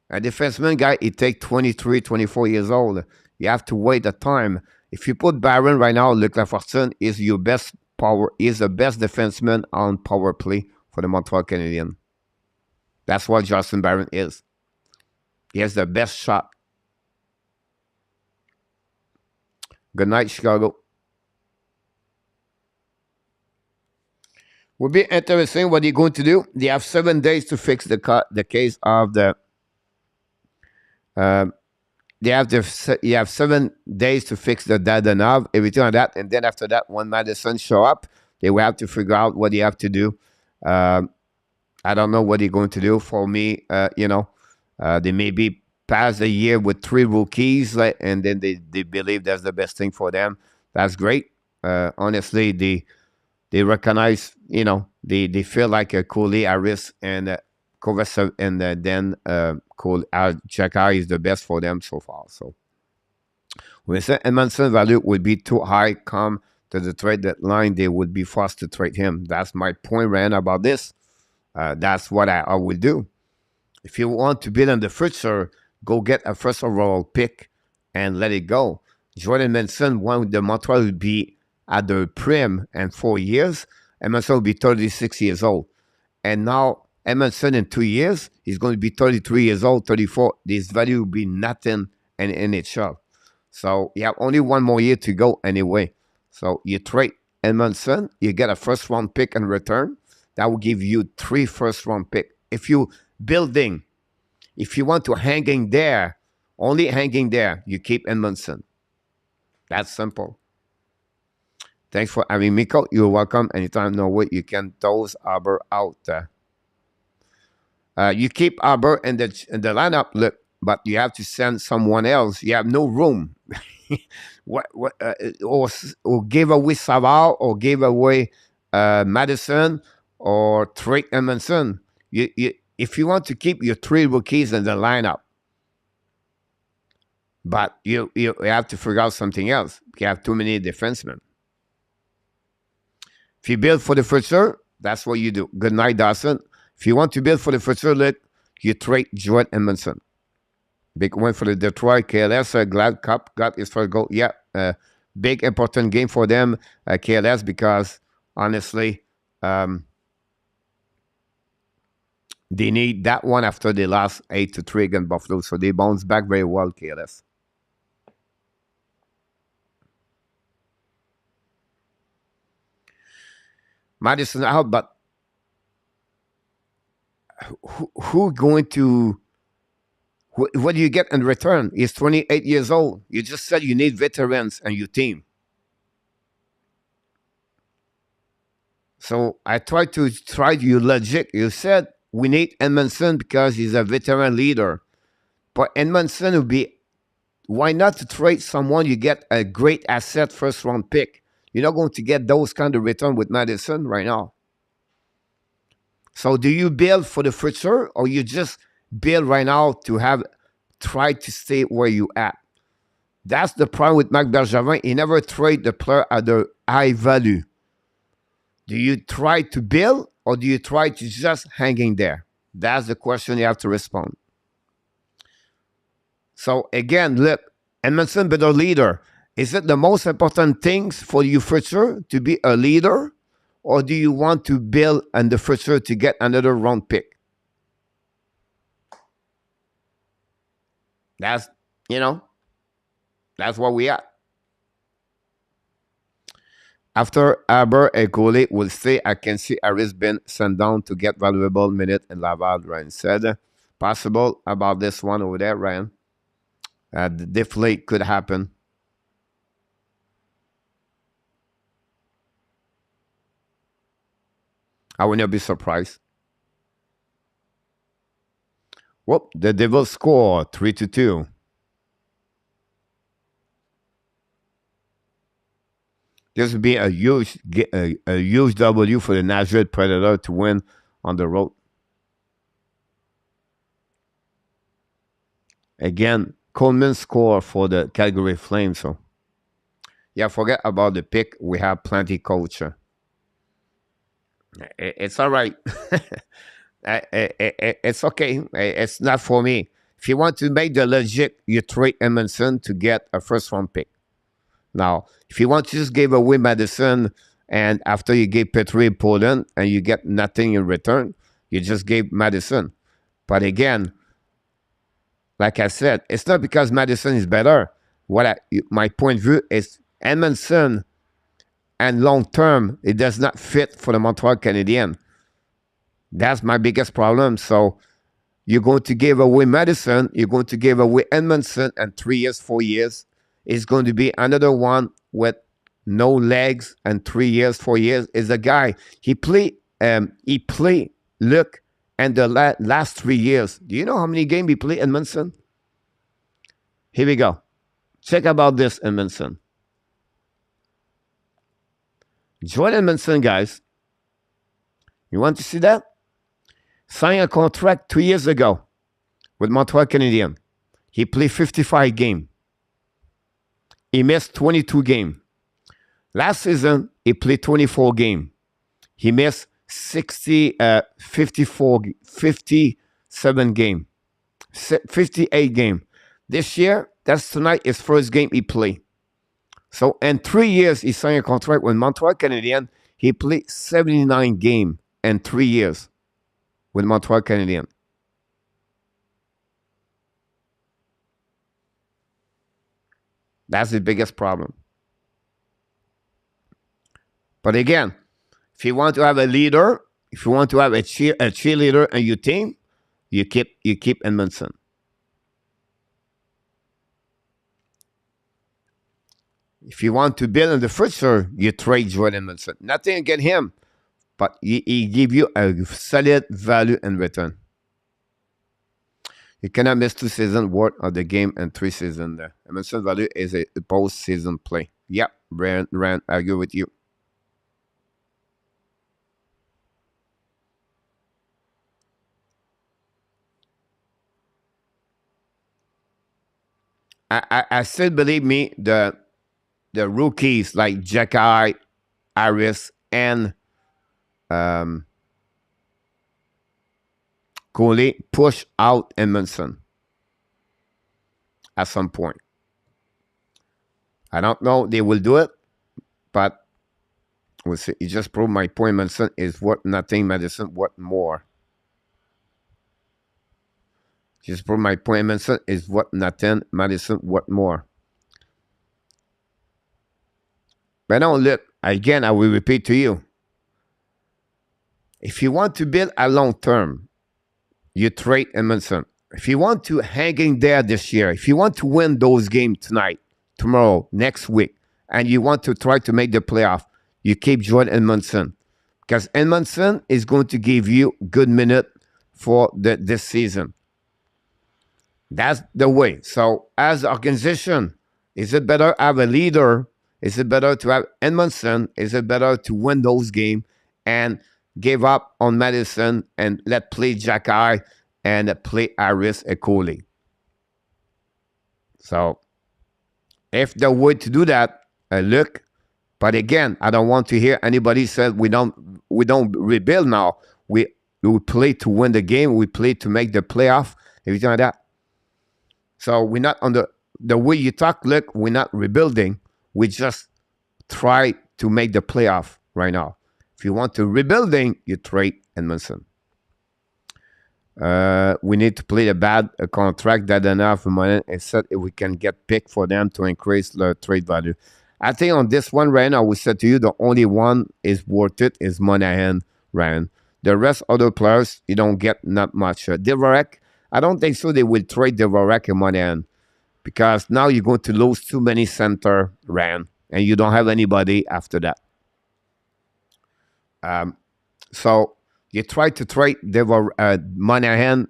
A defenseman guy, he take 23, 24 years old. You have to wait a time. If you put Barron right now, Luc Lafortune is your best power. He's the best defenseman on power play for the Montreal Canadiens. That's what Justin Barron is. He has the best shot. Good night, Chicago. Will be interesting what they're going to do. They have 7 days to fix the case of the... you have 7 days to fix the Dadonov, everything like that, and then after that, when Madison show up, they will have to figure out what they have to do. I don't know what they're going to do. For me, they maybe pass the year with 3 rookies, and then they believe that's the best thing for them. That's great. Honestly, they recognize, they feel like Cooley, Harris, and Kovacev, and then Jacka is the best for them so far. So we said Edmondson value would be too high come to the trade deadline, they would be forced to trade him. That's my point, Ryan, about this. That's what I will do. If you want to build in the future, go get a first overall pick and let it go. Jordan Manson, when the Montreal would be at the prim in 4 years, Emerson will be 36 years old. And now Emerson in 2 years, he's going to be 33 years old, 34. This value will be nothing in NHL. So you have only 1 more year to go anyway. So you trade Edmondson, you get a first round pick in return. That will give you 3 first round picks. If you building, if you want to hanging there, only hanging there, you keep Edmondson. That's simple. Thanks for having me, Miko. You're welcome. Anytime, no way, you can toss Arbor out. You keep Arbor in the lineup, look, but you have to send someone else. You have no room. Or give away Savard, or give away Madison, or trade Edmondson. If you want to keep your 3 rookies in the lineup, but you have to figure out something else. You have too many defensemen. If you build for the future, that's what you do. Good night, Dawson. If you want to build for the future, look, you trade Jordan Edmondson. Big win for the Detroit. KLS, glad Cup got his first goal. Yeah, big important game for them, KLS, because honestly, they need that one after they lost 8-3 against Buffalo. So they bounced back very well, KLS. Madison out, but who going to... What do you get in return? He's 28 years old. You just said you need veterans in your team. So I tried to your logic. You said we need Edmondson because he's a veteran leader. But Edmondson would be, why not to trade someone you get a great asset first round pick? You're not going to get those kind of return with Madison right now. So do you build for the future, or you just build right now to try to stay where you at? That's the problem with Marc Bergevin. He never trade the player at the high value. Do you try to build, or do you try to just hanging there? That's the question you have to respond. So again, look, Edmondson better leader. Is it the most important things for your future to be a leader, or do you want to build in the future to get another round pick? That's, that's what we are. After Aber and Goulet will stay, I can see Harris been sent down to get valuable minute in Laval, Ryan said. Possible about this one over there, Ryan. Definitely could happen. I will not be surprised. Whoop, the Devils score 3-2. This would be a huge W for the Nashville Predator to win on the road. Again, Coleman score for the Calgary Flames. So, yeah, forget about the pick. We have plenty culture. It's all right. It's okay. It's not for me. If you want to make the logic, you trade Edmondson to get a first round pick. Now, if you want to just give away Madison, and after you gave Petrie Poland and you get nothing in return, you just gave Madison. But again, like I said, it's not because Madison is better. My point of view is Edmondson, and long term, it does not fit for the Montreal Canadiens. That's my biggest problem. So you're going to give away Madison, you're going to give away Edmondson, and 3 years, 4 years, it's going to be another one with no legs, and 3 years, 4 years is a guy. He played, look, and the last 3 years. Do you know how many games he played, Edmondson? Here we go. Check about this, Edmondson. Jordan Edmondson, guys. You want to see that? Signed a contract 2 years ago with Montreal Canadiens. He played 55 games. He missed 22 games. Last season, he played 24 games. He missed 57 games. 58 games. This year, that's tonight his first game he played. So in 3 years, he signed a contract with Montreal Canadiens. He played 79 games in 3 years with Montreal Canadiens. That's the biggest problem. But again, if you want to have a leader, if you want to have a cheerleader in your team, you keep Edmondson. If you want to build in the future, you trade Jordan Edmondson. Nothing against him, but he give you a solid value in return. You cannot miss 2 seasons worth of the game and 3 seasons there. Edmondson value is a post-season play. Yep, Rand, I agree with you. I still believe me, the rookies like Jacky, Harris, and Coley push out Edmondson at some point. I don't know they will do it, but we'll see. It just proved my point. Edmondson is worth nothing. Madison worth more. Just proved my point. Edmondson is worth nothing. Madison worth more. But now look, again, I will repeat to you. If you want to build a long term, you trade Edmondson. If you want to hang in there this year, if you want to win those games tonight, tomorrow, next week, and you want to try to make the playoff, you keep Jordan Edmondson. Because Edmondson is going to give you good minute for this season. That's the way. So as an organization, is it better to have a leader? Is it better to have Edmondson? Is it better to win those games and give up on Madison and let play Jacky and play Harris and Coley? So if the way to do that, look. But again, I don't want to hear anybody say we don't rebuild now. We play to win the game. We play to make the playoff. Everything like that. So we're not on the way you talk. Look, we're not rebuilding. We just try to make the playoff right now. If you want to rebuilding, you trade Edmondson. We need to play a bad contract that enough money, except if we can get picked for them to increase the trade value. I think on this one, Ryan, I will say to you, the only one is worth it is Monahan, Ryan. The rest other players, you don't get not much. Dvorak, I don't think so. They will trade Dvorak and Monahan because now you're going to lose too many center, Ryan, and you don't have anybody after that. So you try to trade Monahan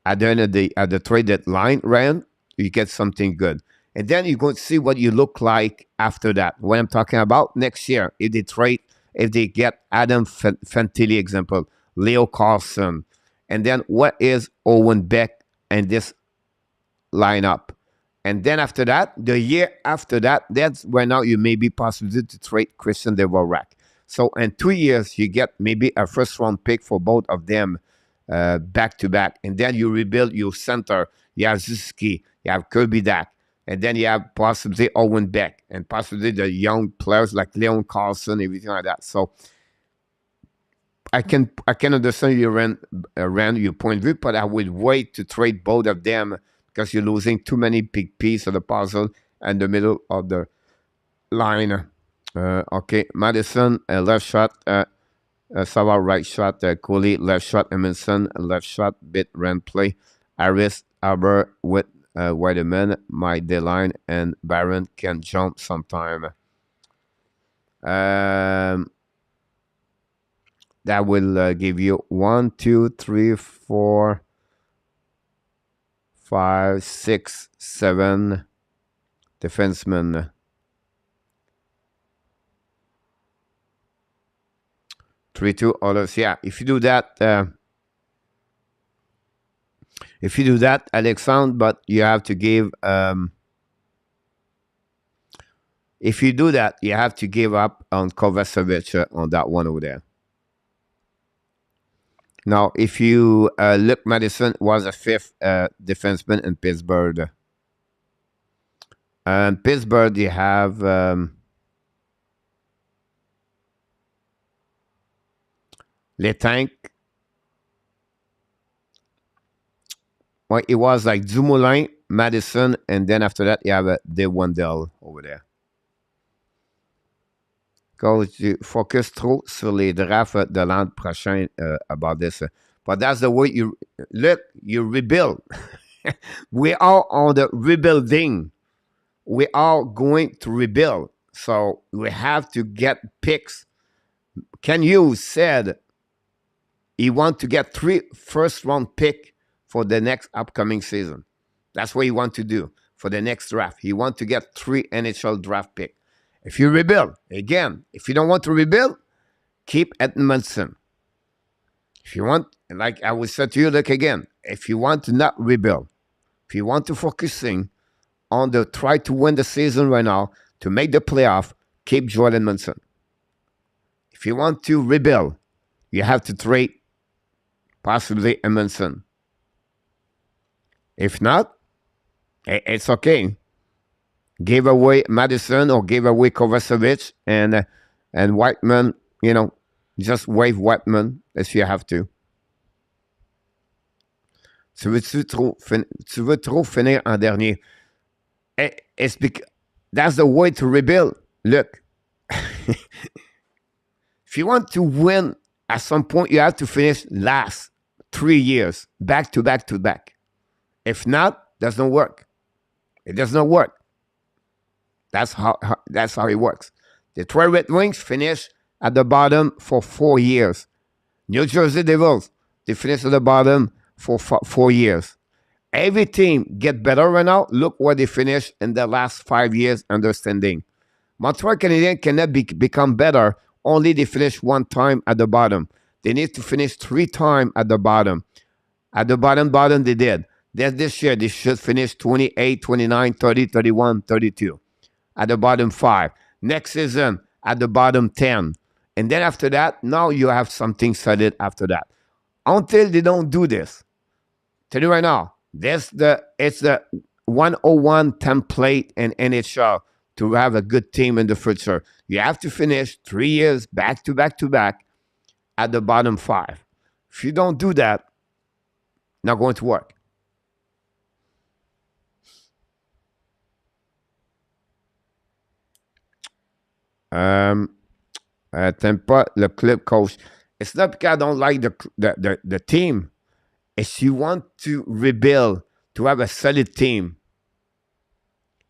at the end of the trade deadline, Ryan. You get something good. And then you're going to see what you look like after that. What I'm talking about next year, if they get Adam Fantilli, example, Leo Carlson, and then what is Owen Beck and this lineup. And then after that, the year after that, that's where now you may be possible to trade Christian Dvorak. So in 2 years, you get maybe a first-round pick for both of them back-to-back. And then you rebuild your center. You have Zuski, you have Kirby Dak. And then you have possibly Owen Beck and possibly the young players like Leon Carlson, everything like that. So I can understand your your point of view, but I would wait to trade both of them because you're losing too many big pieces of the puzzle in the middle of the line. Okay, Madison, left shot. Sava, right shot. Cooley, left shot. Emerson, left shot. Bit run play. Harris, Aber with Whiteman, my D-line, and Barron can jump sometime. That will give you 1, 2, 3, 4, 5, 6, 7 defensemen. 3-2 others. Yeah, if you do that, Alexandre, but you have to give. If you do that, you have to give up on Kovacevic on that one over there. Now, if you look, Madison was a fifth defenseman in Pittsburgh. And Pittsburgh, you have Letank. Well, it was like Dumoulin, Madison, and then after that, you have Wendell over there. Quand tu focuses trop sur les drafts de l'an prochain about this. But that's the way you look, you rebuild. We are on the rebuilding. We are going to rebuild. So we have to get picks. Ken Hughes said he wants to get 3 first-round picks for the next upcoming season. That's what he wants to do for the next draft. He wants to get 3 NHL draft picks. If you rebuild, again, if you don't want to rebuild, keep Edmondson. If you want, like I would say to you, look again, if you want to not rebuild, if you want to focusing on the try to win the season right now, to make the playoff, keep Joel Edmondson. If you want to rebuild, you have to trade possibly Edmondson. If not, it's okay. Give away Madison or give away Kovacevic and Whiteman, just waive Whiteman if you have to. Tu veux trop finir en dernier. That's the way to rebuild. Look, if you want to win, at some point you have to finish last 3 years, back to back to back. If not, it doesn't work. It does not work. That's how it works. The Detroit Red Wings finish at the bottom for 4 years. New Jersey Devils, they finish at the bottom for 4 years. Every team get better right now. Look where they finished in the last 5 years understanding. Montreal Canadiens cannot become better. Only they finish 1 time at the bottom. They need to finish 3 times at the bottom. At the bottom they did. This year, they should finish 28, 29, 30, 31, 32. At the bottom 5. Next season, at the bottom 10. And then after that, now you have something solid after that. Until they don't do this, tell you right now, it's the 101 template in NHL to have a good team in the future. You have to finish 3 years back to back to back at the bottom 5. If you don't do that, not going to work. T'aimes pas le club coach. It's not because I don't like the team. It's you want to rebuild, to have a solid team.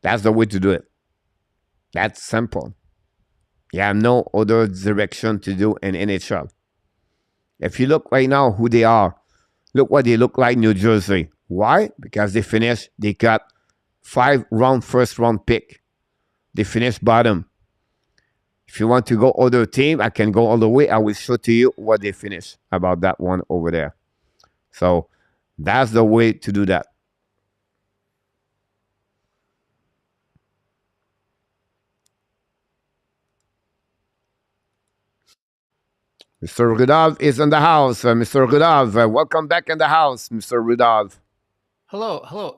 That's the way to do it. That's simple. You have no other direction to do in NHL. If you look right now who they are, look what they look like New Jersey. Why? Because they got 5 first round pick. They finished bottom. If you want to go other team, I can go all the way. I will show to you what they finish about that one over there. So that's the way to do that. Mr. Rudolph is in the house. Mr. Rudolph, welcome back in the house, Mr. Rudolph. Hello.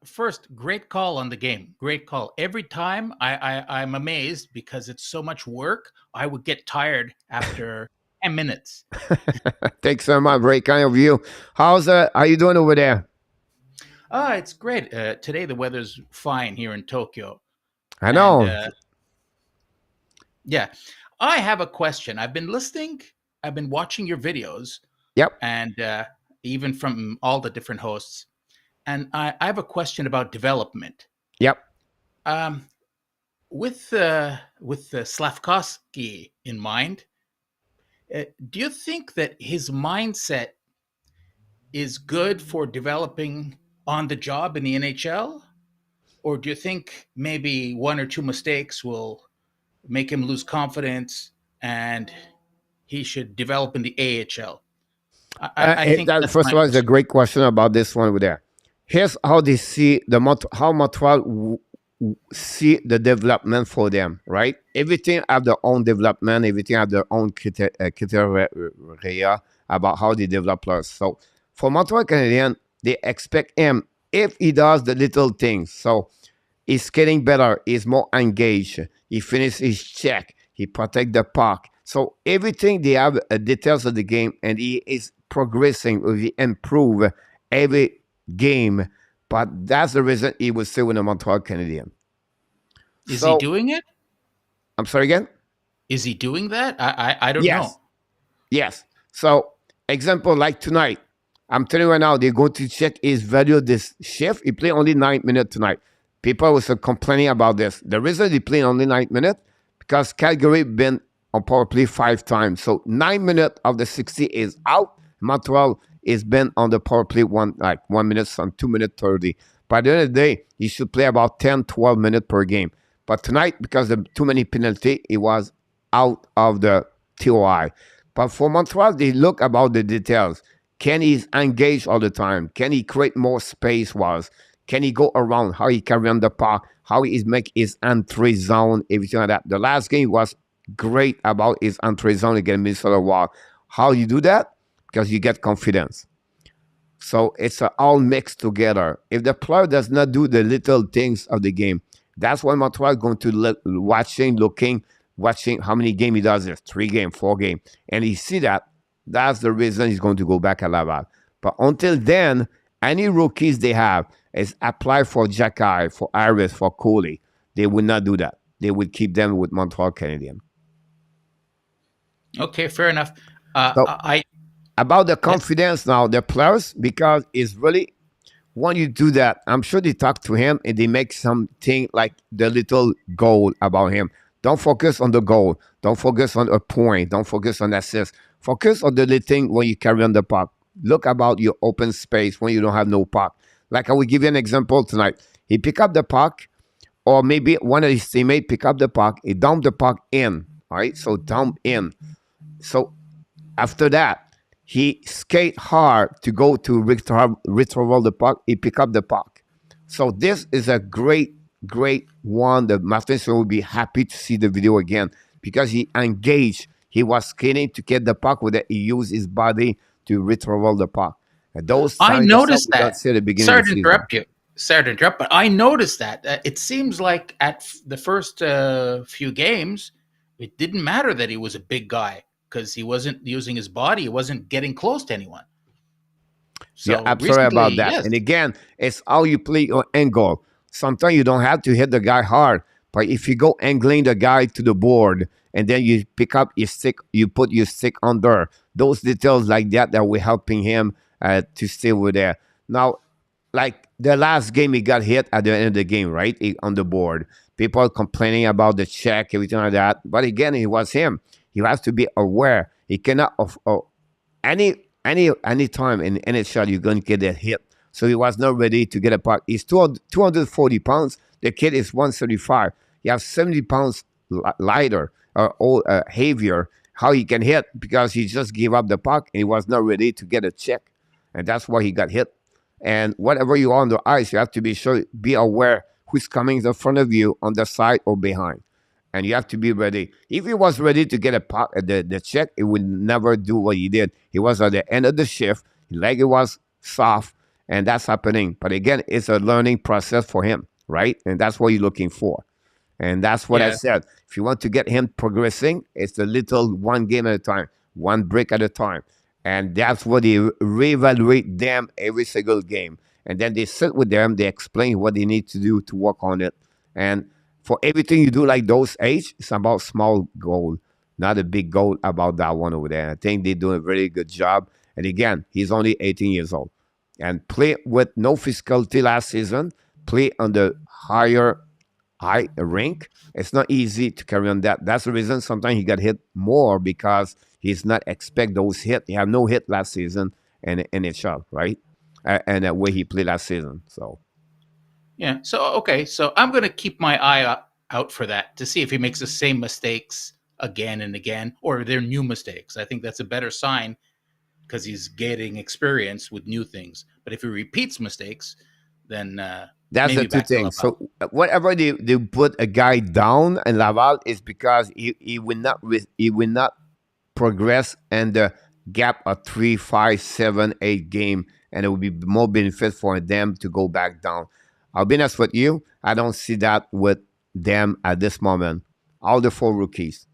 First, great call on the game. Great call. Every time I'm amazed because it's so much work. I would get tired after 10 minutes. Thanks so much. Very kind of you. How you doing over there? It's great. Today the weather's fine here in Tokyo. I know. And, yeah. I have a question. I've been watching your videos. Yep. And even from all the different hosts. And I have a question about development. Yep. With Slafkovsky in mind, do you think that his mindset is good for developing on the job in the NHL? Or do you think maybe 1 or 2 mistakes will make him lose confidence and he should develop in the AHL? I think that's First my of all, it's a question. great question about this one over there. Here's how they see how Montreal see the development for them, right? Everything have their own development, everything have their own criteria about how they develop players. So for Montreal Canadiens, they expect him if he does the little things. So he's getting better, he's more engaged, he finishes his check, he protect the puck. So everything they have details of the game, and he is progressing, he improve every game. But that's the reason he was still with the Montreal Canadiens. Is he doing it? I'm sorry again? Is he doing that? I don't Yes. know. Yes. So, example like tonight, I'm telling you right now, they go to check his value this shift. He played only 9 minutes tonight. People was complaining about this. The reason he played only 9 minutes, because Calgary been on power play 5 times. So 9 minutes of the 60 is out. Montreal is been on the power play 1 minute, some 2 minutes 30. By the end of the day, he should play about 10, 12 minutes per game. But tonight, because of too many penalty, he was out of the TOI. But for Montreal, they look about the details. Can he engage all the time? Can he create more space? Can he go around? How he carry on the puck? How he make his entry zone? Everything like that. The last game was great about his entry zone against Minnesota Wild. How you do that? Because you get confidence. So it's all mixed together. If the player does not do the little things of the game, that's why Montreal is going to watching how many games he does this, 3 games, 4 games. And he see that, that's the reason he's going to go back at Laval. But until then, any rookies they have is apply for Jacky, for Iris, for Coley. They will not do that. They will keep them with Montreal Canadiens. Okay, fair enough. About the confidence now, the players, because it's really, when you do that, I'm sure they talk to him and they make something like the little goal about him. Don't focus on the goal. Don't focus on a point. Don't focus on assist. Focus on the little thing when you carry on the puck. Look about your open space when you don't have no puck. Like I will give you an example tonight. He pick up the puck, or maybe one of his teammates pick up the puck. He dump the puck in. All right, so dump in. So after that, he skate hard to go to retrieve the puck. He pick up the puck. So this is a great one. The Martins will be happy to see the video again because he engaged. He was skating to get the puck with it. He used his body to retrieve the puck. And those I noticed that. At the beginning Sorry of the to season. interrupt you. Sorry to interrupt, but I noticed that. It seems like at the first few games, it didn't matter that he was a big guy because he wasn't using his body. He wasn't getting close to anyone. So yeah, I'm sorry about that. Yes. And again, it's how you play your angle. Sometimes you don't have to hit the guy hard, but if you go angling the guy to the board and then you pick up your stick, you put your stick under, those details like that were helping him to stay over there. Now, like the last game, he got hit at the end of the game, right? On the board. People complaining about the check, everything like that. But again, it was him. He has to be aware. He cannot, any time in NHL, you're going to get a hit. So he was not ready to get a puck. He's 240 pounds. The kid is 135. He has 70 pounds lighter or heavier. How he can hit because he just gave up the puck and he was not ready to get a check. And that's why he got hit. And whatever you are on the ice, you have to be aware who's coming in front of you on the side or behind. And you have to be ready. If he was ready to get a puck, the check, he would never do what he did. He was at the end of the shift. His leg was soft. And that's happening. But again, it's a learning process for him, right? And that's what you're looking for. And that's what I said. If you want to get him progressing, it's a little one game at a time, one break at a time. And that's what they reevaluate them every single game. And then they sit with them, they explain what they need to do to work on it. And for everything you do like those age, it's about small goal, not a big goal about that one over there. I think they do a very good job. And again, he's only 18 years old. And play with no physicality last season, play on the high rank. It's not easy to carry on that. That's the reason sometimes he got hit more because he's not expect those hit. He had no hit last season in NHL, right? And the way he played last season. So yeah. So okay. So I'm going to keep my eye out for that to see if he makes the same mistakes again and again, or they're new mistakes. I think that's a better sign because he's getting experience with new things. But if he repeats mistakes, then that's maybe the two back to things. Laval. So whatever they put a guy down in Laval is because he will not progress and the gap of 3, 5, 7, 8 game, and it would be more benefit for them to go back down. I'll be honest with you, I don't see that with them at this moment. All the 4 rookies,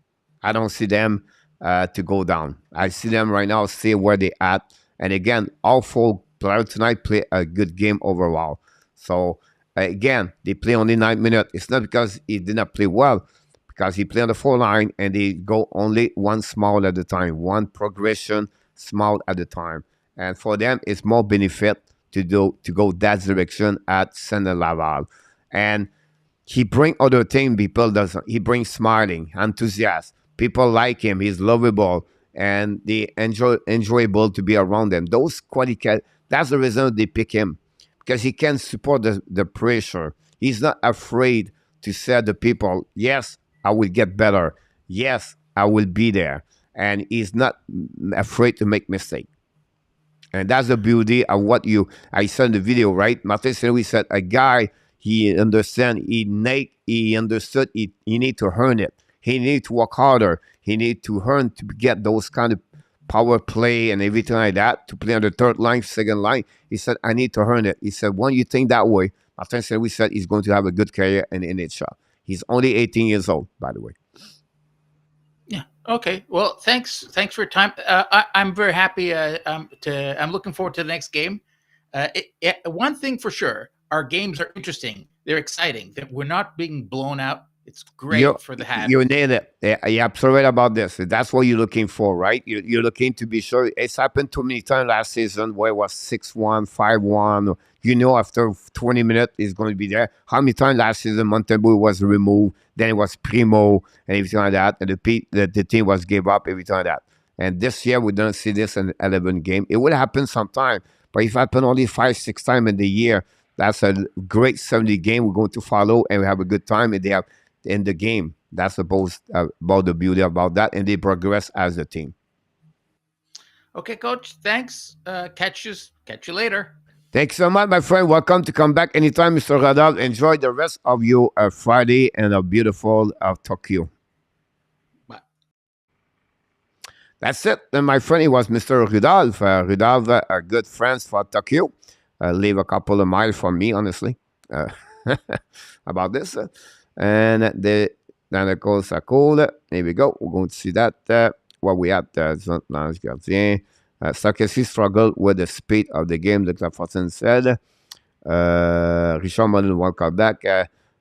I don't see them to go down. I see them right now stay where they at. And again, all 4 players tonight play a good game overall. So again, they play only 9 minutes. It's not because he did not play well, because he played on the 4 line and they go only one small at a time, one progression small at a time. And for them, it's more benefit to go that direction at Saint Laval. And he bring other things people doesn't. He brings smiling, enthusiasm. People like him. He's lovable, and they enjoyable to be around them. Those qualities. That's the reason they pick him, because he can support the pressure. He's not afraid to say to people, "Yes, I will get better. Yes, I will be there," and he's not afraid to make mistakes. And that's the beauty of what I saw in the video, right? Martin Saint-Louis said a guy, he understood, he need to earn it. He need to work harder. He need to earn to get those kind of power play and everything like that, to play on the 3rd line, 2nd line. He said, I need to earn it. He said, when you think that way, Martin Saint-Louis said he's going to have a good career in NHL. He's only 18 years old, by the way. Yeah. Okay. Well, thanks for your time. I'm very happy. I'm looking forward to the next game. One thing for sure, our games are interesting. They're exciting. We're not being blown out. It's great for the Habs. You nailed it. You're absolutely right about this. That's what you're looking for, right? You're looking to be sure. It's happened too many times last season where it was 6-1, 5-1. After 20 minutes, it's going to be there. How many times last season Montembeault was removed, then it was Primo, and everything like that, and the team was gave up, everything like that. And this year, we don't see this in 11 game. It will happen sometime, but if it happen only 5, 6 times in the year, that's a great 70 game we're going to follow, and we have a good time, and they have in the game. That's about the beauty about that, and they progress as a team. Okay, Coach. Thanks. Catch you later. Thanks so much, my friend. Welcome to come back anytime, Mr. Radal. Enjoy the rest of your Friday and a beautiful Tokyo. Bye. That's it. And my friend, it was Mr. Rudolph. Rudolph, a good friend for Tokyo. Live a couple of miles from me, honestly, about this. And then of course, are cool. Here we go. We're going to see that. What we had, Gardien. Sarkozy struggled with the speed of the game, Dr. Fortin said. Richard Molin, welcome back.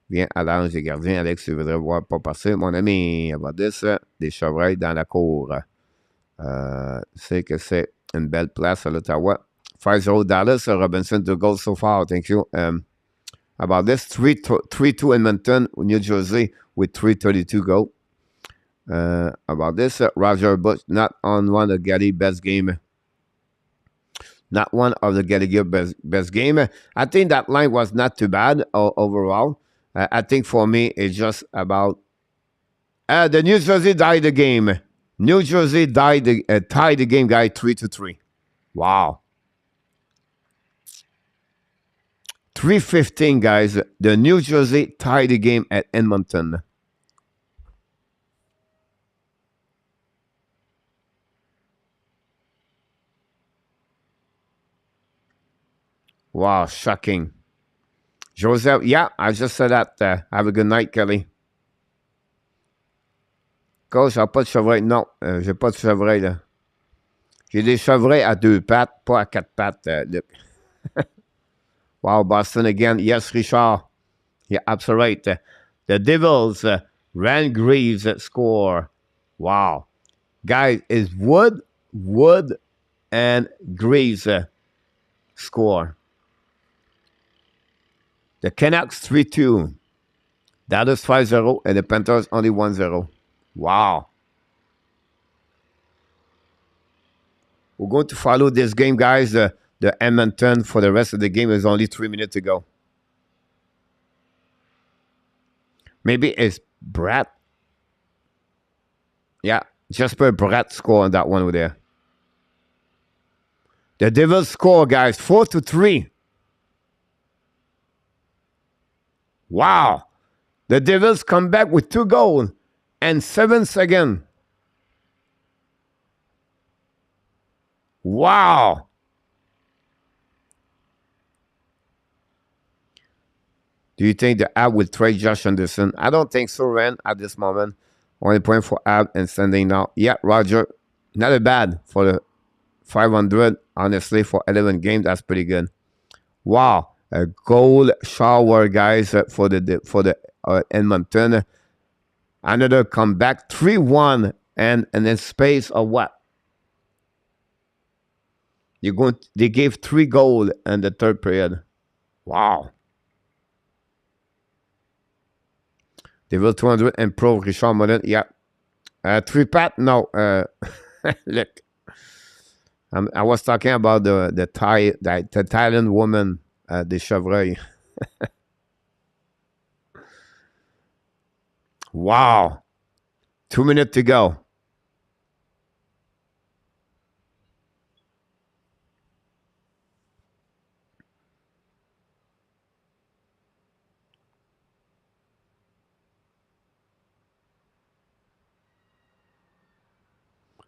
Viens à l'ange des gardiens. Alex, tu voudrais voir pas passer. Mon ami, about this. Des chevreuils dans la cour. C'est que c'est une belle place à l'Ottawa. 5-0 Dallas. Robinson, 2 goals so far. Thank you. About this, 3-2 Edmonton, New Jersey, with 3:32 go. About this, Roger Bush, not on one of the Getty best game. Not one of the Getty best game. I think that line was not too bad overall. I think for me, it's just about the New Jersey tied the game. New Jersey tied the game, guy, 3-3. Wow. 3:15, guys. The New Jersey tied the game at Edmonton. Wow, shocking. Joseph, yeah, I just said that. Have a good night, Kelly. Coach, j'ai pas de chevreuil. Non, j'ai pas de chevreuil, là. J'ai des chevreuils à 2 pattes, pas à 4 pattes, Luc. Wow, Boston again. Yes, Richard. Yeah, absolutely right. The Devils, Rand Greaves score. Wow. Guys, is Wood, and Greaves score. The Canucks 3-2. Dallas 5-0, and the Panthers only 1-0. Wow. We're going to follow this game, guys. The Edmonton for the rest of the game is only 3 minutes to go. Maybe it's Brad. Yeah, Jesper Bratt score on that one over there. The Devils score, guys, 4-3. Wow. The Devils come back with 2 goals and 7 seconds. Wow. Do you think the Ab will trade Josh Anderson? I don't think so, Ren, at this moment. Only point for Ab and standing now. Yeah, Roger. Not a bad for the 500. Honestly, for 11 games, that's pretty good. Wow. A goal shower, guys, for the Edmonton. Another comeback, 3-1, and in space of what? They gave 3 goals in the third period. Wow. They will 200 improve Richard Modern. Yeah. 3 pat? No. Look. I was talking about the Thailand woman, the Chevreuil. Wow. 2 minutes to go.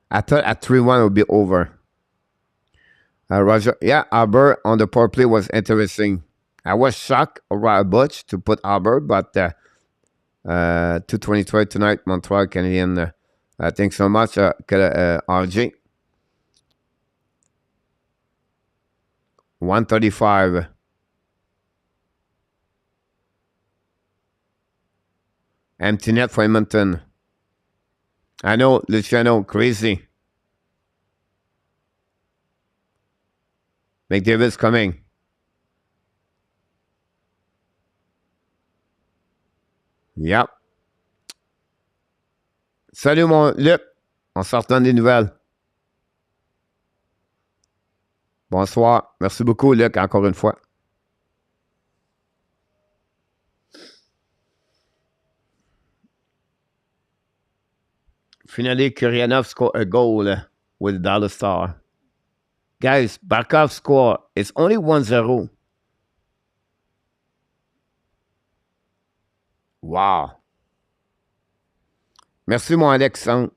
I thought at 3-1 it would be over. Roger, yeah, Albert on the power play was interesting. I was shocked about Butch to put Albert, but 2:23 tonight, Montreal Canadiens. Thanks so much, RJ. 135. Empty net for Edmonton. I know, Luciano, crazy. McDavid's coming. Yep. Salut, mon Luc. On sortant des nouvelles. Bonsoir. Merci beaucoup, Luc, encore une fois. Finally, Kuryanov scored a goal with Dallas Star. Guys, Barkov score. It's only 1-0. Wow. Merci, mon Alexandre.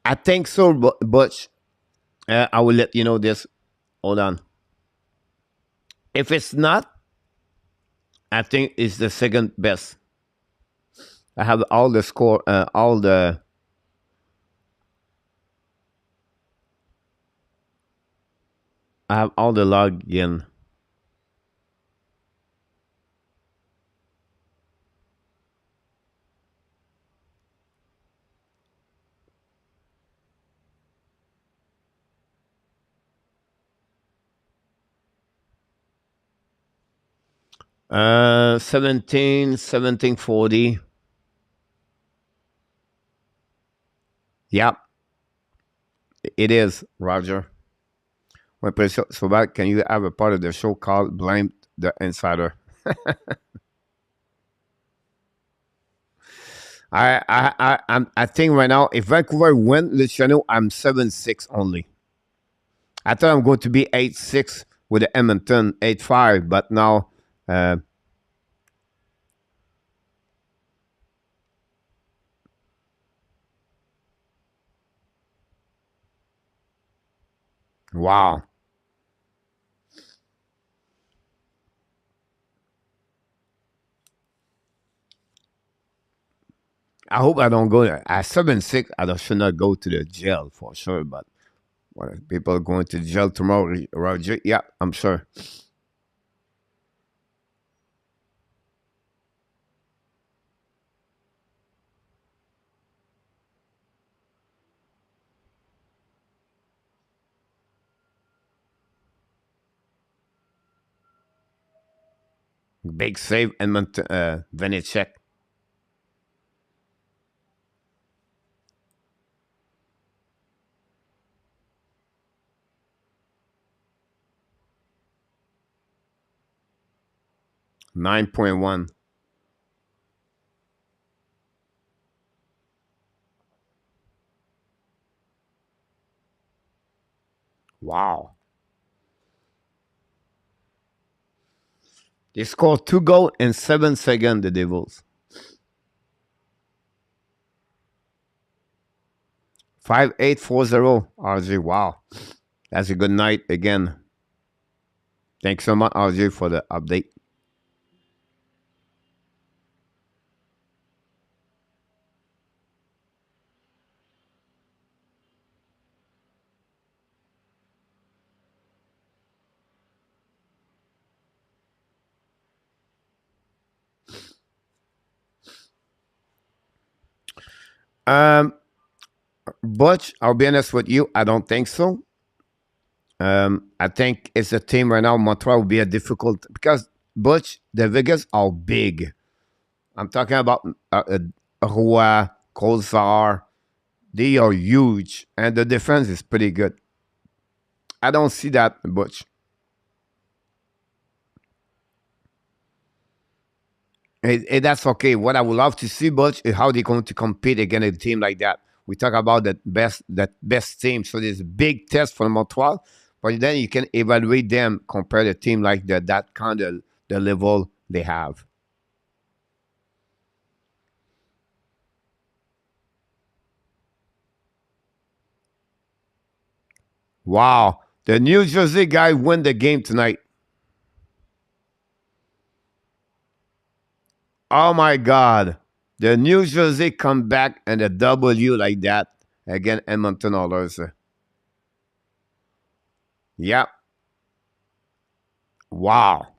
I think so, Butch. I will let you know this. Hold on. If it's not, I think it's the second best. I have all the score, all the... I have all the login. Uh, 1740. Yep. It is, Roger. So back, can you have a part of the show called Blame the Insider? I think right now, if Vancouver win, Luciano, I'm 7-6 only. I thought I'm going to be 8-6 with the Edmonton 8-5, but now wow. I hope I don't go there. At 7-6, I should not go to the jail for sure, but people are going to jail tomorrow, Roger. Yeah, I'm sure. Big save, Edmonton, Vanecek. 9.1. Wow. They scored 2 goals in 7 seconds, the Devils. 5-8-4-0, RJ. Wow. That's a good night again. Thanks so much, RJ, for the update. Butch, I'll be honest with you. I don't think so. I think it's a team right now. Montreal will be a difficult because Butch, the Vegas are big. I'm talking about Roy, Colzar. They are huge, and the defense is pretty good. I don't see that, Butch. And that's okay. What I would love to see, Butch, is how they're going to compete against a team like that. We talk about that best team. So there's a big test for Montreal, but then you can evaluate them compared to a team like that kind of the level they have. Wow. The New Jersey guy win the game tonight. Oh my God. The New Jersey come back and a W like that again, Edmonton Oilers. Yeah. Wow.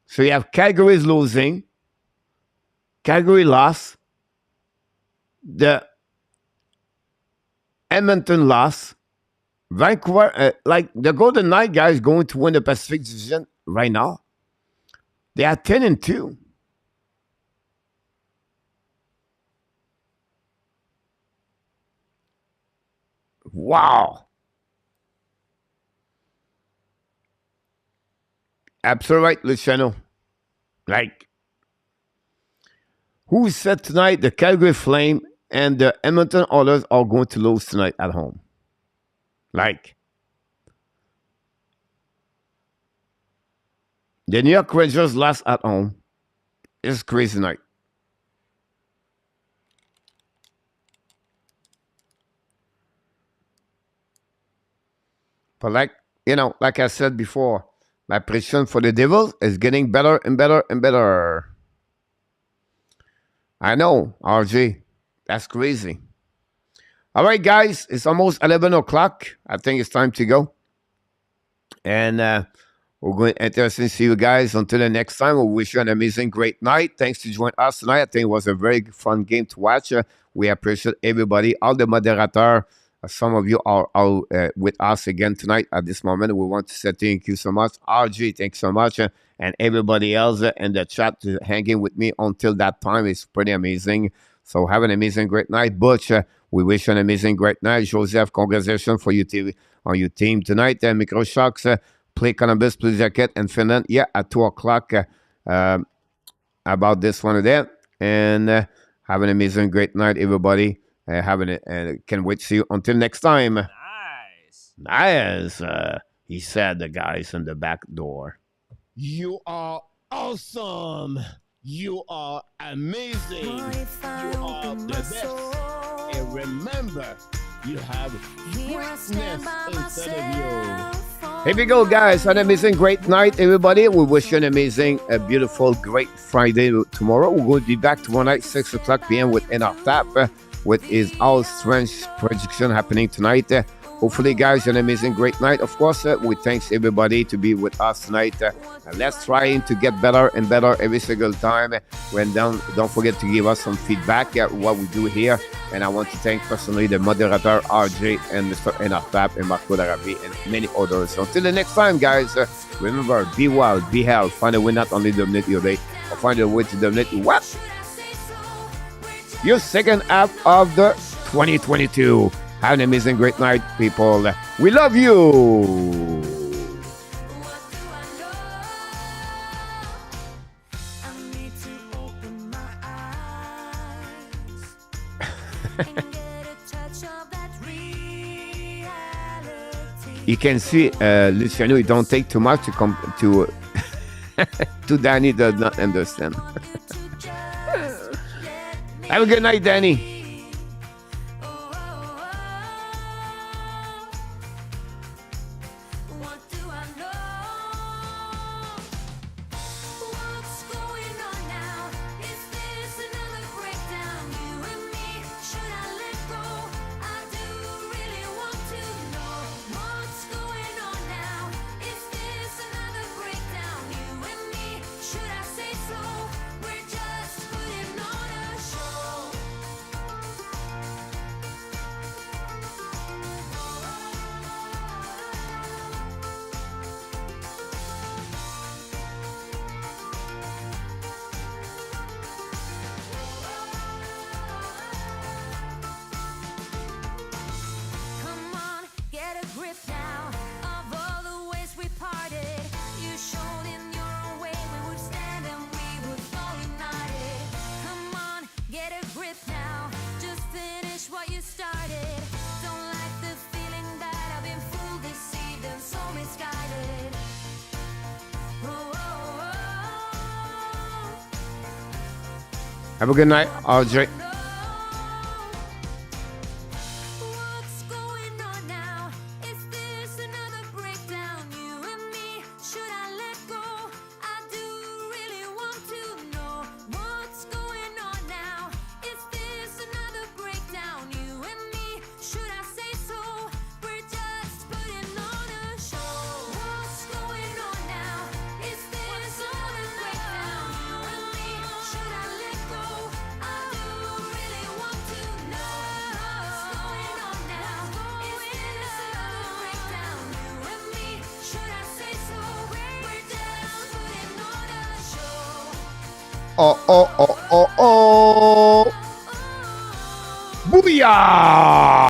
So you have Calgary's losing. Calgary lost. The Edmonton lost. Vancouver, like the Golden Knight guys going to win the Pacific Division right now. They are 10-2. Wow. Absolutely right, Luciano. Like, who said tonight the Calgary Flame and the Edmonton Oilers are going to lose tonight at home? Like, the New York Rangers lost at home. It's crazy night. But like I said before, my prediction for the Devils is getting better and better and better. I know, RJ. That's crazy. All right, guys. It's almost 11 o'clock. I think it's time to go. And we're going to interesting to see you guys. Until the next time, we wish you an amazing, great night. Thanks to join us tonight. I think it was a very fun game to watch. We appreciate everybody, all the moderators. Some of you are with us again tonight at this moment. We want to say thank you so much. RG, thanks so much. And everybody else in the chat hanging with me until that time is pretty amazing. So have an amazing, great night. Butch, we wish you an amazing, great night. Joseph, congratulations for you on your team tonight. Microshocks, play Columbus, Blue Jacket, and Finland. Yeah, at 2 o'clock about this one there. And have an amazing, great night, everybody. Can't wait to see you until next time. Nice. He said, the guys in the back door. You are awesome. You are amazing. You are the best. And remember, you have greatness inside of you. Here we go, guys. An amazing, great night, everybody. We wish you an amazing, beautiful, great Friday tomorrow. We're going to be back tomorrow night, 6 o'clock p.m. with NR with his all strange prediction happening tonight. Hopefully, guys, an amazing, great night. Of course, we thanks everybody to be with us tonight. Let's try to get better and better every single time. Don't forget to give us some feedback at what we do here. And I want to thank personally the moderator, RJ, and Mr. NRTAP, and Marco Darabi, and many others. So until the next time, guys, remember, be well, be healthy. Find a way not only dominate your day, but find a way to dominate what? Your second half of the 2022. Have an amazing, great night, people. We love you. You can see Luciano, he don't take too much to to Danny does not understand. Have a good night, Danny. Have a good night, Audrey. Oh. Booyah!